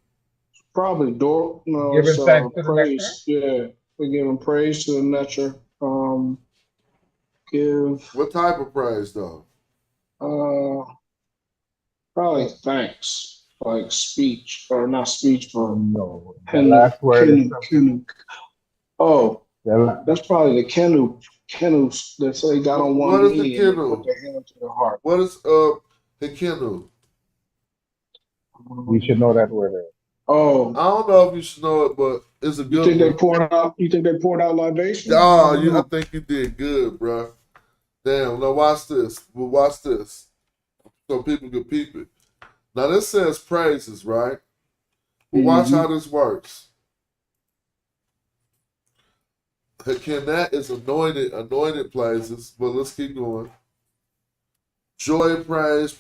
Probably door. No, Giving it's thanks to the praise. Yeah, we're giving praise to the Netcher. Give. What type of praise though? Probably thanks, like speech or not speech, but No. The last word is canoe. Oh, that's probably the canoe. Canoes that say got on one What is the knee and canoe? put their hand to the heart. What is the canoe? You should know that word. Oh, I don't know if you should know it, but it's a you good think one. they poured out? You think they poured out libation? I think you did good, bro. Damn, now watch this. Well, watch this. So people can peep it. Now this says praises, right? But watch how this works. That is anointed places, but let's keep going. Joy, praise.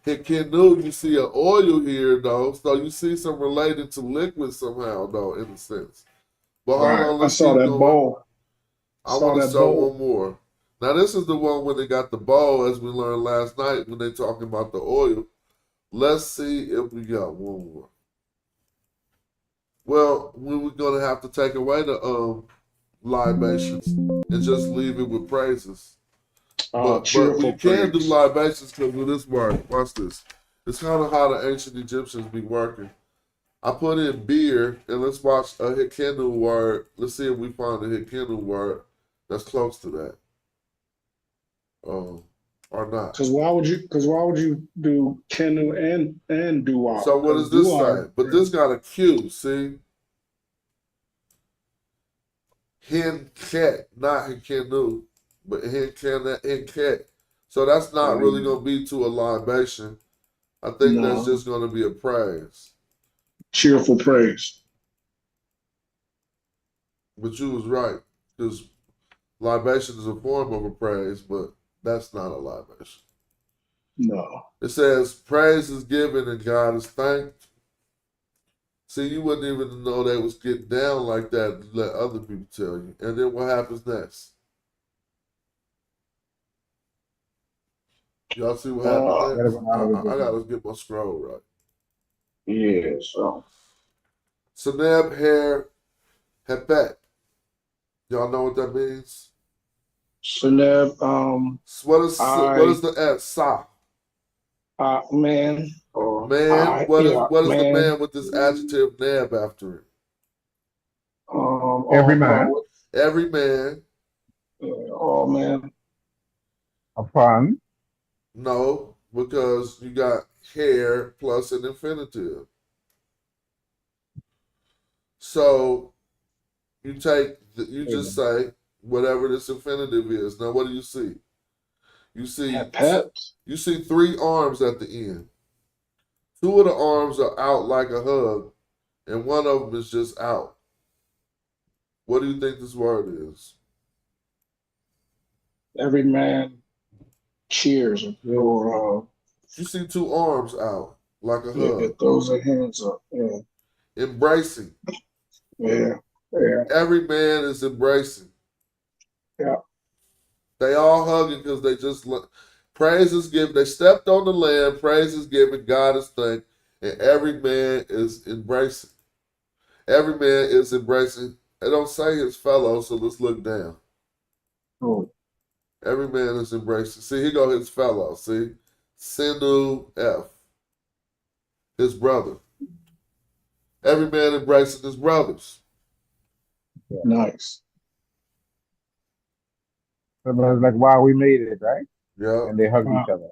Hikenu, you see an oil here, though, so you see some related to liquid somehow, though, in a sense. But hold on, I let's saw keep that going. bowl. I want to that show bowl. one more. Now this is the one when they got the bowl, as we learned last night when they talking about the oil. Let's see if we got one more. Well, we're gonna have to take away the libations and just leave it with praises. But we Cheerful can do praise. libations because of this word. Watch this. It's kind of how the ancient Egyptians be working. I put in beer, and let's watch a Hikenu word. Let's see if we find a Hikenu word that's close to that, or not. Because why would you? Because why would you do Kenu and Dua? So what does this say? But this got a Q. See, Hinket, not Hikenu, but Hinket. So that's not really gonna be to a libation. I think that's No. just gonna be a praise. Cheerful praise. But you was right, because libation is a form of a praise, but that's not a libation. No. It says praise is given and God is thanked. See, you wouldn't even know they was getting down like that to let other people tell you. And then what happens next? Y'all see what happened next? I gotta get my scroll right. Yeah. So. Seneb Hair Hepet. Y'all know what that means? Seneb, What is the S? Sa. man. Or Man, what is man. the man with this adjective neb after it? Every man. Every man. Oh man. Upon. No, because you got hair plus an infinitive. So you just say whatever this infinitive is. Now what do you see? You see 3 arms at the end. 2 of the arms are out like a hug, and one of them is just out. What do you think this word is? Every man cheers or You see 2 arms out like a hug. it throws their hands up. Yeah. Embracing. Yeah. Every man is embracing. Yeah. They all hugging because they just praise is given. They stepped on the land. Praise is given. God is thanked, and every man is embracing. Every man is embracing. They don't say his fellow, so let's look down. Oh. Every man is embracing. See, here go his fellow. See, Sinu F. His brother. Every man embracing his brothers. Yeah. Nice. So it was like, wow, we made it, right? Yeah. And they hug each other.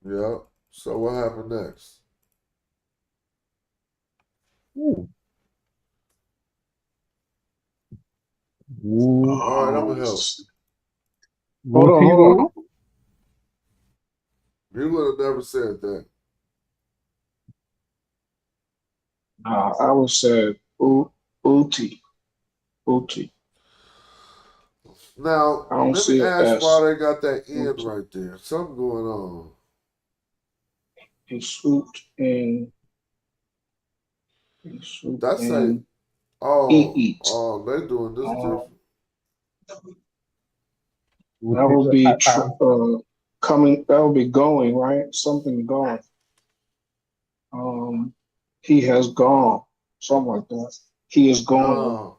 Yeah. So what happened next? Ooh. Ooh. All right, I'm gonna help. Hold on. You would have never said that. I would say Uti. Now, I don't let see me an ask S. why they got that end right there. Something going on. He swooped in. That's in. like, oh, Eat. they doing this different. That would be coming. That would be going, right? Something going. He has gone. Something like that. He is going. No.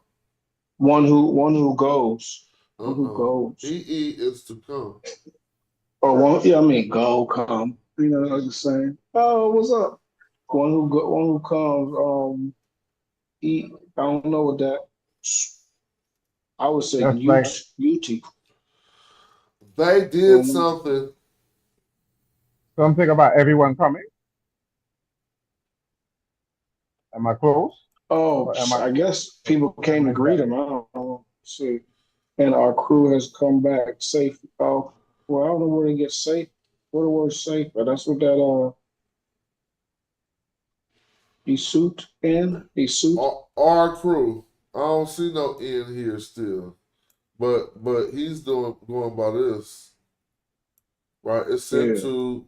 One who goes. One who goes. He is to come. Or one, yeah, I mean, go, come. You know what I'm saying? Oh, what's up? One who comes. He. I don't know what that. I would say UT. They did something. Something about everyone coming. Am I close? Oh, I guess people came to greet him. I don't know. See. And our crew has come back safe. Oh, well, I don't know where to get safe. What the word safe? But that's what that he suit in. He suit. Our crew. I don't see no end here still. But he's going by this. Right? It's sent to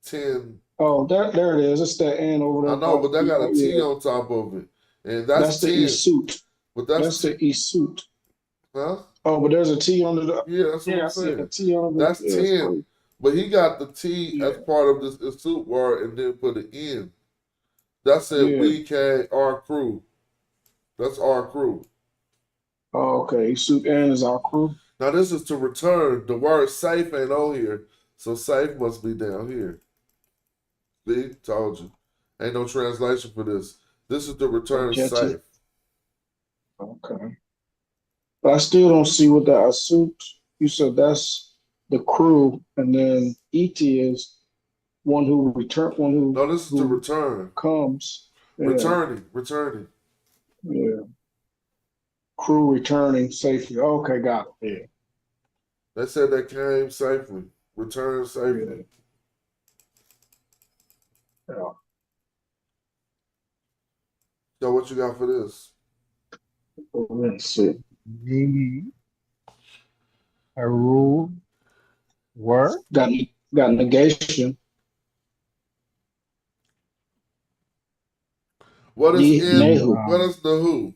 10. Oh, there it is. It's that N over there. I know, but they got a T on top of it. And that's 10. the E suit. But that's the E suit. Huh? Oh, but there's a T on the. Yeah, that's what Yeah, I'm I see a saying. T on the. That's Yeah, it's 10. crazy. But he got the T Yeah, as part of this soup word and then put an N. That's it. yeah. We K our crew. That's our crew. Oh, okay. Soup and is our crew. Now this is to return. The word safe ain't on here, so safe must be down here. See, told you. Ain't no translation for this. This is to return Jetty. safe. Okay. But I still don't see what that soup. You said that's the crew, and then ET is one No, this is to who return. comes. Yeah, Returning. yeah. Crew returning safely. Okay, got it. They said they came safely. Return Yeah, safely. yeah. Yeah. So what you got for this? Let's see. The a rule word. Got negation. What is in? Nehu. What is the who?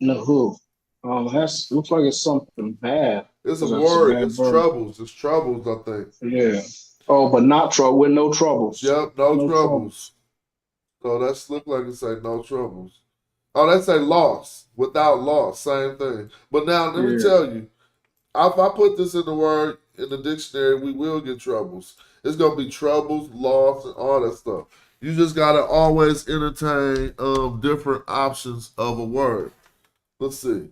Nahu. That's looks like it's something bad. It's a That's a word. bad It's verb. troubles. It's troubles, I think. Yeah. Oh, but not trouble with no troubles. Yep, no No troubles. So that's look like it say no troubles. Oh, they say loss. Without loss. Same thing. But now let me Yeah. tell you, if I put this in the word in the dictionary, we will get troubles. It's gonna be troubles, loss, and all that stuff. You just gotta always entertain different options of a word. Let's see.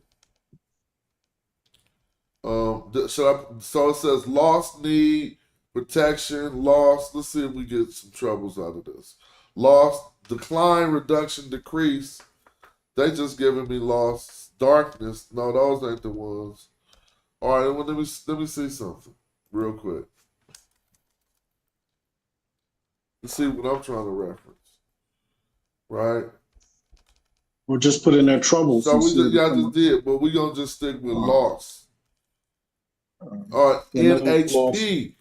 So it says lost need, protection, loss. Let's see if we get some troubles out of this. Lost, decline, reduction, decrease. They just giving me loss, darkness. No, those ain't the ones. All right, well, let me see something real quick. Let's see what I'm trying to reference. Right. We'll just put in their troubles So and we see just if it y'all come just up. did, but we gonna just stick with Uh, loss. All right, and then lost. NHP.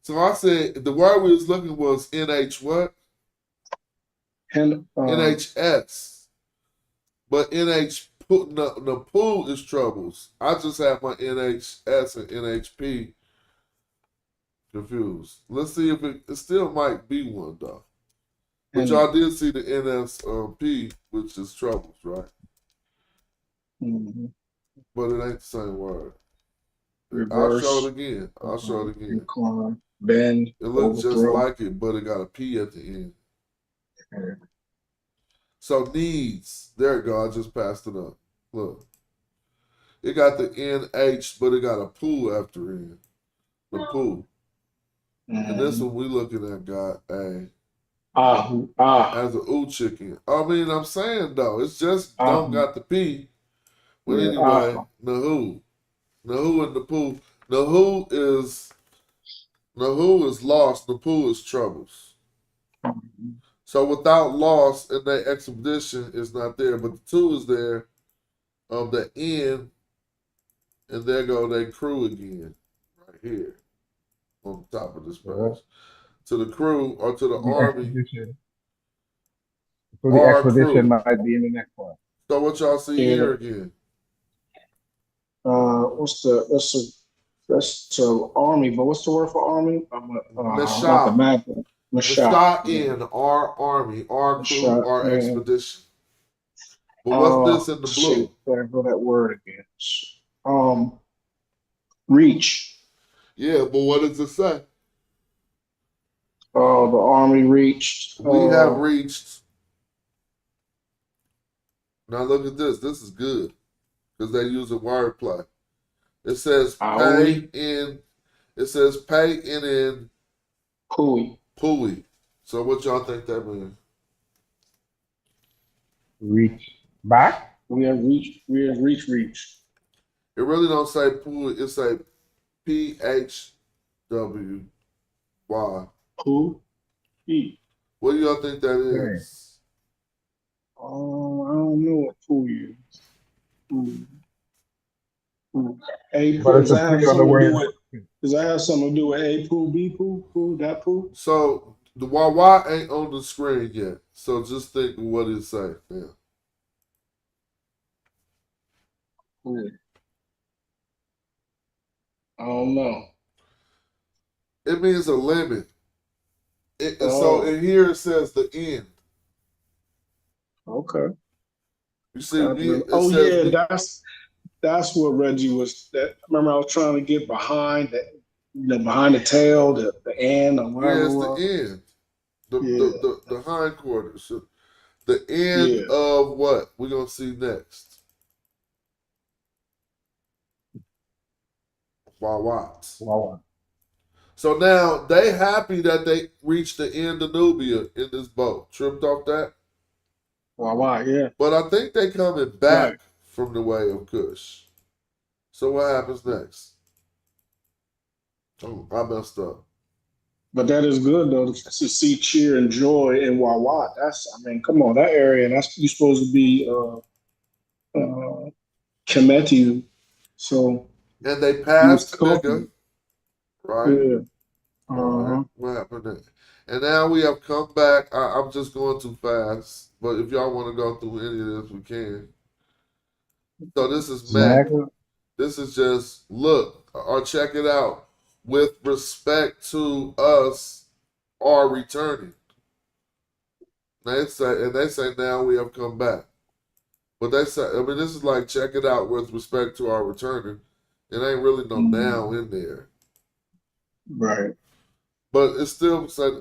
So I said the word we was looking was NH what? And NHS. But NH the pool is troubles. I just have my NHS and NHP confused. Let's see if it still might be one though. But and y'all did see the NSP, which is troubles, right? mhm. But it ain't the same word. I'll show it Reverse, again. I'll show it again. incline, bend, It looks just overthrow. like it, but it got a P at the end. Okay. So needs. There it go. I just passed it up. Look. It got the NH, but it got a pool after it. The pool. And this one we looking at got a as a ooh chicken. I mean, I'm saying though, it's just don't got the P. But Yeah, anyway, Nahu. Nahu and the pool. Nahu is lost, the pool is troubles. So without loss and that expedition is not there, but the two is there. The N, and there go they crew again, right here on the top of this page. To the crew or to the The army, expedition. So the our expedition crew. might be in the next one. So what y'all see yeah. here again? That's the army, but what's the word for army? Not the Nasha. map. Mashah. Nasha Yeah. in our army, our crew, Mashah. our Yeah. expedition. But what's this in the blue? Shoot, there go that word again. Reach. Yeah, but what does it say? The army reached. We have reached. Now look at this. This is good because they use a wordplay. It says pay in. It says pay in Pui. So what y'all think that means? Reach back. We have reached. It really don't say Pui. It say PHWY. Pui. What do y'all think that Okay. is? I don't know what Pui is. Pui. A But pool. it's Does a that have play on the something to do word. with? Does that have something to do with a pool, b pool, that pool? So the YY ain't on the screen yet. So just think of what it say. Yeah. Pool. I don't know. It means a limit. So Oh, in here it says the end. okay. You see, it Oh says yeah, that's what Reggie was. That remember I was trying to get behind that, behind the tail, the end or yeah, whatever it it's the was. end. Yeah, The hindquarters. The end yeah. of what we're gonna see next. Wawats. Wow. So now they happy that they reached the end of Nubia in this boat. Tripped off that. Why? Yeah, But I think they coming right. back from the way of Kush. So what happens next? Oh, I messed up. But that is good though to see cheer and joy in Wawa. I mean, come on, that area. That's you supposed to be Kemetu. So And they he was passed nigga, comfortable. right? Yeah. All right. Uh-huh. What happened there? And now we have come back. I'm just going too fast. But if y'all want to go through any of this, we can. So this is Mac. Next. This is just look or check it out. With respect to us are returning. They say now we have come back. But they say I mean this is like check it out with respect to our returning. It ain't really no now in there. Right. But it's still said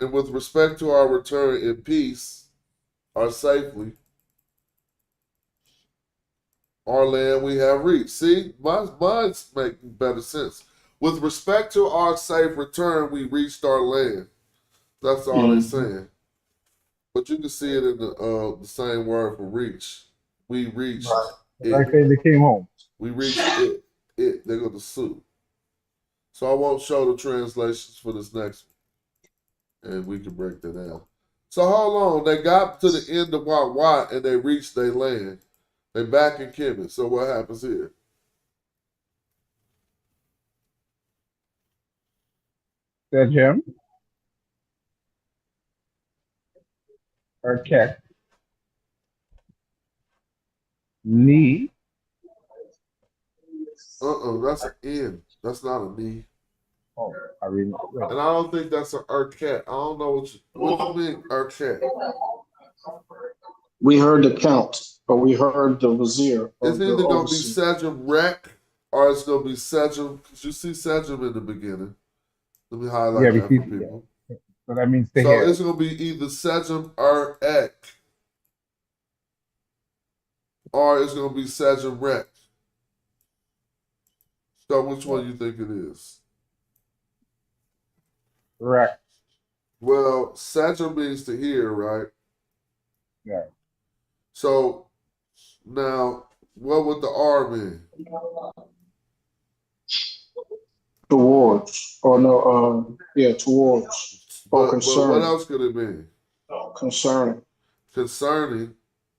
and with respect to our return in peace or safely, our land we have reached. See, mine's make better sense. With respect to our safe return, we reached our land. That's all they're Mhm. saying. But you can see it in the same word for reach. We reached Right. it. Like say they came home. We reached it. It. They're going to sue. So I won't show the translations for this next one. And we can break that down. So hold on. They got to the end of Wat and they reached their land. They back in Kemet. So what happens here? That Jim or Keck. Knee. That's an N. That's not a knee. Oh, I read. Wait. And I don't think that's an Urquette. I don't know what you mean, Urquette. We heard the count, or we heard the vizier or It's the either going to be overseer. Sejum Rec or it's going to be Sejum, because you see Sejum in the beginning. Let me Yeah, highlight that for because people. yeah. So that means stay So here. it's going to be either Sejum or Ek or it's going to be Sejum Rec. So which one you think it is? Right. Well, Sejum means to hear, right? Yeah. So now, what would the R mean? Towards, or no, yeah, towards, or But what concerning, else could it mean? concerning. Concerning,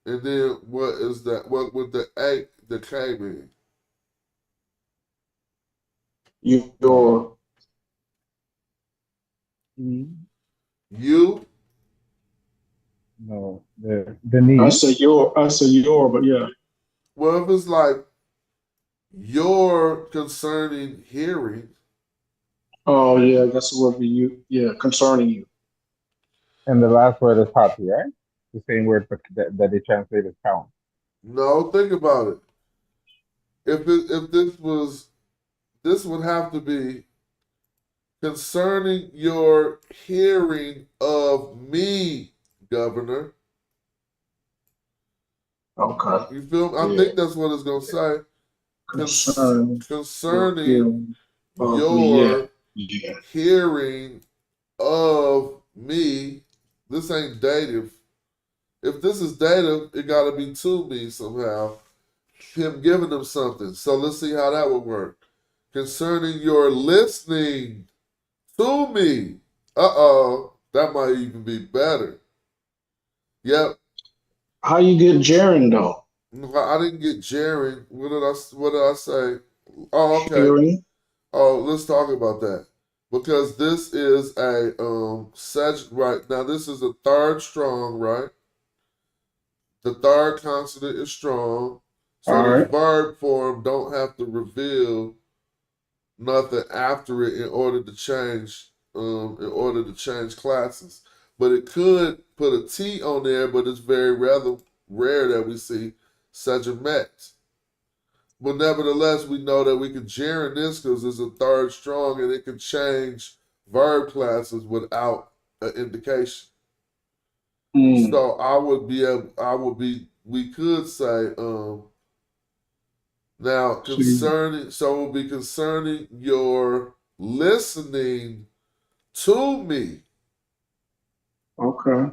and then what is that? What would the K mean? Your, You? No, the knee. I say your, but yeah. Well, if it's like your concerning hearing, Oh yeah, that's what be you. Yeah, concerning you. And the last word is happy, right? The same word that they translate as count. no, think about it. If this would have to be concerning your hearing of me, Governor. Okay. You feel me? I Yeah. think that's what it's gonna say. Concerning your Concerning hearing of me. Yeah. your Yeah. hearing of me. This ain't dative. If this is dative, it gotta be to me somehow. Him giving them something. So let's see how that would work. Concerning your listening to me. That might even be better. Yep. How you get Jaren though? I didn't get Jaren. What did I say? Oh, okay. Hearing. Oh, let's talk about that. Because this is a right now this is a third strong, right? The third consonant is strong. So All this right. verb form don't have to reveal nothing after it in order to change classes. But it could put a T on there, but it's very rather rare that we see such a met. But nevertheless, we know that we can gerund this because it's a third strong and it can change verb classes without an indication. So we could say, now concerning, so it will be concerning your listening to me. Okay.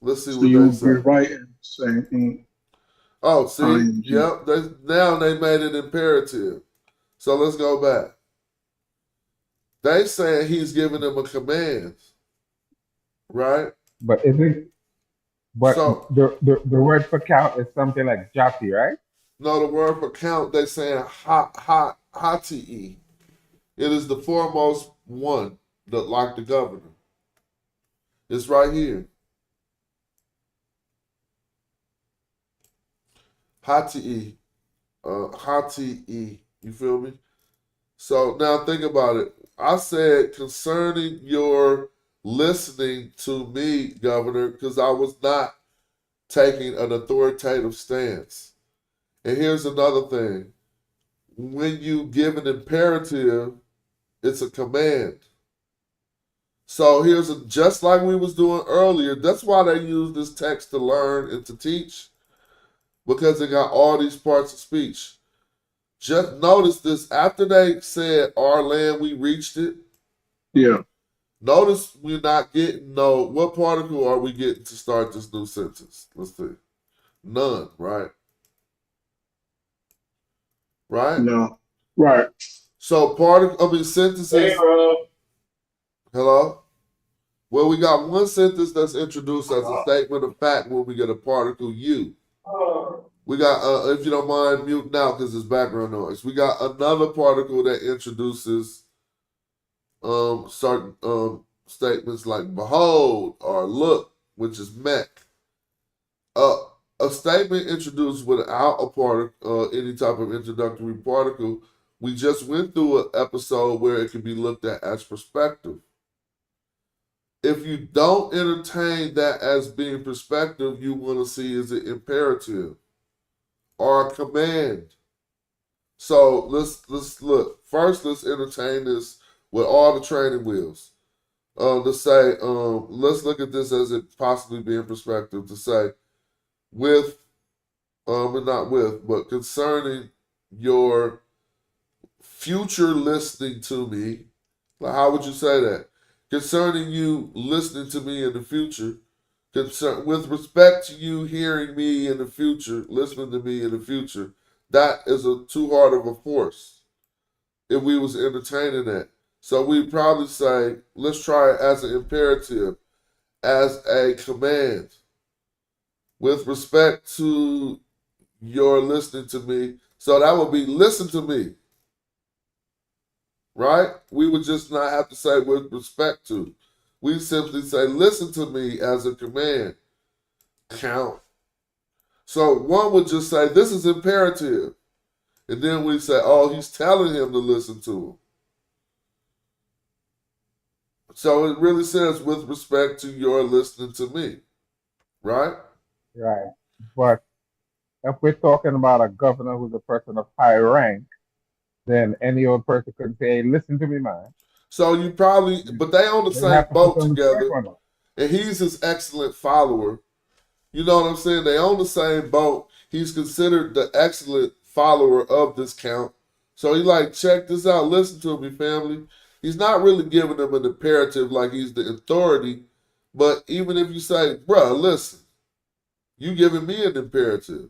Let's see So what you they would say. be writing saying Oh, see, ING. yep. Now they made it imperative. So let's go back. They saying he's giving them a command, right? But So the word for count is something like jockey, right? no, the word for count they saying hati. It is the foremost one, like the governor. It's right here. Hati. Hati. You feel me? So now think about it. I said concerning your listening to me, Governor, because I was not taking an authoritative stance. And here's another thing. When you give an imperative, it's a command. So just like we was doing earlier, that's why they use this text to learn and to teach, because it got all these parts of speech. Just notice this, after they said our land, we reached it. Yeah. Notice we're not getting what particle are we getting to start this new sentence? Let's see. None, right? Right? No. Right. So sentences. Hello? Well, we got one sentence that's introduced as a statement of fact when we get a particle you. We got, if you don't mind, mute now because it's background noise. We got another particle that introduces certain statements like behold or look, which is mech. A statement introduced without a particle, any type of introductory particle, we just went through an episode where it can be looked at as perspective. If you don't entertain that as being perspective, you want to see is it imperative or a command. So let's look. First, let's entertain this with all the training wheels. To say, let's look at this as it possibly being perspective. To say, with, and not with, but concerning your future listening to me. Like, how would you say that? Concerning you listening to me in the future, with respect to you hearing me in the future, listening to me in the future, that is too hard of a force if we was entertaining that. So we'd probably say, let's try it as an imperative, as a command. With respect to your listening to me, so that would be listen to me. Right? We would just not have to say with respect to. We simply say listen to me as a command. Count. So one would just say this is imperative. And then we say, oh, he's telling him to listen to him. So it really says with respect to your listening to me. Right? Right. But if we're talking about a governor who's a person of high rank, then any old person could say, hey, listen to me, man. So you probably, but they on the They same have to put boat some respect together. on them. And he's his excellent follower. You know what I'm saying? They on the same boat. He's considered the excellent follower of this count. So he like, check this out. Listen to me, family. He's not really giving them an imperative like he's the authority. But even if you say, bruh, listen, you giving me an imperative,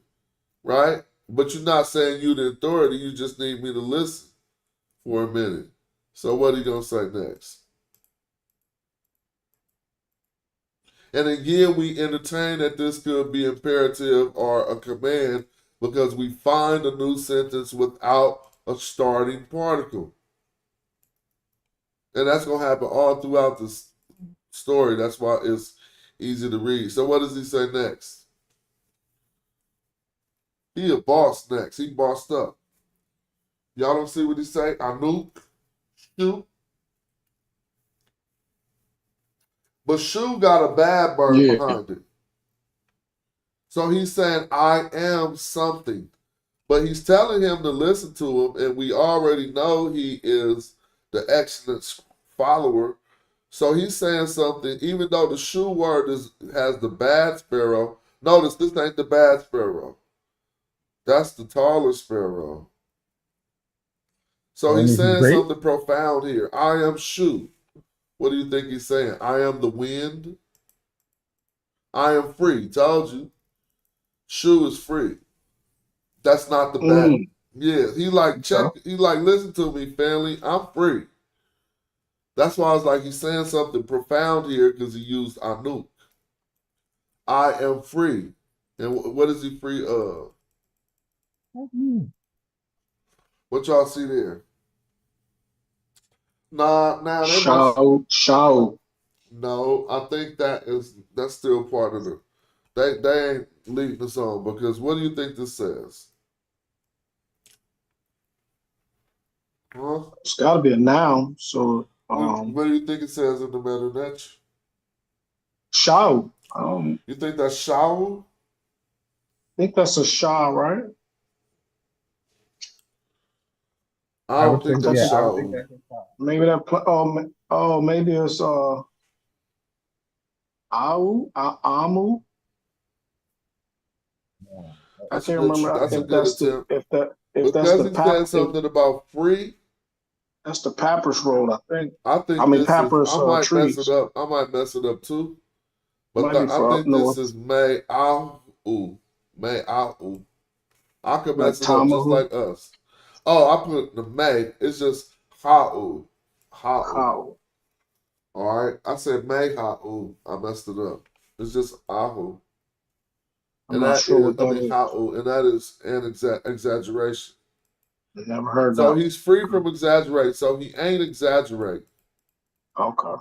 right? But you're not saying you the authority. You just need me to listen for a minute. So what are you going to say next? And again, we entertain that this could be imperative or a command because we find a new sentence without a starting particle. And that's going to happen all throughout this story. That's why it's easy to read. So what does he say next? He a boss next. He bossed up. Y'all don't see what he say? Anoop. Shoe. But shoe got a bad bird Yeah. behind it. So he's saying, I am something. But he's telling him to listen to him, and we already know he is the excellent follower. So he's saying something, even though the shoe word has the bad sparrow. Notice this ain't the bad sparrow. That's the taller sparrow. So And he's this is saying great. something profound here. I am shoe. What do you think he's saying? I am the wind. I am free. Told you. Shoe is free. That's not the bad. Mm. Yeah, he like check. So, He like listen to me, family. I'm free. That's why I was like he's saying something profound here because he used Anuk. I am free, and what is he free of? What y'all see there? Nah, now they must. Shout. No, I think that's still part of the. They ain't leading us on because what do you think this says? Huh? It's got to be a noun. So, What do you think it says in the Medu Netcher? shout. You think that's shower? I think that's a sha, right? I I don't would think think, that's yeah, That's I would think shower. that's a start. maybe that. Maybe it's amu. Yeah. I That's a can't good. remember That's a if good that's the attempt. if that's Because the he said pap if something about free, that's the papyrus roll. I think. I I think mean this is. papyrus I might mess it trees. up. I might mess it up too. But Might be I for up think this north, is May Ahu. May Ahu. I could like mess it up just Tamahu. like us. Oh, I put the May. It's just Ha'u. Ha'u. How? All right. I said May Ha'u. I messed it up. It's just Ahu. I'm And not that sure is, what I that mean, is. Ha'u. And that is an exaggeration. Never heard So that. he's free from exaggerate. So he ain't exaggerating. Okay.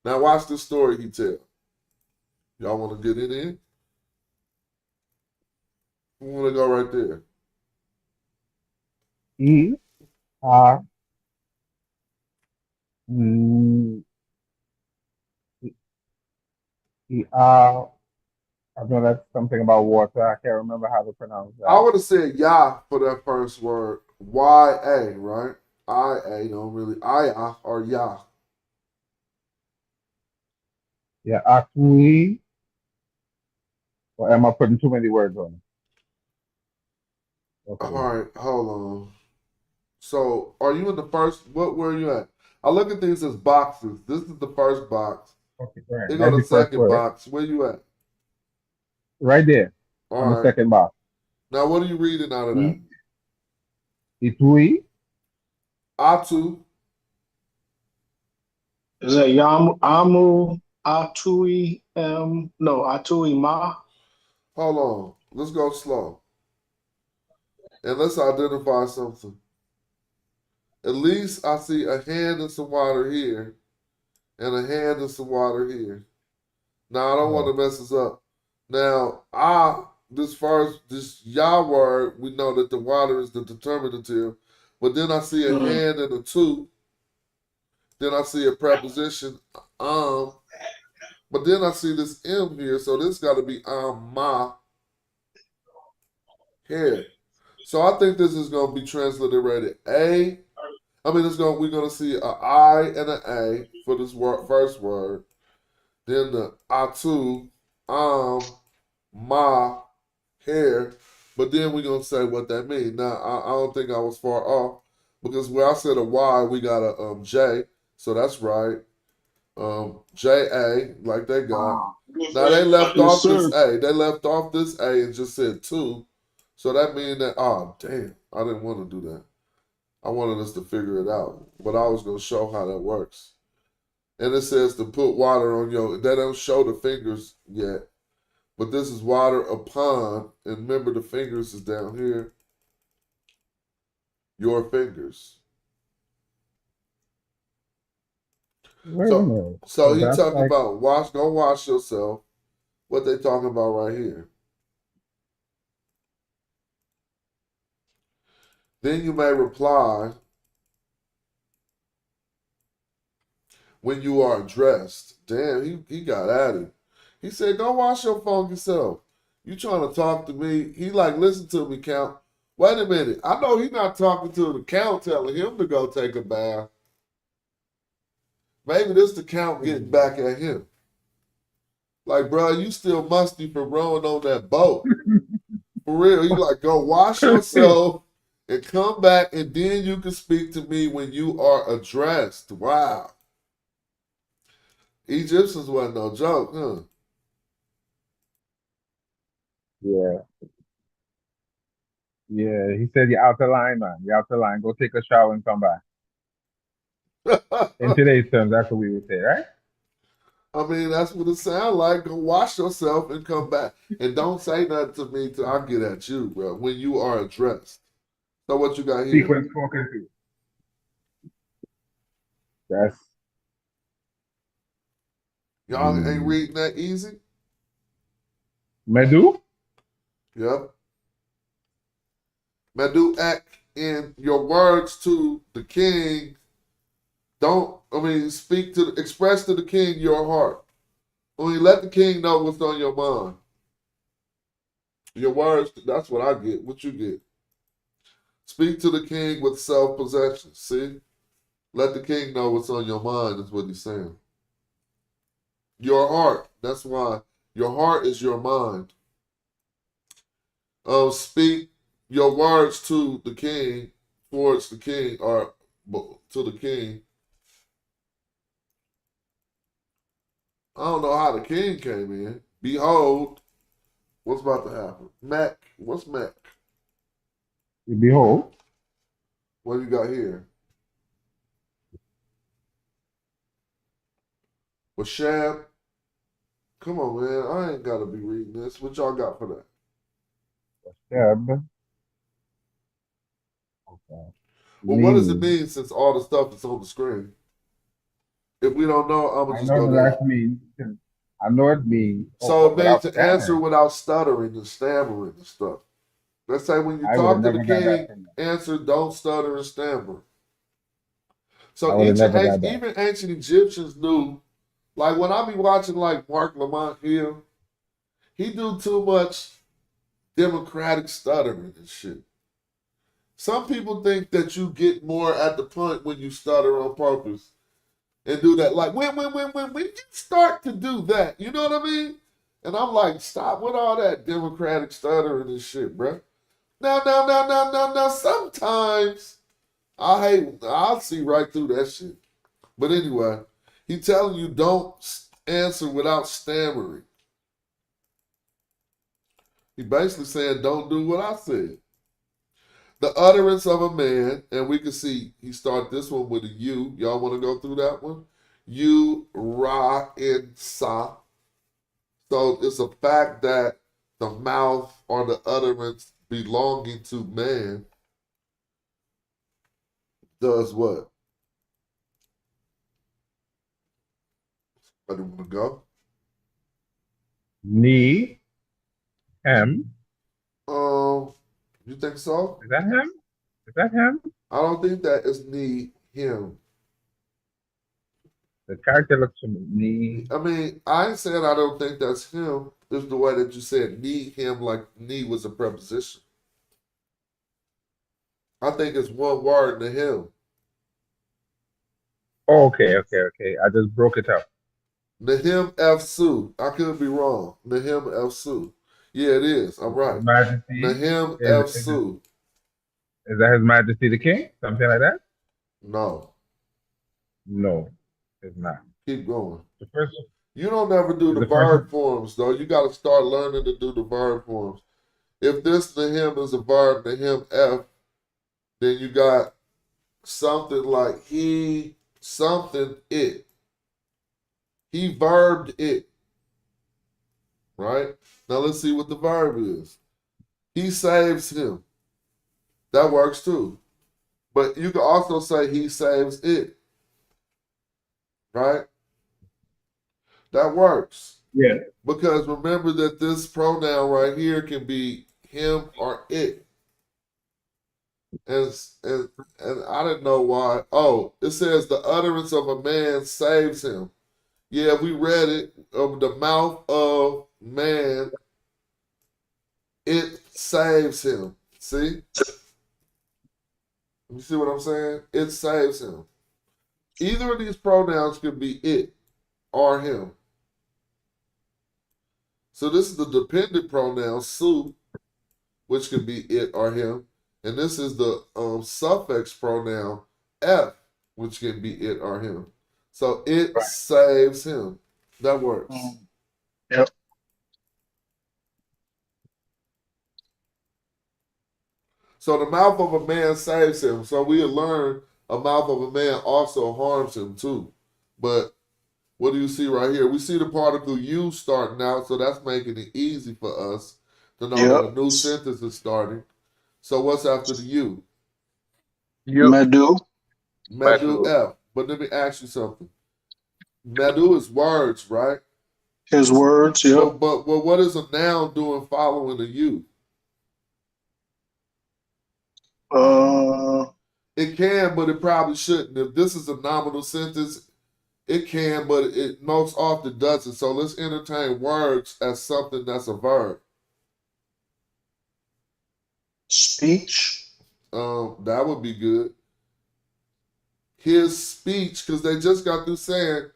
Now watch the story he tell. Y'all want to get it in? We want to go right there. E R mm, E R. I know that's something about water. I can't remember how to pronounce I that. would have said Yah for that first word. Y-A, right? I-A don't really. I-A or Yah. Yeah, Atui. Or am I putting too many words on it? All Okay. right, hold on. So are you in the first? Where are you at? I look at these as boxes. This is the first box. Okay, right. They go That's to the the first second word. box. Where you at? Right there on All the right. second box. Now what are you reading out of that? E Itui. Atu. Is that Amu Atui no Atui Ma? Hold on. Let's go slow. And let's identify something. At least I see a hand and some water here, and a hand and some water here. Now I don't want Yeah. to mess this up. Now this Yah word, we know that the water is the determinative, but then I see a Mm. hand and a two. Then I see a preposition but then I see this M here, so this got to be my hair. So I think this is going to be transliterated A. I mean, we're gonna see a I and an A for this first word. Then the atu, my hair. But then we're gonna say what that means. Now I don't think I was far off because where I said a Y, we got a J, so that's right. J A like they got. Now they left Yes, off this sir. A. They left off this A and just said two. So that means that damn, I didn't want to do that. I wanted us to figure it out, but I was gonna show how that works. And it says to put water on your. They don't show the fingers yet, but this is water upon. And remember, the fingers is down here. Your fingers. Wait a So, minute. so So he that's talking like, about wash. Go wash yourself. What they talking about right here. Then you may reply, when you are addressed. Damn, he got at it. He said, go wash your funky self. You trying to talk to me? He like, listen to me, Count. Wait a minute. I know he not talking to the Count telling him to go take a bath. Maybe this the Count getting back at him. Like, bro, you still musty for rowing on that boat. For real. He like, go wash yourself and come back, and then you can speak to me when you are addressed. Wow. Egyptians wasn't no joke, huh? Yeah. Yeah. He said you're out of line, man. You're out of line. Go take a shower and come back. In today's terms, that's what we would say, right? I mean, that's what it sounds like. Go wash yourself and come back. And don't say nothing to me till I get at you, bro, when you are addressed. So what you got here? Sequence spoken to. That's Y'all ain't reading that easy? Medu? Yep. Medu act in your words to the king. Express to the king your heart. Let the king know what's on your mind. Your words, that's what I get. What you get? Speak to the king with self-possession. See? Let the king know what's on your mind is what he's saying. Your heart. That's why your heart is your mind. Speak your words to the king, towards the king, or to the king. I don't know how the king came in. Behold, what's about to happen? Mac, what's Mac? Behold. What do you got here? Well, Shab, come on, man. I ain't got to be reading this. What y'all got for that? Sheb. Okay. Well, what does it mean since all the stuff is on the screen? If we don't know, I'm going to just go down. I know it means. So it means to answer without stuttering and stammering and stuff. Let's say when you talk to the king, answer, don't stutter and stammer. So even ancient Egyptians knew, like when I be watching like Mark Lamont Hill, he do too much democratic stuttering and shit. Some people think that you get more at the point when you stutter on purpose and do that. Like when you start to do that, you know what I mean? And I'm like, stop with all that democratic stuttering and shit, bro. Now. Sometimes I'll see right through that shit. But anyway, he telling you don't answer without stammering. He basically saying don't do what I said. The utterance of a man, and we can see he started this one with a U. Y'all want to go through that one? U, Ra, and Sa. So it's a fact that the mouth or the utterance belonging to man does what? I didn't want to go. Ni, him. You think so? Is that him? Is that him? I don't think that is ni, him. The character looks to me. I mean, I ain't saying I don't think that's him. It's the way that you said ni, him, like ni was a preposition. I think it's one word to him. Oh, okay. I just broke it up. Nahim F. Su. I could be wrong. Nahim F. Su. Yeah, it is. I'm right. His Majesty. Nahim F. Su. Is that His Majesty the King? Something like that? No. No, it's not. Keep going. The first. You don't ever do the verb forms, though. You got to start learning to do the verb forms. If this Nahim is a verb, Nahim F., then you got something like he, something, it. He verbed it. Right? Now let's see what the verb is. He saves him. That works too. But you can also say he saves it. Right? That works. Yeah. Because remember that this pronoun right here can be him or it. and and and I didn't know why. Oh, it says the utterance of a man saves him. Yeah, we read it. Of the mouth of man, it saves him. See, you see what I'm saying? It saves him. Either of these pronouns could be it or him. So this is the dependent pronoun su, which can be it or him, and this is the suffix pronoun f, which can be it or him. So it Right. saves him. That works. Yep. So the mouth of a man saves him. So we learn a mouth of a man also harms him too. But what do you see right here? We see the particle you starting out, so that's making it easy for us to know that a Yep. new sentence is starting. So what's after the you? You, Medu. Medu F. But let me ask you something. Medu is words, right? His words. Yep. But what is a noun doing following the you? Uh, It can, but it probably shouldn't. If this is a nominal sentence, it can, but it most often doesn't. So let's entertain words as something that's a verb. speech. That would be good. His speech, because they just got through saying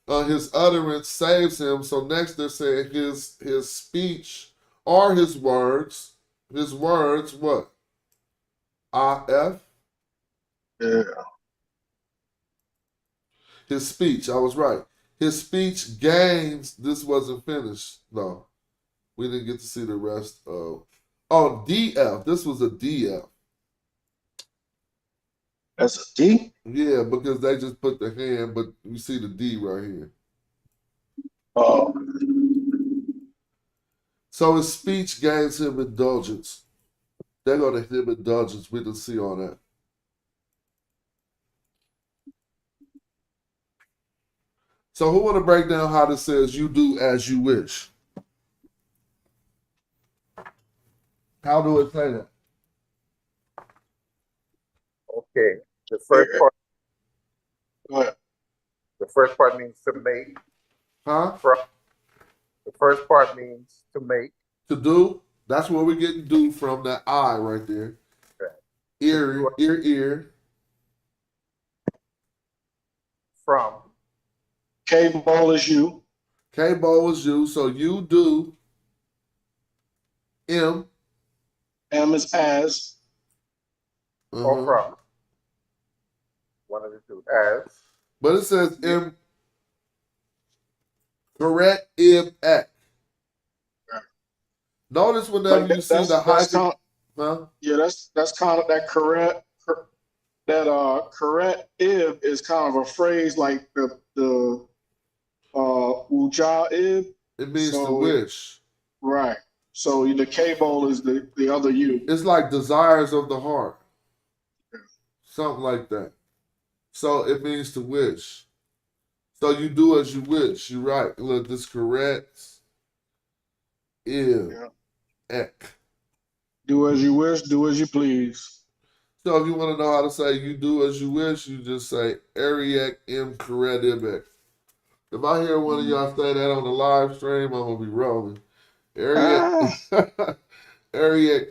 his utterance saves him. So next they're saying his speech or his words. His words, what? IF. Yeah. His speech, I was right. His speech gains, this wasn't finished, though. We didn't get to see the rest of. Oh, DF. This was a DF. That's a D. Yeah, because they just put the hand, but you see the D right here. Uh, So his speech gains him indulgence. They're going to him indulgence. We didn't see all that. So who want to break down how this says you do as you wish? How do it say that? okay. The first part. go ahead. The first part means to make. Huh? The first part means to make. To do? That's where we're getting do from that I right there. Okay. Ear. From. K-ball is you. K-Bo is you, so you do. M. M is as. Or from. One of the two. As. But it says M. Correct ib act. Notice whenever you see the hyphen. Huh? Yeah, that's kind of that correct. That correct ib is kind of a phrase like the uja ib. It means So to wish. Right. So the K-ball is the other you. It's like desires of the heart. Something like that. So it means to wish. So you do as you wish. You're right. Look, this correct. Yeah. Ek. Do as you wish, do as you please. So if you want to know how to say you do as you wish, you just say Ariek M correct ibek. If I hear one of y'all say that on the live stream, I'm gonna be rolling. Ariek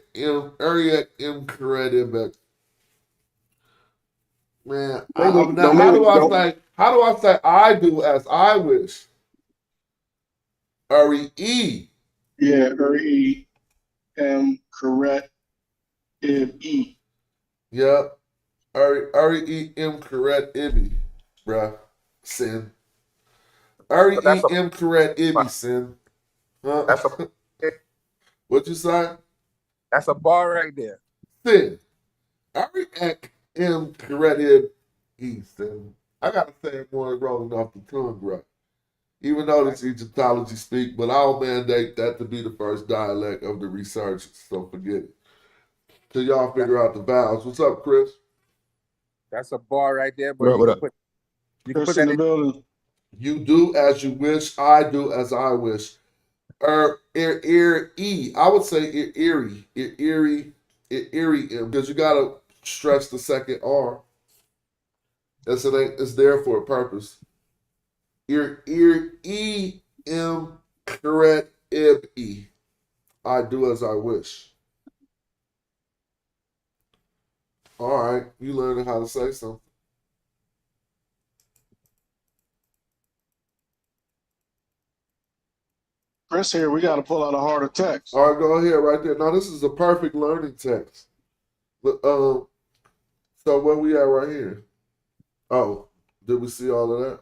M correct ibek. Man, how do I say I do as I wish? Uri E. Yeah, Uri M correct E. Yep. Uri E M correct Ibi, bruh. Sin. Uri E M correct Ibi, sin. Huh? That's a. What you say? That's a bar right there. Sin. Uri Ek M correct Ibi, sin. I gotta say it more rolling off the tongue, bruh. Even though it's Egyptology speak, but I'll mandate that to be the first dialect of the research, so forget it. Till y'all figure out the vowels. What's up, Chris? That's a bar right there, but What up? You can Chris put in that the building. You do as you wish. I do as I wish. E. I would say eerie, because you gotta stretch the second R. It's there for a purpose. Correct e. I do as I wish. All right, you learning how to say something. Chris here, we got to pull out a harder text. All right, go ahead right there. Now, this is a perfect learning text. So where we at right here? Oh, did we see all of that?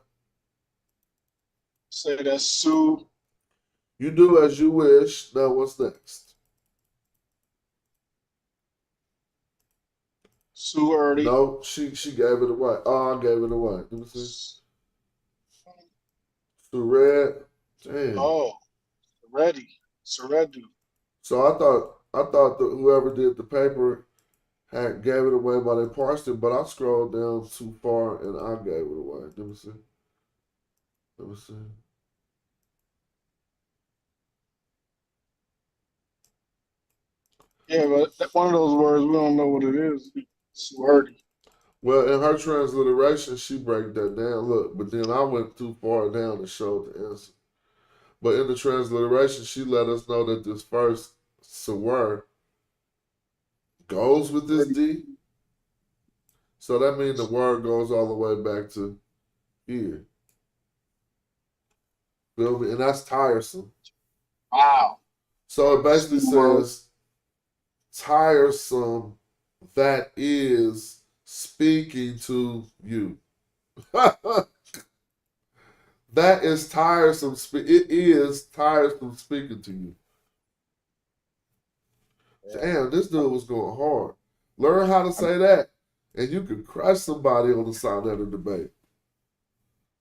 Say that's Sue. You do as you wish. Now, what's next? Sue Erdy. No, she gave it away. Oh, I gave it away. Let me see. Red. Damn. Oh, Ready. Seredu. So I thought that whoever did the paper had gave it away by they parsed it, but I scrolled down too far and I gave it away. Let me see. Let me see. Yeah, but one of those words we don't know what it is. Sue Erdy. Well, in her transliteration, she break that down. Look, but then I went too far down to show the answer. But in the transliteration, she let us know that this first word goes with this D. So that means the word goes all the way back to here. Feel me? And that's tiresome. Wow. So it basically says tiresome that is speaking to you. That is tiresome. It is tiresome speaking to you. Damn, this dude was going hard. Learn how to say that, and you can crush somebody on the side of the debate.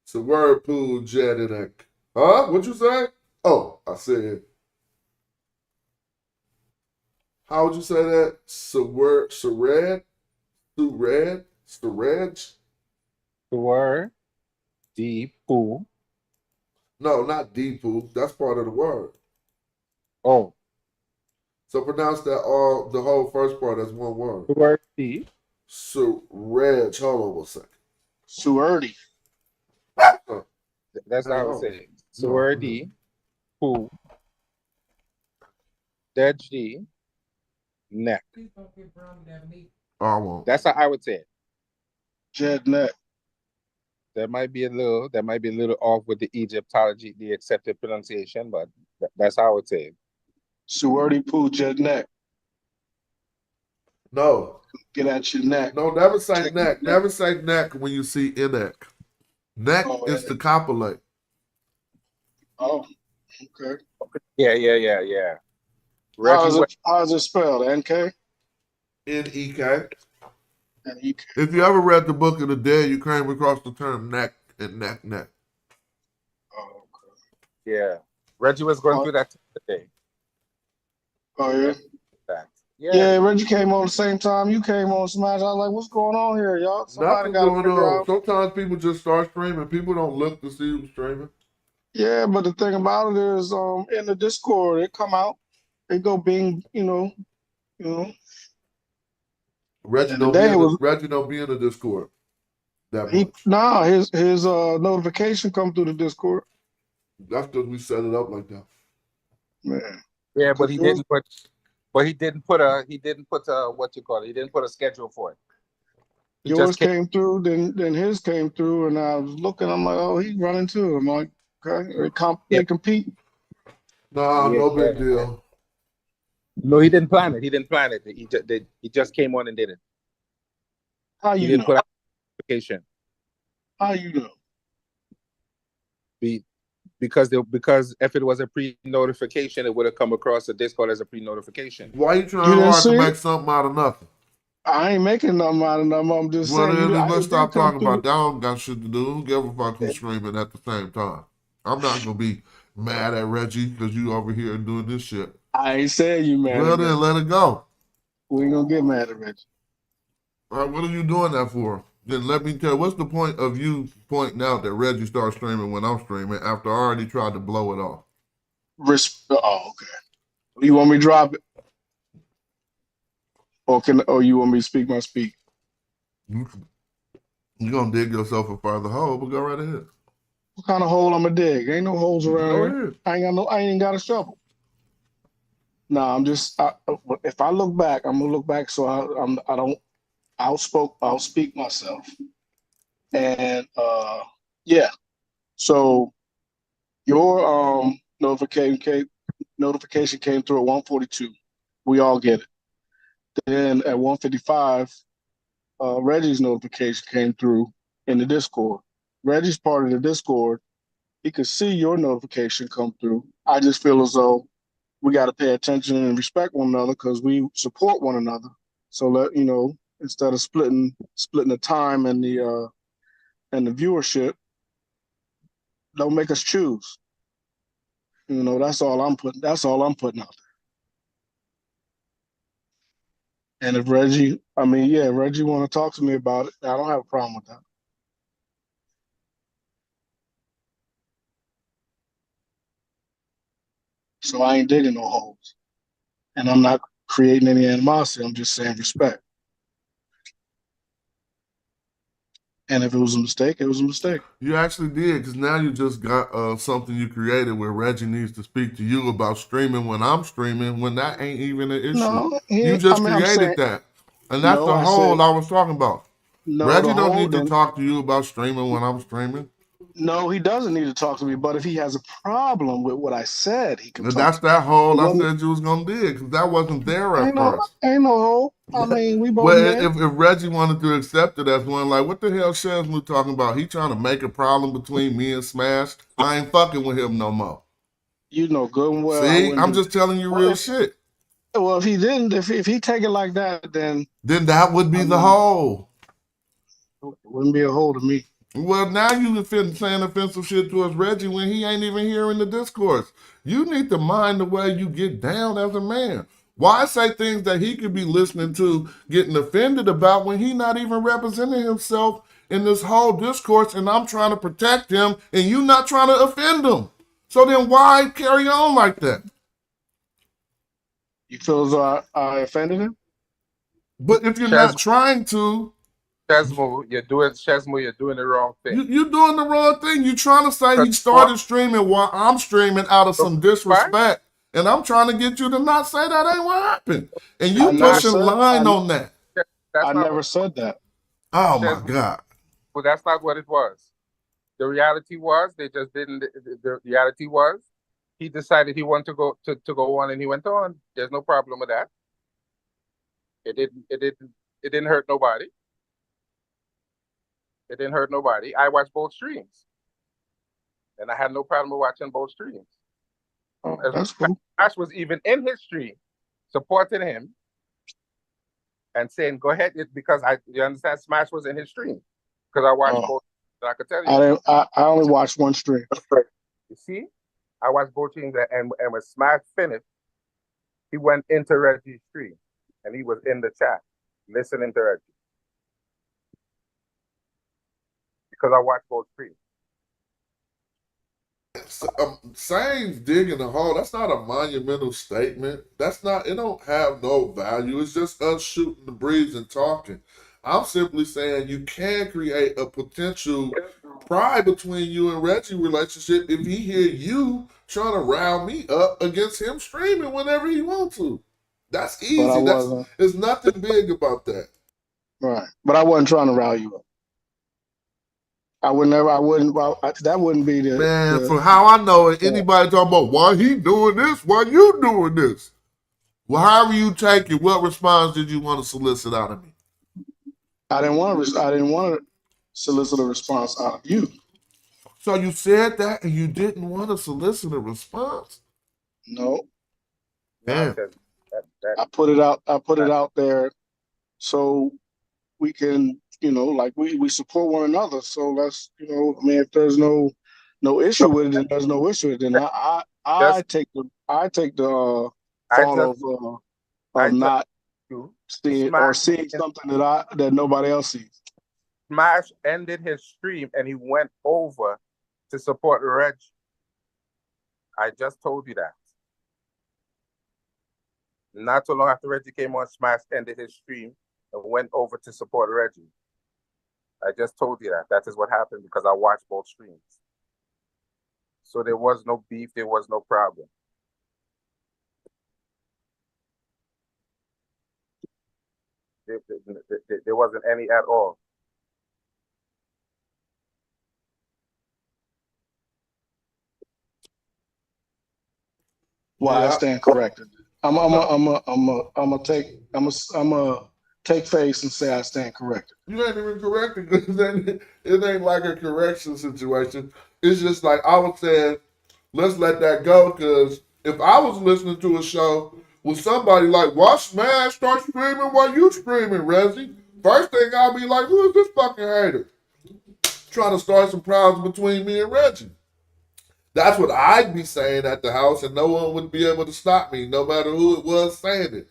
It's a word pool, jet, and that. Huh? What you say? Oh, I said. How would you say that? Suraj? Suwar, D, Poo. No, not Deepu. That's part of the word. Oh, So pronounce that all the whole first part as one word. Suwar, D. Suraj. Hold on one second. Sue Erdy. That's how I would say it. Suwar, D, Poo. Dej, D, Neck. I won't. That's how I would say it. Jed Neck. That might be a little off with the Egyptology, the accepted pronunciation, but that's how I would say it. Sue Erdy Poo Jed Neck. No. Get at your neck. No, never say Check neck. your Never say neck when you see neck. Neck Oh, is yeah. to copulate. Oh, okay. Yeah. Reggie, How's it spelled? NK? N-E-K. N-E-K. If you ever read the Book of the Dead, you came across the term neck and neck. Oh, okay. yeah. Reggie was going through that today. Oh, yeah? Yeah, Reggie came on the same time you came on Smash. I was like, what's going on here, y'all? Somebody Nothing got to going figure on. out. Sometimes people just start streaming. People don't look to see who's streaming. Yeah, but the thing about it is, in the Discord, it come out, it go bing, you know. Reggie And don't today Reggie don't be in the Discord that he much. his notification come through the Discord. That's because we set it up like that. Man. Yeah, but he didn't put what you call it. He didn't put a schedule for it. Yours came through, then his came through, and I was looking. I'm like, oh, he's running too. I'm like, okay, they compete. Nah, no big deal. No, he didn't plan it. He just came on and did it. How He you didn't know? put out notification. How you know? Because if it was a pre-notification, it would have come across the Discord as a pre-notification. Why you trying hard to make something out of nothing? I ain't making nothing out of nothing. I'm just saying. Then let's stop talking about that. I don't got shit to do. Who give a fuck who's streaming at the same time? I'm not gonna be mad at Reggie because you over here doing this shit. I ain't saying you mad. Well, then let it go. We ain't gonna get mad at Reggie. All right, what are you doing that for? Then let me tell you, what's the point of you pointing out that Reggie starts streaming when I'm streaming after I already tried to blow it off? Oh, okay. You want me to drop it? Or you want me to speak my speak? You're gonna dig yourself a further hole, but go right ahead. What kind of hole I'm gonna dig? Ain't no holes around Go here. ahead. I ain't got a shovel. Nah, if I look back, I'm gonna look back so I don't I'll speak myself. And yeah. So your notification came through at 1:42. We all get it. Then at 1:55, Reggie's notification came through in the Discord. Reggie's part of the Discord. He could see your notification come through. I just feel as though we got to pay attention and respect one another because we support one another. So instead of splitting the time and the viewership, don't make us choose. That's all I'm putting. That's all I'm putting out there. And if Reggie want to talk to me about it, I don't have a problem with that. So I ain't digging no holes, and I'm not creating any animosity. I'm just saying respect. And if it was a mistake, it was a mistake. You actually did, because now you just got something you created where Reggie needs to speak to you about streaming when I'm streaming, when that ain't even an issue. No, You I just mean, I'm created saying that. And that's no. the I said hole I was talking about. no. The Reggie don't whole need to then talk to you about streaming when I'm streaming. no, he doesn't need to talk to me. But if he has a problem with what I said, he can And talk that's to me. that hole It I wasn't said you was going to dig, because that wasn't there at first. ain't no hole. I mean, we both Well, men. if Reggie wanted to accept it as one, like, what the hell Shazmu talking about? He trying to make a problem between me and Smash? I ain't fucking with him no more. You know good and well I See, wouldn't I'm do just telling you that. real shit. If he didn't, if he take it like that, then Then that would be I the mean, hole. it wouldn't be a hole to me. Well, now you saying offensive shit towards Reggie when he ain't even here in the discourse. You need to mind the way you get down as a man. Why say things that he could be listening to, getting offended about when he not even representing himself in this whole discourse, and I'm trying to protect him and you not trying to offend him? So then why carry on like that? You feel as though I offended him? But if you're not Shaz, trying to, Shazmo, you're doing the wrong thing. you're doing the wrong thing. You're trying to say he started streaming while I'm streaming out of some Fine. disrespect. And I'm trying to get you to not say that ain't what happened. And you I never pushing said line on that. That's I not never what said that. Oh my Shazmo, God. but that's not what it was. The reality was they just didn't. The reality was he decided he wanted to go on, and he went on. There's no problem with that. It didn't. It didn't. It didn't hurt nobody. It didn't hurt nobody. I watched both streams, and I had no problem with watching both streams. Oh, As that's cool. Ash was even in his stream, supporting him and saying, "Go ahead," because you understand, Smash was in his stream because I watched Oh, both. And I could tell I you, didn't. I only watched one stream. you see, I watched both streams, and when Smash finished, he went into Reggie's stream, and he was in the chat listening to Reggie because I watched both streams. Saying digging a hole, that's not a monumental statement. That's not, it don't have no value. It's just us shooting the breeze and talking. I'm simply saying you can create a potential pride between you and Reggie relationship if he hear you trying to rile me up against him streaming whenever he wants to. That's But I easy. wasn't. There's nothing big about that. Right. But I wasn't trying to rile you up. I would never. I wouldn't. That wouldn't be Man, the. from how I know it, Yeah. anybody talking about why he doing this, why you doing this. Well, however you take it, what response did you want to solicit out of me? I didn't want to. I didn't want to solicit a response out of you. So you said that and you didn't want to solicit a response? No. No, I Damn. said that. I put it out. I put it out there so we can, like we support one another. So let's, I mean, if there's no issue with it, then there's no issue with it. Then I Just take the I fault just I of just not you seeing something that nobody else sees. Smash ended his stream and he went over to support Reg. I just told you that. Not too long after Reggie came on, Smash ended his stream and went over to support Reggie. I just told you that. That is what happened because I watched both streams. So there was no beef. There was no problem. There wasn't any at all. Well, I Yeah. stand corrected. I'm gonna take face and say I stand corrected. You ain't even corrected because it ain't like a correction situation. It's just like I was saying, let's let that go. Because if I was listening to a show with somebody like, why Smash start screaming while you screaming, Reggie? First thing I'll be like, who is this fucking hater? Trying to start some problems between me and Reggie. That's what I'd be saying at the house, and no one would be able to stop me, no matter who it was saying it.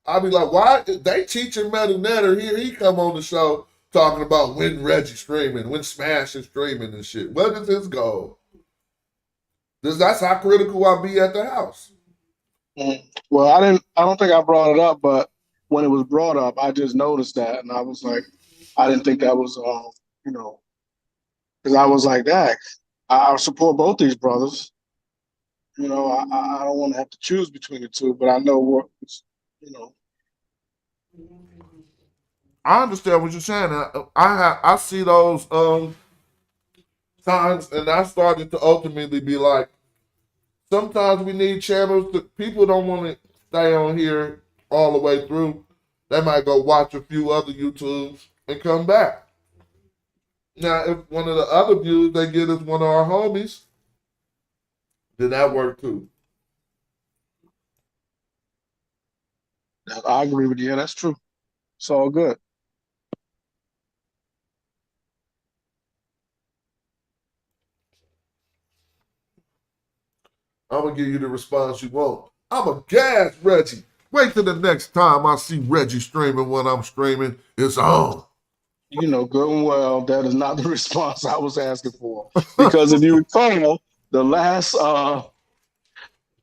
I'd be like, why? They teaching Medu Netter. Here he come on the show talking about when Reggie streaming, when Smash is streaming and shit. What is his goal? That's how critical I be at the house. Well, I don't think I brought it up, but when it was brought up, I just noticed that, and I was like, I didn't think that was, because I was like, that I support both these brothers. I don't want to have to choose between the two, but I know what, I understand what you're saying. I see those times, and I started to ultimately be like, sometimes we need channels that people don't want to stay on here all the way through. They might go watch a few other YouTubes and come back. Now, if one of the other views they get is one of our homies, then that worked too. I agree with you. Yeah, that's true. It's all good. I'm going to give you the response you want. I'm a gas Reggie. Wait till the next time I see Reggie streaming when I'm streaming. It's on. You know good and well that is not the response I was asking for. Because if you recall, the last I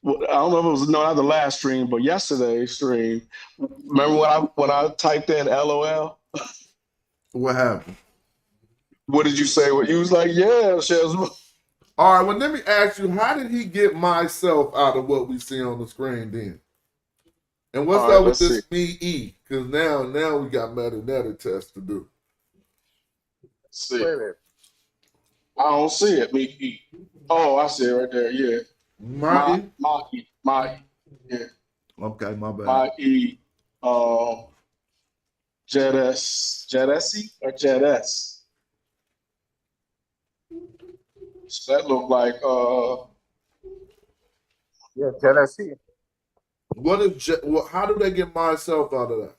don't know if it was not the last stream, but yesterday's stream. Remember when I typed in LOL? What happened? What did you say? Well, you was like, yeah, Shaz. All right, well, let me ask you, how did he get myself out of what we see on the screen then? And what's up with this me E? Because now we got Medu Netter test to do. Let's see. I don't see it. Me E. Oh, I see it right there. Yeah. My yeah. Okay, my bad. My E. Jedessi or Jedes? So that looked like yeah, Tennessee. What if? How do they get myself out of that?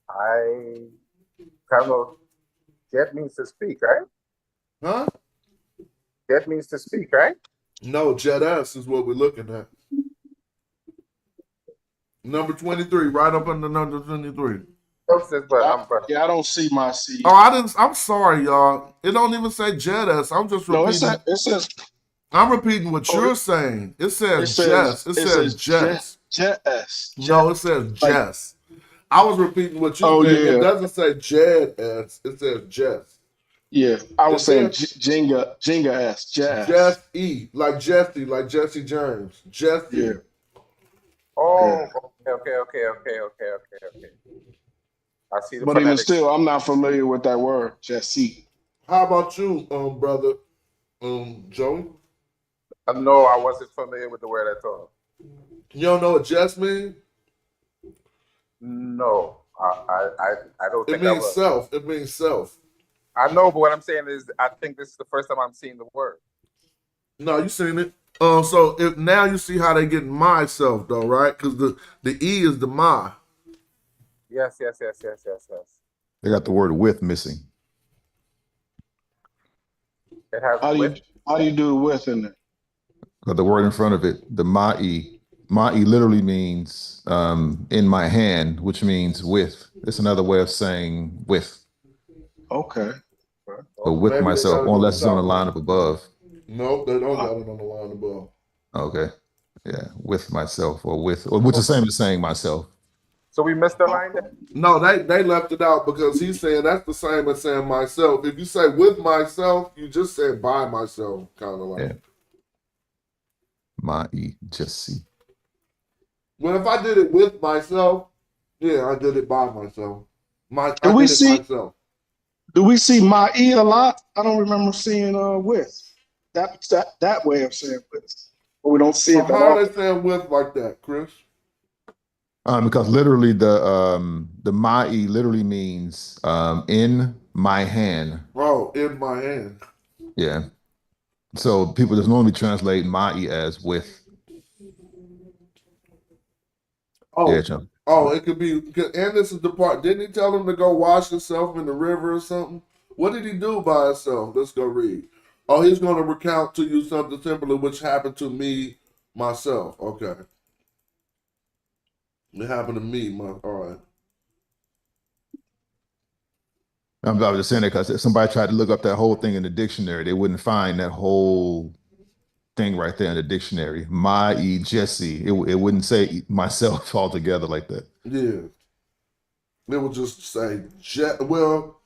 I kind of Jet means to speak, right? Huh? Jet means to speak, right? No, Jedes is what we're looking at. Number 23, right up under number 23. Yeah, I don't see my C. Oh, I didn't. I'm sorry, y'all. It don't even say Jedes. I'm just repeating. No, it says. I'm repeating what you're saying. It says Jess. It says Jess. Jess. No, it says Jess. I was repeating what you said. Yeah. It doesn't say Jed S. It says Jess. Yeah, I was saying Jenga S. Jess. Jess E. Like Jesse James. Jesse. Yeah. Oh, okay. I see the. But even still, I'm not familiar with that word, Jesse. How about you, brother, Joey? No, I wasn't familiar with the word at all. You don't know what Jess means? No, I don't think it means self. It means self. I know, but what I'm saying is, I think this is the first time I'm seeing the word. No, you seen it. So now you see how they get myself though, right? Because the E is the my. Yes. They got the word with missing. It has how do you do with in there? Got the word in front of it. The ma'i. Ma'i literally means in my hand, which means with. It's another way of saying with. Okay. But with maybe myself, unless it's on the line up above. Nope, they don't got it on the line above. Okay. Yeah, with myself or which is the same as saying myself. So we missed the line there. No, they left it out because he's saying that's the same as saying myself. If you say with myself, you just said by myself, kind of like. Yeah. My E, just see. Well, if I did it with myself, yeah, I did it by myself. I Do we did it see myself. my E a lot? I don't remember seeing with. That way of saying with. But we don't see So it that how are often. they saying with like that, Chris? Because literally the my E literally means in my hand. Oh, in my hand. Yeah. So people just normally translate my E as with. Yeah, Oh, John. it could be. And this is the part. Didn't he tell him to go wash himself in the river or something? What did he do by himself? Let's go read. Oh, he's going to recount to you something similar which happened to me myself. Okay. It happened to me. All right. I was just saying that because if somebody tried to look up that whole thing in the dictionary, they wouldn't find that whole thing right there in the dictionary. My E Jesse. It wouldn't say myself altogether like that. Yeah. It would just say, well,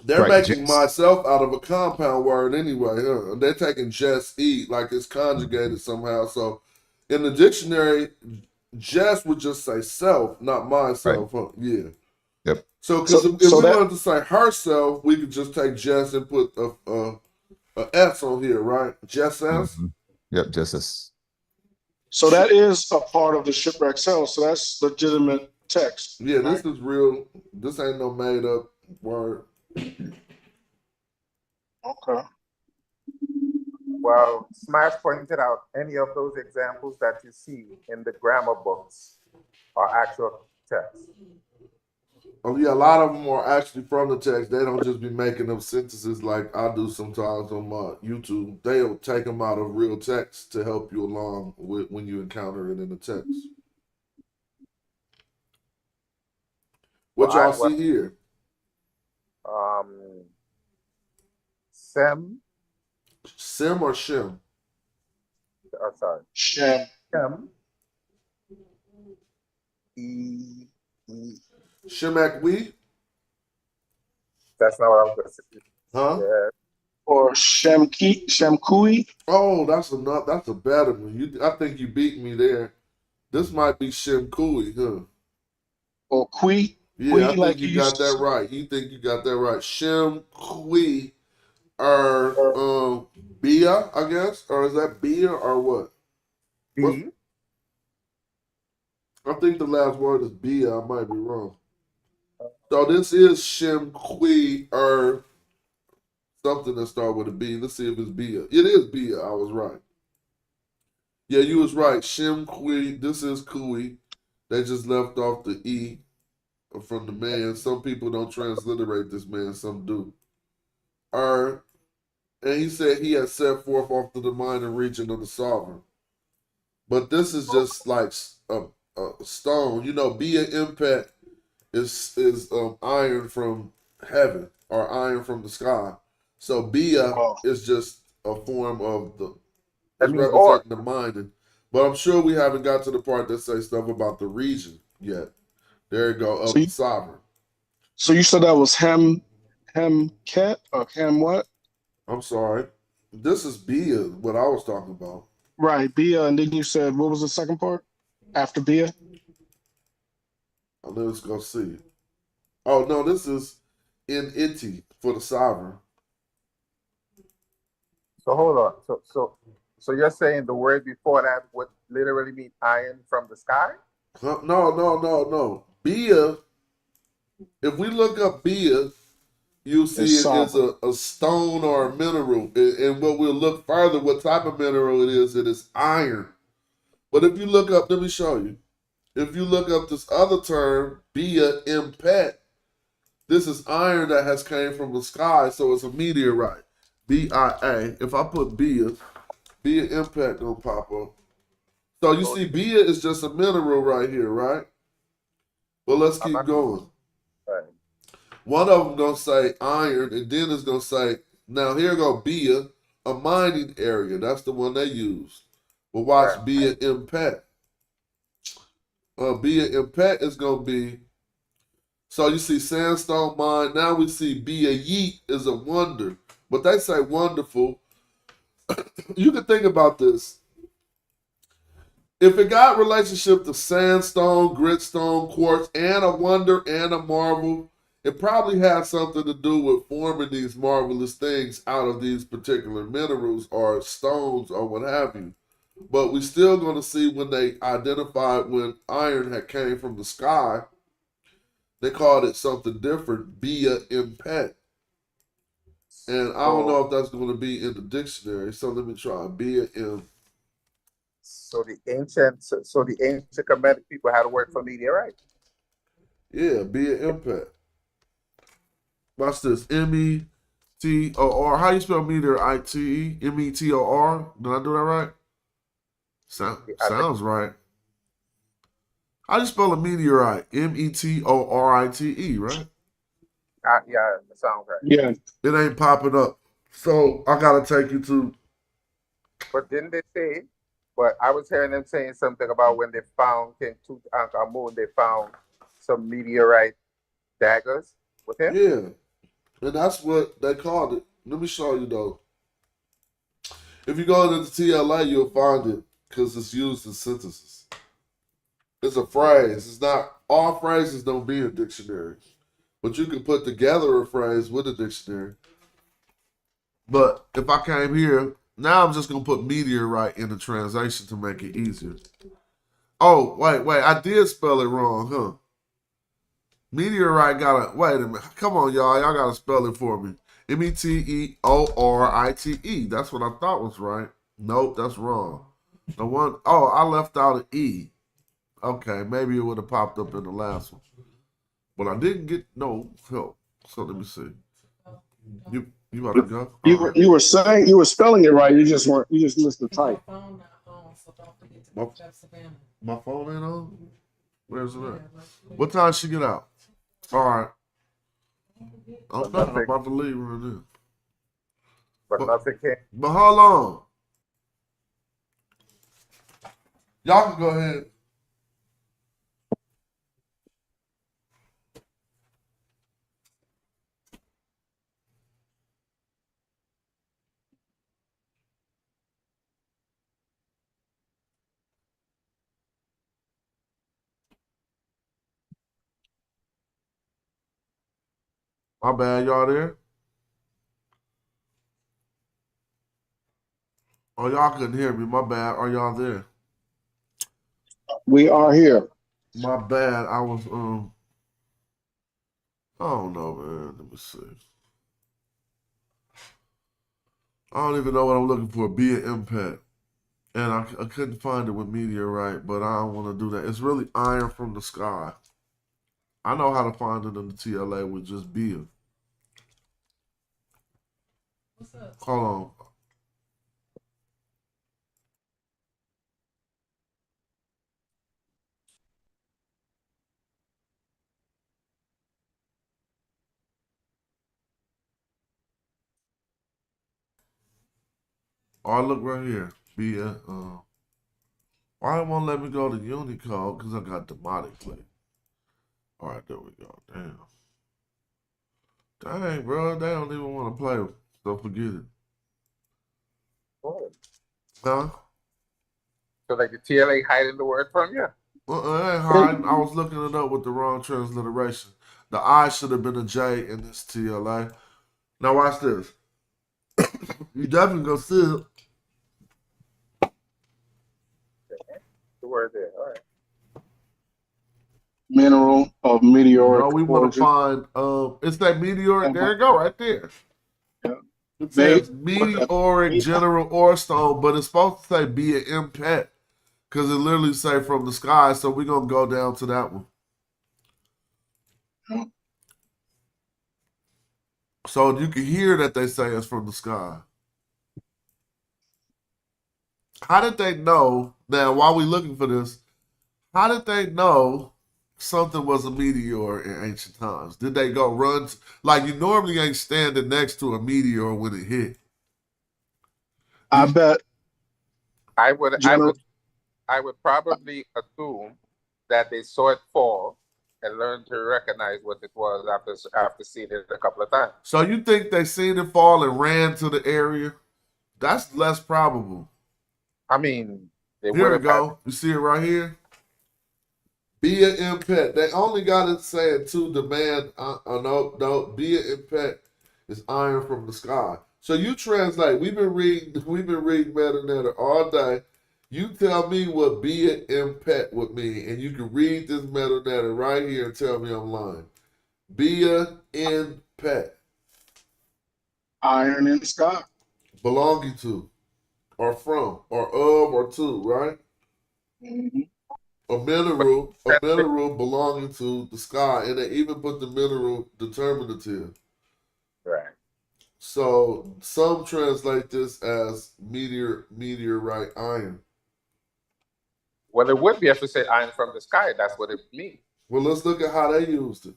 they're Right. making myself out of a compound word anyway. Huh? They're taking just eat like it's conjugated somehow. So in the dictionary, just would just say self, not Right. myself. Huh? Yeah. Yep. So because if So we that wanted to say herself, we could just take Jess and put a S on here, right? Jess S. Mhm. Yep. Just as so that is a part of the shipwreck cell. So that's legitimate text. Yeah, Right? this is real. This ain't no made up word. Okay. Well, Smash pointed out any of those examples that you see in the grammar books are actual text. Oh yeah, a lot of them are actually from the text. They don't just be making up sentences like I do sometimes on my YouTube. They'll take them out of real text to help you along with when you encounter it in the text. What y'all see here? Sem, Sim or Shem? sorry, Shem. Sem, E, E. Shemek we? That's not what I was going to say. Huh? Yeah. Or Shemkui. Oh, that's a better one. I think you beat me there. This might be Shem Kui, huh? Or Kui. Yeah, I Kui, think like you you used got to that say. right. You think you got that right. Shem Kui or Bia, I guess? Or is that Bia or what? What? B. I think the last word is Bia. I might be wrong. So this is Shem Kui or something that start with a B. Let's see if it's Bia. It is Bia. I was right. Yeah, you was right. Shem Kui. This is Kui. They just left off the E from the man. Some people don't transliterate this man. Some do. And he said he had set forth off to the mind and region of the sovereign. But this is just like a stone. You know, be an impact is iron from heaven or iron from the sky. So Bia Oh. is just a form of That it's means or. representing the mind. But I'm sure we haven't got to the part that says stuff about the region yet. There you go, So of the sovereign. so you said that was Hem Ket or Hem what? I'm sorry. This is Bia, what I was talking about. Right, Bia, and then you said what was the second part after Bia? Let's go see. Oh no, this is in iti for the sovereign. So hold on. So you're saying the word before that would literally mean iron from the sky? No. Bia, if we look up Bia, you'll see It's it is sovereign. a stone or a mineral. And what we'll look further, what type of mineral it is iron. But if you look up, let me show you. If you look up this other term, Bia impact, this is iron that has came from the sky, so it's a meteorite. BIA. If I put Bia impact gonna pop up. So you see, Bia is just a mineral right here, right? Well, let's keep going. Right. One of them gonna say iron, and then it's gonna say, now here go Bia, a mining area. That's the one they use. But watch Right. be an impact. Be an impact is gonna be. So you see sandstone mine. Now we see be a yeet is a wonder. But they say wonderful. You can think about this. If it got relationship to sandstone, gritstone, quartz, and a wonder and a marvel, it probably has something to do with forming these marvelous things out of these particular minerals or stones or what have you. But we still going to see when they identified when iron had came from the sky, they called it something different, via impact. And I don't know if that's going to be in the dictionary. So let me try via M. So the ancient Kemetic people had to work for meteorite. Yeah, via impact. Watch this. METOR. How you spell meteor? ITE? METOR? Did I do that right? Sounds right. How do you spell a meteorite? METORITE, right? Yeah, that sounds right. Yeah. It ain't popping up. So I gotta take you to. But didn't they say? But I was hearing them saying something about when they found King Tutankhamun, they found some meteorite daggers with him. Yeah. And that's what they called it. Let me show you though. If you go into the TLA, you'll find it because it's used in sentences. It's a phrase. It's not all phrases don't be in dictionaries. But you can put together a phrase with a dictionary. But if I came here, now I'm just gonna put meteorite in the translation to make it easier. Oh, wait, I did spell it wrong, huh? Meteorite gotta wait a minute. Come on, y'all. Y'all gotta spell it for me. METEORITE. That's what I thought was right. Nope, that's wrong. The one I left out an E. Okay, maybe it would have popped up in the last one. But I didn't get no help. So let me see. You about to go? You were saying you were spelling it right. You just missed the type. My phone ain't on? Where's it at? What time she get out? All right. I'm about to leave right now. But nothing came. But how long? Y'all can go ahead. My bad, y'all there? Oh, y'all couldn't hear me. My bad. Are y'all there? We are here. My bad. I was I don't know, man. Let me see. I don't even know what I'm looking for. Be an impact. And I couldn't find it with meteorite, but I don't want to do that. It's really iron from the sky. I know how to find it in the TLA with just be. Hold on. Oh, look right here. Be a why it won't let me go to Unicode? Because I got demonic play. All right, there we go. Damn. Dang, bro. They don't even want to play. So forget it. Oh. Huh? So like the TLA hiding the word from you? It ain't hiding. I was looking it up with the wrong transliteration. The I should have been a J in this TLA. Now watch this. You definitely gonna see it. The word there. All right. Mineral of meteoric No, we want to origin. find it's that meteoric. There you go, right there. Yeah. It says They- meteoric general ore stone, but it's supposed to say be an impact because it literally say from the sky. So we're gonna go down to that one. So you can hear that they say it's from the sky. How did they know? Now, while we looking for this, how did they know something was a meteor in ancient times? Did they go run? Like you normally ain't standing next to a meteor when it hit. I bet I would General, I would probably assume that they saw it fall and learned to recognize what it was after seeing it a couple of times. So you think they seen it fall and ran to the area? That's less probable. I mean, they would Here we have had. go. You see it right here? Be an impet. They only got it saying to demand. No. Be an impet is iron from the sky. So you translate. We've been reading Medu all day. You tell me what be an impet would mean, and you can read this Medu right here and tell me I'm lying. Be an impet. iron in the sky. Belonging to, or from, or of, or to, right? Mm-hmm. A mineral belonging to the sky, and they even put the mineral determinative. Right. So some translate this as meteorite iron. Well, it would be if we said iron from the sky. That's what it means. Well, let's look at how they used it.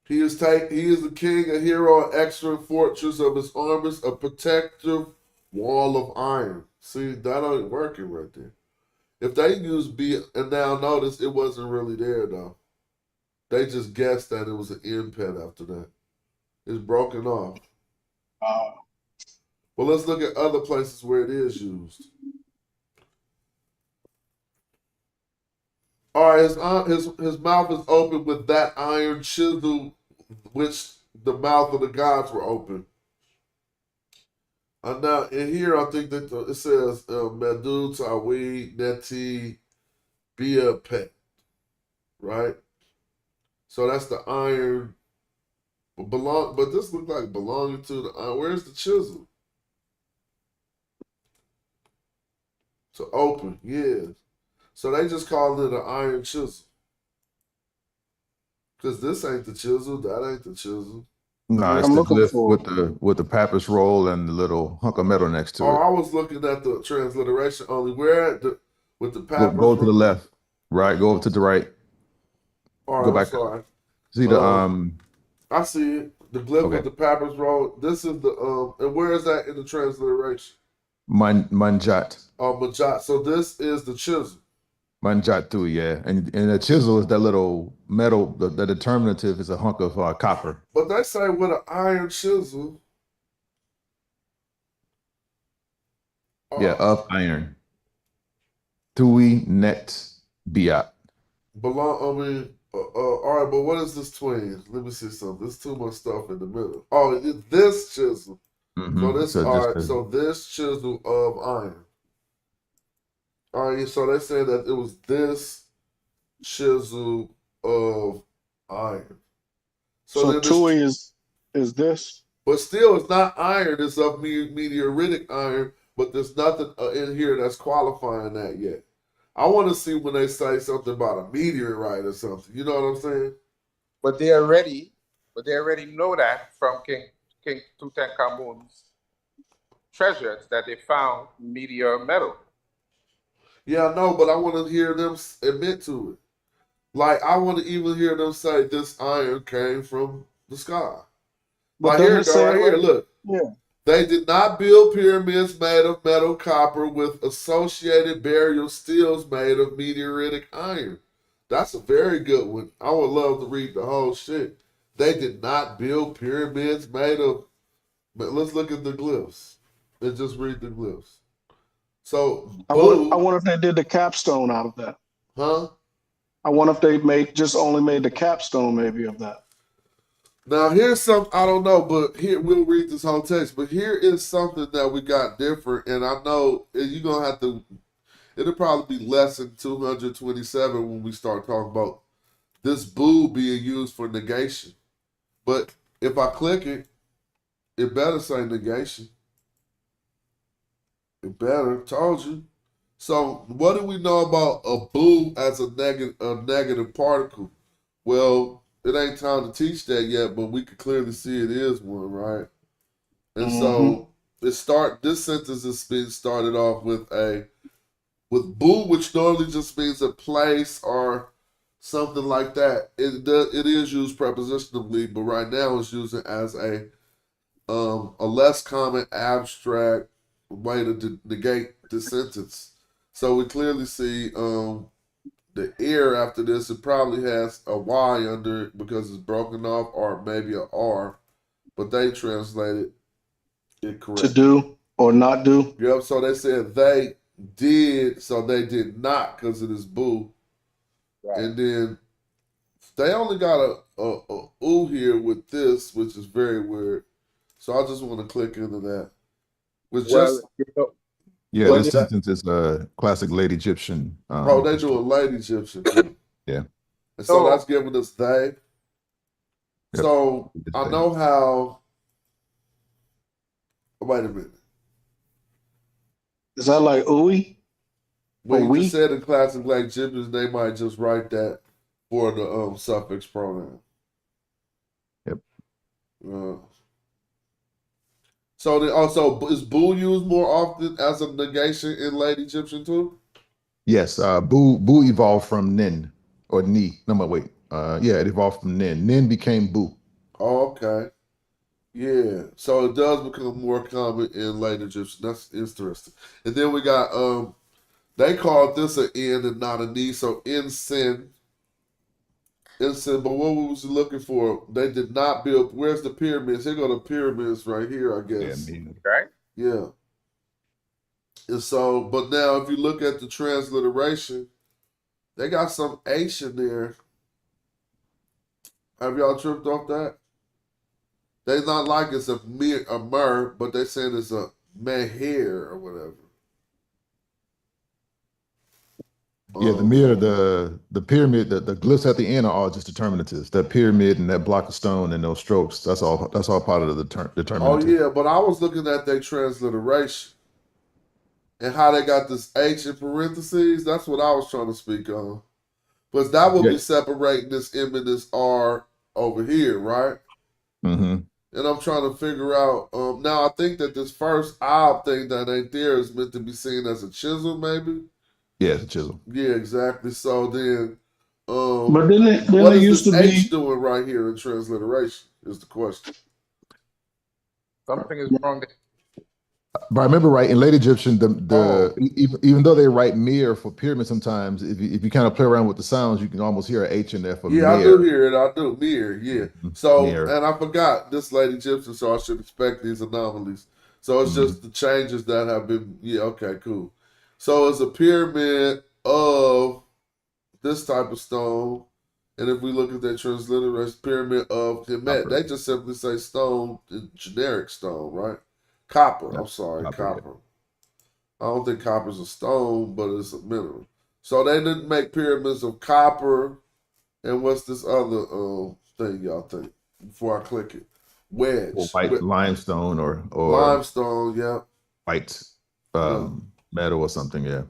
He is the king, a hero, an excellent fortress of his armies, a protective wall of iron. See, that ain't working right there. If they use B, and now notice it wasn't really there though. They just guessed that it was an impet after that. It's broken off. Well, let's look at other places where it is used. All right, his mouth is open with that iron chisel, which the mouth of the gods were open. Now in here, I think that it says Medu, Tawi, Neti, Bia Pet, right? So that's the iron. But this looks like belonging to the iron. Where's the chisel? To open, yes. So they just called it an iron chisel. Because this ain't the chisel, that ain't the chisel. No, it's I'm the looking glyph for with the papyrus roll and the little hunk of metal next to Oh, it. I was looking at the transliteration only. Where at with the papyrus? Go to the left, right. Go up to the right. All right, Go I'm back. sorry. See the I see it. The glyph Okay. with the papyrus roll. This is the and where is that in the transliteration? manjat. Oh, Majat. So this is the chisel. Manjat too, yeah. And the chisel is that little metal, the determinative is a hunk of copper. But they say with an iron chisel. Yeah, of iron. Tui net biat. All right, but what is this twin? Let me see something. There's too much stuff in the middle. Oh, this chisel. So this, so this chisel of iron. All right, so they say that it was this chisel of iron. so Tui is this? But still, it's not iron. It's of meteoritic iron, but there's nothing in here that's qualifying that yet. I want to see when they say something about a meteorite or something. You know what I'm saying? But they already know that from King Tutankhamun's treasures that they found meteor metal. Yeah, I know, but I want to hear them admit to it. Like, I want to even hear them say this iron came from the sky. But Like, here it go, right here, look. Yeah. They did not build pyramids made of metal copper with associated burial steels made of meteoritic iron. That's a very good one. I would love to read the whole shit. They did not build pyramids made of... But let's look at the glyphs and just read the glyphs. So, I wonder if they did the capstone out of that. Huh? I wonder if they only made the capstone maybe of that. Now here's some, I don't know, but here we'll read this whole text. But here is something that we got different, and I know you're gonna have to. It'll probably be less than 227 when we start talking about this boo being used for negation. But if I click it, it better say negation. It better. Told you. So what do we know about a boo as a negative particle? Well, it ain't time to teach that yet, but we can clearly see it is one, right? And so this sentence is being started off with boo, which normally just means a place or something like that. It is used prepositionally, but right now it's using as a less common abstract way to negate the sentence. So we clearly see the ear after this. It probably has a Y under it because it's broken off, or maybe a R, but they translated it To correct. do or not do. Yep. So they said they did, so they did not because it is boo, Right. and then they only got a ooh here with this, which is very weird. So I just want to click into that. With just Well, you know, Yeah, well, this you- sentence is a classic late Egyptian. oh, they do a lady Egyptian too. Yeah. And so So- that's giving us they. Yep. So It's I they. know how. Wait a minute. Is that like ooey? When you we? just said in classic black Egyptians, they might just write that for the suffix pronoun. Yep. So they also is boo used more often as a negation in late Egyptian too? Yes, boo evolved from nin or ni. No, wait. Yeah, it evolved from nin. Nin became boo. Oh, okay. Yeah. So it does become more common in late Egyptian. That's interesting. And then we got they called this an N and not a knee, so ensign. Ensign, but what was you looking for? They did not build. Where's the pyramids? Here go the pyramids right here, I Yeah, guess. Right? Yeah. And so, but now if you look at the transliteration, they got some H in there. Have y'all tripped off that? They not like it's a mer, but they saying it's a meher or whatever. Yeah, the mirror, the pyramid, the glyphs at the end are all just determinatives. That pyramid and that block of stone and those strokes, that's all part of the determinative. Oh yeah, but I was looking at their transliteration and how they got this H in parentheses. That's what I was trying to speak on. But that would be Yeah. separating this M and this R over here, right? Mm-hmm. And I'm trying to figure out. Now I think that this first odd thing that ain't there is meant to be seen as a chisel, maybe. Yeah, it's a chisel. Yeah, exactly. So then, But then what it is used this to H be. doing right here in transliteration? Is the question. Something is wrong there. But I remember right in late Egyptian, Oh. even though they write mir for pyramid, sometimes if you kind of play around with the sounds, you can almost hear an H in there for Yeah, I mir. do hear it. I do. Mir, yeah. So, Mir. and I forgot this lady Egyptian, so I should expect these anomalies. So it's just the changes that have been. Yeah, okay, cool. So it's a pyramid of this type of stone, and if we look at that transliteration, pyramid of Hemet, Copper. they just simply say stone, generic stone, right? Copper. Yeah, I'm sorry, copper, yeah. copper. I don't think copper's a stone, but it's a mineral. So they didn't make pyramids of copper. And what's this other thing y'all think? Before I click it, wedge, Or white limestone or limestone. Yeah. white metal or something. Yeah.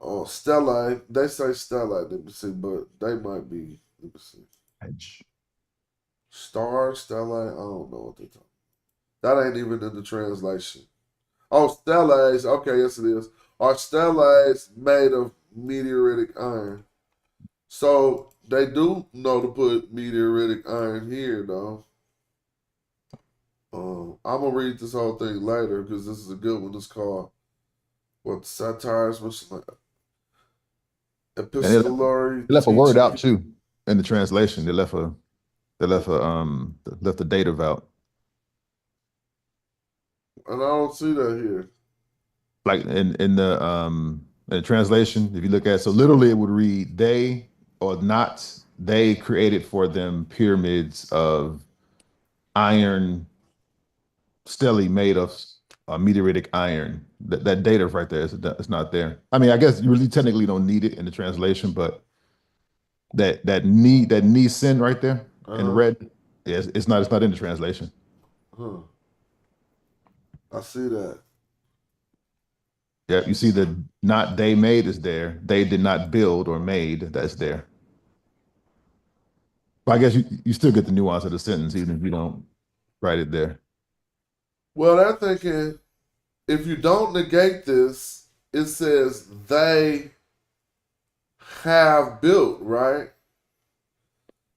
Oh, stellite. They say stellite. Let me see, but they might be. Let me see. Edge. Star, stellite. I don't know what they're talking. That ain't even in the translation. Oh, stellates. Okay, yes it is. Are stellates made of meteoritic iron? So they do know to put meteoritic iron here, though. I'm gonna read this whole thing later because this is a good one. It's called what satires, what's like epistolary. They left a word teaching. out too in the translation. They left the dative out. And I don't see that here. Like in the translation, if you look at, so literally it would read they or not they created for them pyramids of iron stelae made of meteoritic iron. That dative right there is not there. I mean, I guess you really technically don't need it in the translation, but that knee sin right there in red, it's not in the translation. Huh. I see that. Yeah, you see the not they made is there. They did not build or made, that's there. But I guess you still get the nuance of the sentence even if you don't write it there. Well, they're thinking if you don't negate this, it says they have built, right?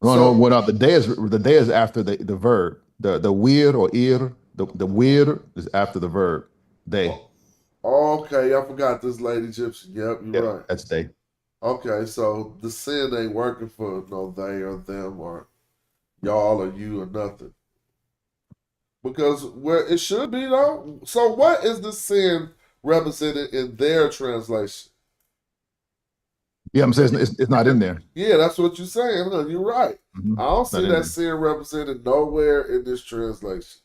No, the day is after the verb. The weir or ir The weird is after the verb. They. Okay, I forgot this late Egyptian. Yep, you're Yeah, right. that's they. Okay, so the sin ain't working for no they or them or y'all or you or nothing. Because where it should be though. So what is the sin represented in their translation? Yeah, I'm saying it's not in there. Yeah, that's what you're saying. Huh? You're right. Mhm. I don't It's not see in that there. sin represented nowhere in this translation.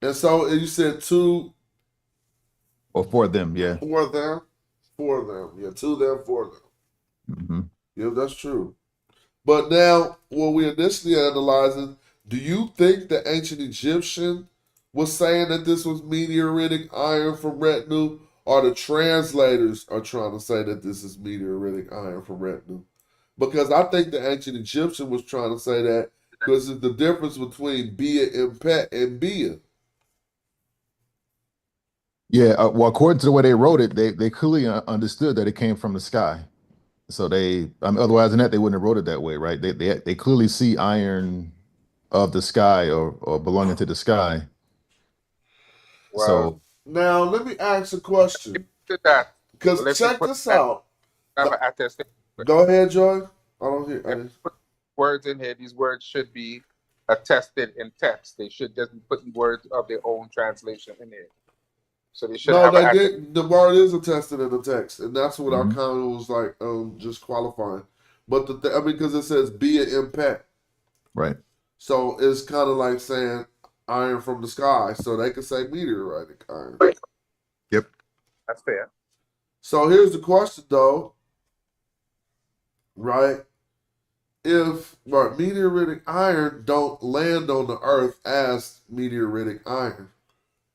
And so you said two Or for them, yeah. for them, for them. Yeah, to them, for them. Hmm. Yeah, that's true. But now, when we initially analyzing, do you think the ancient Egyptian was saying that this was meteoritic iron from retinue, or the translators are trying to say that this is meteoritic iron from retinue? Because I think the ancient Egyptian was trying to say that because it's the difference between Bia and Pet and Bia. Yeah, well, according to the way they wrote it, they clearly understood that it came from the sky. So otherwise than that, they wouldn't have wrote it that way, right? They clearly see iron of the sky or belonging to the sky. Well, So Now, let me ask a question. to that, Because let me check put this that out. have an attestation. Go ahead, Joy. I don't hear. If you put words in here, these words should be attested in text. They should just be putting words of their own translation in here. So they should No, have an they attestation. did. The word is attested in the text, and that's what I mhm, kind of was like, just qualifying. But I mean, because it says be an impact, right. so it's kind of like saying iron from the sky, so they could say meteoritic iron. Yep. That's fair. So here's the question, though, right? If meteoritic iron don't land on the Earth as meteoritic iron,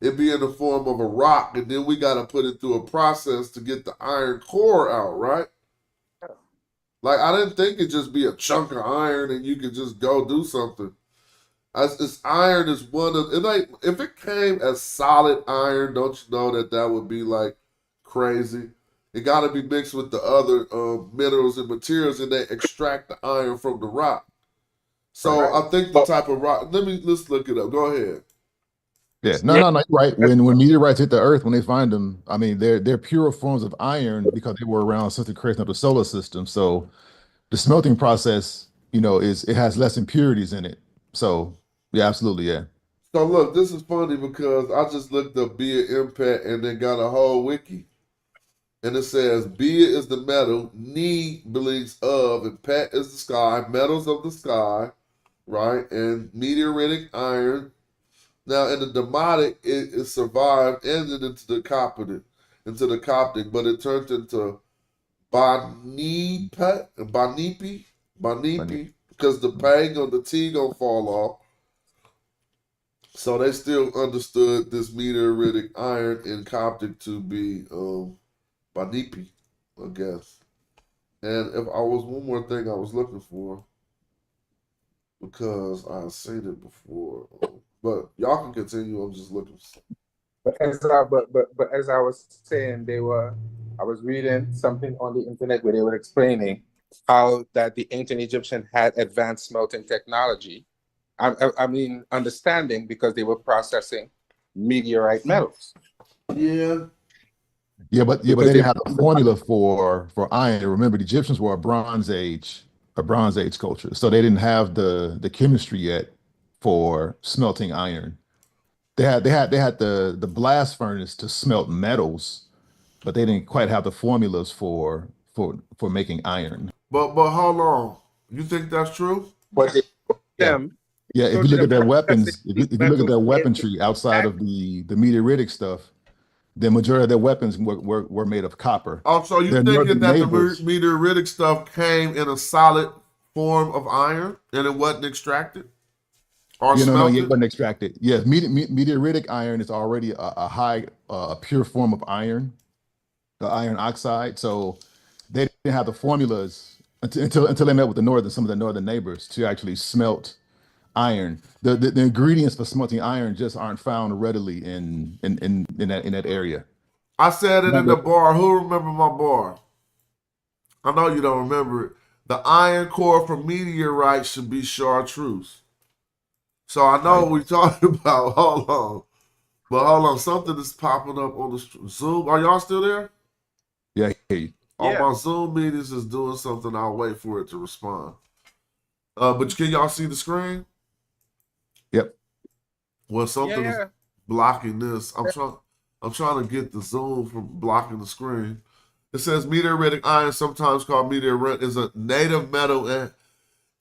it be in the form of a rock, and then we got to put it through a process to get the iron core out, right? Like I didn't think it'd just be a chunk of iron and you could just go do something. As this iron is one of it. Like if it came as solid iron, don't you know that that would be like crazy? It got to be mixed with the other minerals and materials, and they extract the iron from the rock. So Right. I think the type of rock. Let's look it up. Go ahead. Yeah. No, Yeah, no, no. You're right. When meteorites hit the Earth, when they find them, I mean, they're pure forms of iron because they were around since the creation of the solar system. So the smelting process, is it has less impurities in it. So yeah, absolutely, yeah. So look, this is funny because I just looked up Bia Impact and they got a whole wiki. And it says Bia is the metal, Ni believes of, and Pat is the sky, metals of the sky, right? And meteoritic iron. Now in the Demotic, it survived, ended into the Coptic, but it turned into Banipi, because the pang on the T gonna fall off. So they still understood this meteoritic iron in Coptic to be Banipi, I guess. And if I was one more thing I was looking for, because I've seen it before. But y'all can continue. I'm just looking. but as I was saying, I was reading something on the internet where they were explaining how that the ancient Egyptian had advanced smelting technology. I mean, understanding because they were processing meteorite metals. Yeah. But they Because didn't have a formula for iron. Remember, the Egyptians were a Bronze Age culture, so they didn't have the chemistry yet for smelting iron. They had the blast furnace to smelt metals, but they didn't quite have the formulas for making iron. But how long? You think that's true? But they Yeah, them yeah. If go you to look the at their processing weapons, these if you look at metals their into weaponry outside that. of the meteoritic stuff, the majority of their weapons were made of copper. Oh, so you Their thinking northern that the neighbors, meteoritic stuff came in a solid form of iron and it wasn't extracted or no, yeah, it smelted? wasn't extracted. Yes, meteoritic iron is already a high, pure form of iron, the iron oxide. So they didn't have the formulas until they met with some of the northern neighbors to actually smelt iron. The ingredients for smelting iron just aren't found readily in that area. I said it in the bar. Who remember my bar? I know you don't remember it. The iron core from meteorites should be chartreuse. So I know Right. we talked about hold on, something is popping up on the Zoom. Are y'all still there? Yeah, I hear you. On Yeah. my Zoom meetings is doing something. I'll wait for it to respond. But can y'all see the screen? Yep. Well, Yeah, something is yeah. blocking this. I'm trying to get the Zoom from blocking the screen. It says meteoritic iron, sometimes called meteorite, is a native metal and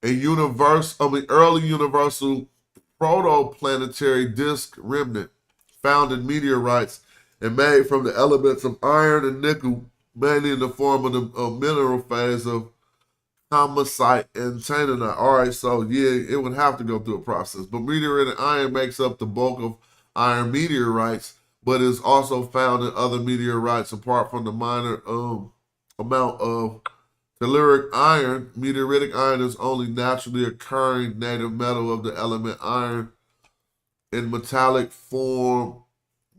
a early universal protoplanetary disk remnant found in meteorites and made from the elements of iron and nickel, mainly in the form of the mineral phase of homicide and tanninite. All right, so yeah, it would have to go through a process. But meteoritic iron makes up the bulk of iron meteorites, but is also found in other meteorites apart from the minor amount of telluric iron. Meteoritic iron is only naturally occurring native metal of the element iron in metallic form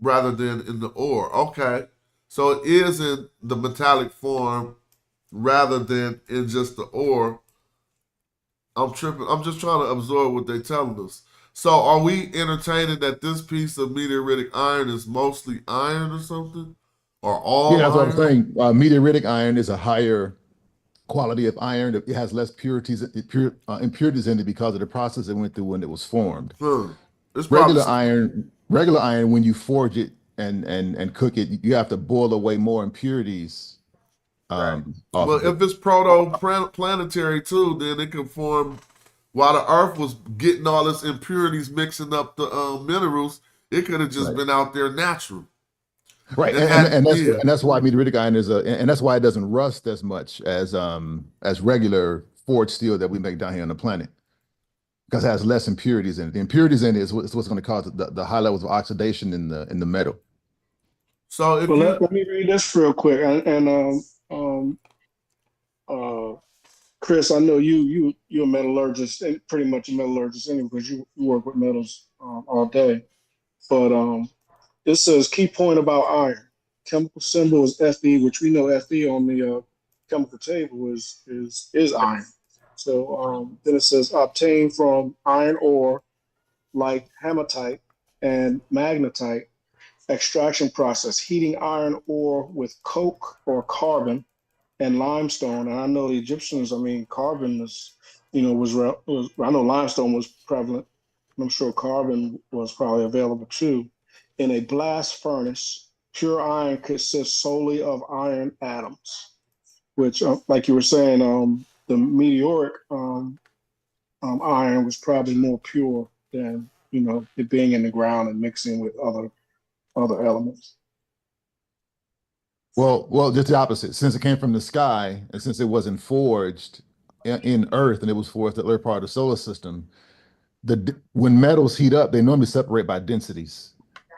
rather than in the ore. Okay, so it is in the metallic form rather than in just the ore. I'm tripping. I'm just trying to absorb what they're telling us. So are we entertaining that this piece of meteoritic iron is mostly iron or something? Or Yeah, all that's what I'm iron? saying. Meteoritic iron is a higher quality of iron. It has less impurities in it because of the process it went through when it was formed. It's probably Regular iron, when you forge it and cook it, you have to boil away more impurities Right. off well, of it. if it's proto-planetary too, then it can form. While the Earth was getting all its impurities, mixing up the minerals, it could have just Right. been out there natural. Right, It had, yeah. and that's why meteoritic iron is and that's why it doesn't rust as much as regular forged steel that we make down here on the planet because it has less impurities in it. The impurities in it is what's going to cause the high levels of oxidation in the metal. So if Well, you, let me read this real quick. Um, uh, Chris, I know you're a metallurgist, and pretty much a metallurgist anyway, because you work with metals all day. But it says key point about iron. Chemical symbol is Fe, which we know Fe on the chemical table is iron. So then it says obtained from iron ore like hematite and magnetite extraction process, heating iron ore with coke or carbon and limestone. And I know the Egyptians, I mean, carbon is, was I know limestone was prevalent. I'm sure carbon was probably available too. In a blast furnace, pure iron consists solely of iron atoms, which, like you were saying, the meteoric iron was probably more pure than it being in the ground and mixing with other elements. Well, just the opposite. Since it came from the sky, and since it wasn't forged in Earth, and it was forged in the other part of the solar system, when metals heat up, they normally separate by densities.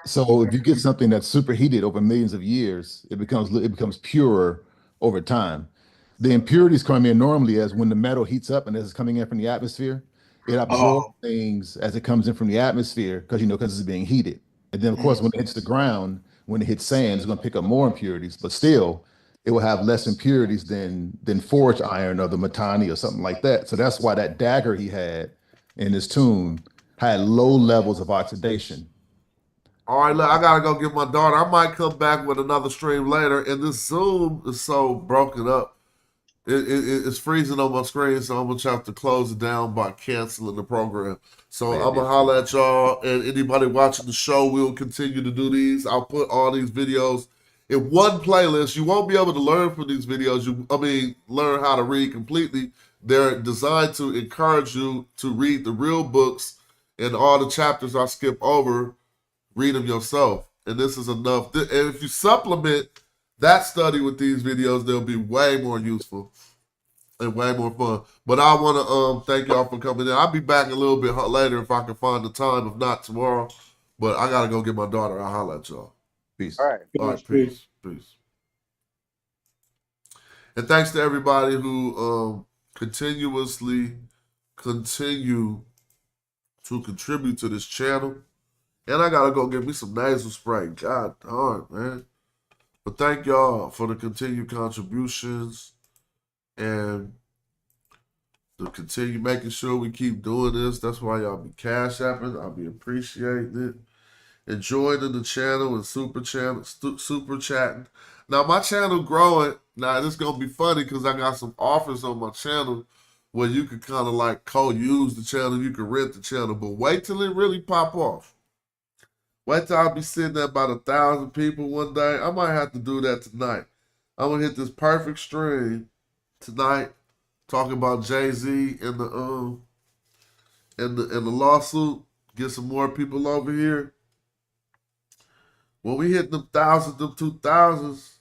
So if you get something that's superheated over millions of years, it becomes purer over time. The impurities come in normally as when the metal heats up and as it's coming in from the atmosphere, it absorbs Oh, things as it comes in from the atmosphere because it's being heated. And then of course when it hits the ground, when it hits sand, it's going to pick up more impurities, but still it will have less impurities than forged iron or the Matani or something like that. So that's why that dagger he had in his tomb had low levels of oxidation. all right, look, I gotta go get my daughter. I might come back with another stream later. And this Zoom is so broken up. It's freezing on my screen, so I'm gonna have to close it down by canceling the program. So Yeah, I'm gonna holler at y'all and anybody watching the show. We'll continue to do these. I'll put all these videos in one playlist. You won't be able to learn from these videos. Learn how to read completely. They're designed to encourage you to read the real books and all the chapters I skip over. Read them yourself, and this is enough. And if you supplement that study with these videos, they'll be way more useful and way more fun. But I want to thank y'all for coming in. I'll be back a little bit later if I can find the time. If not tomorrow, but I gotta go get my daughter. I'll holler at y'all. All peace. right. All right, peace. peace. And thanks to everybody who continue to contribute to this channel. And I gotta go get me some nasal spray. God darn, man. But thank y'all for the continued contributions and to continue making sure we keep doing this. That's why y'all be cash apping. I'll be appreciating it. And joining the channel and super chatting. Now my channel growing. Now this gonna be funny because I got some offers on my channel where you can kind of like co-use the channel, you can rent the channel, but wait till it really pop off. Wait till I'll be sitting at about 1,000 people one day. I might have to do that tonight. I'm gonna hit this perfect stream tonight, talking about Jay-Z and the lawsuit. Get some more people over here. When we hit them 2,000s,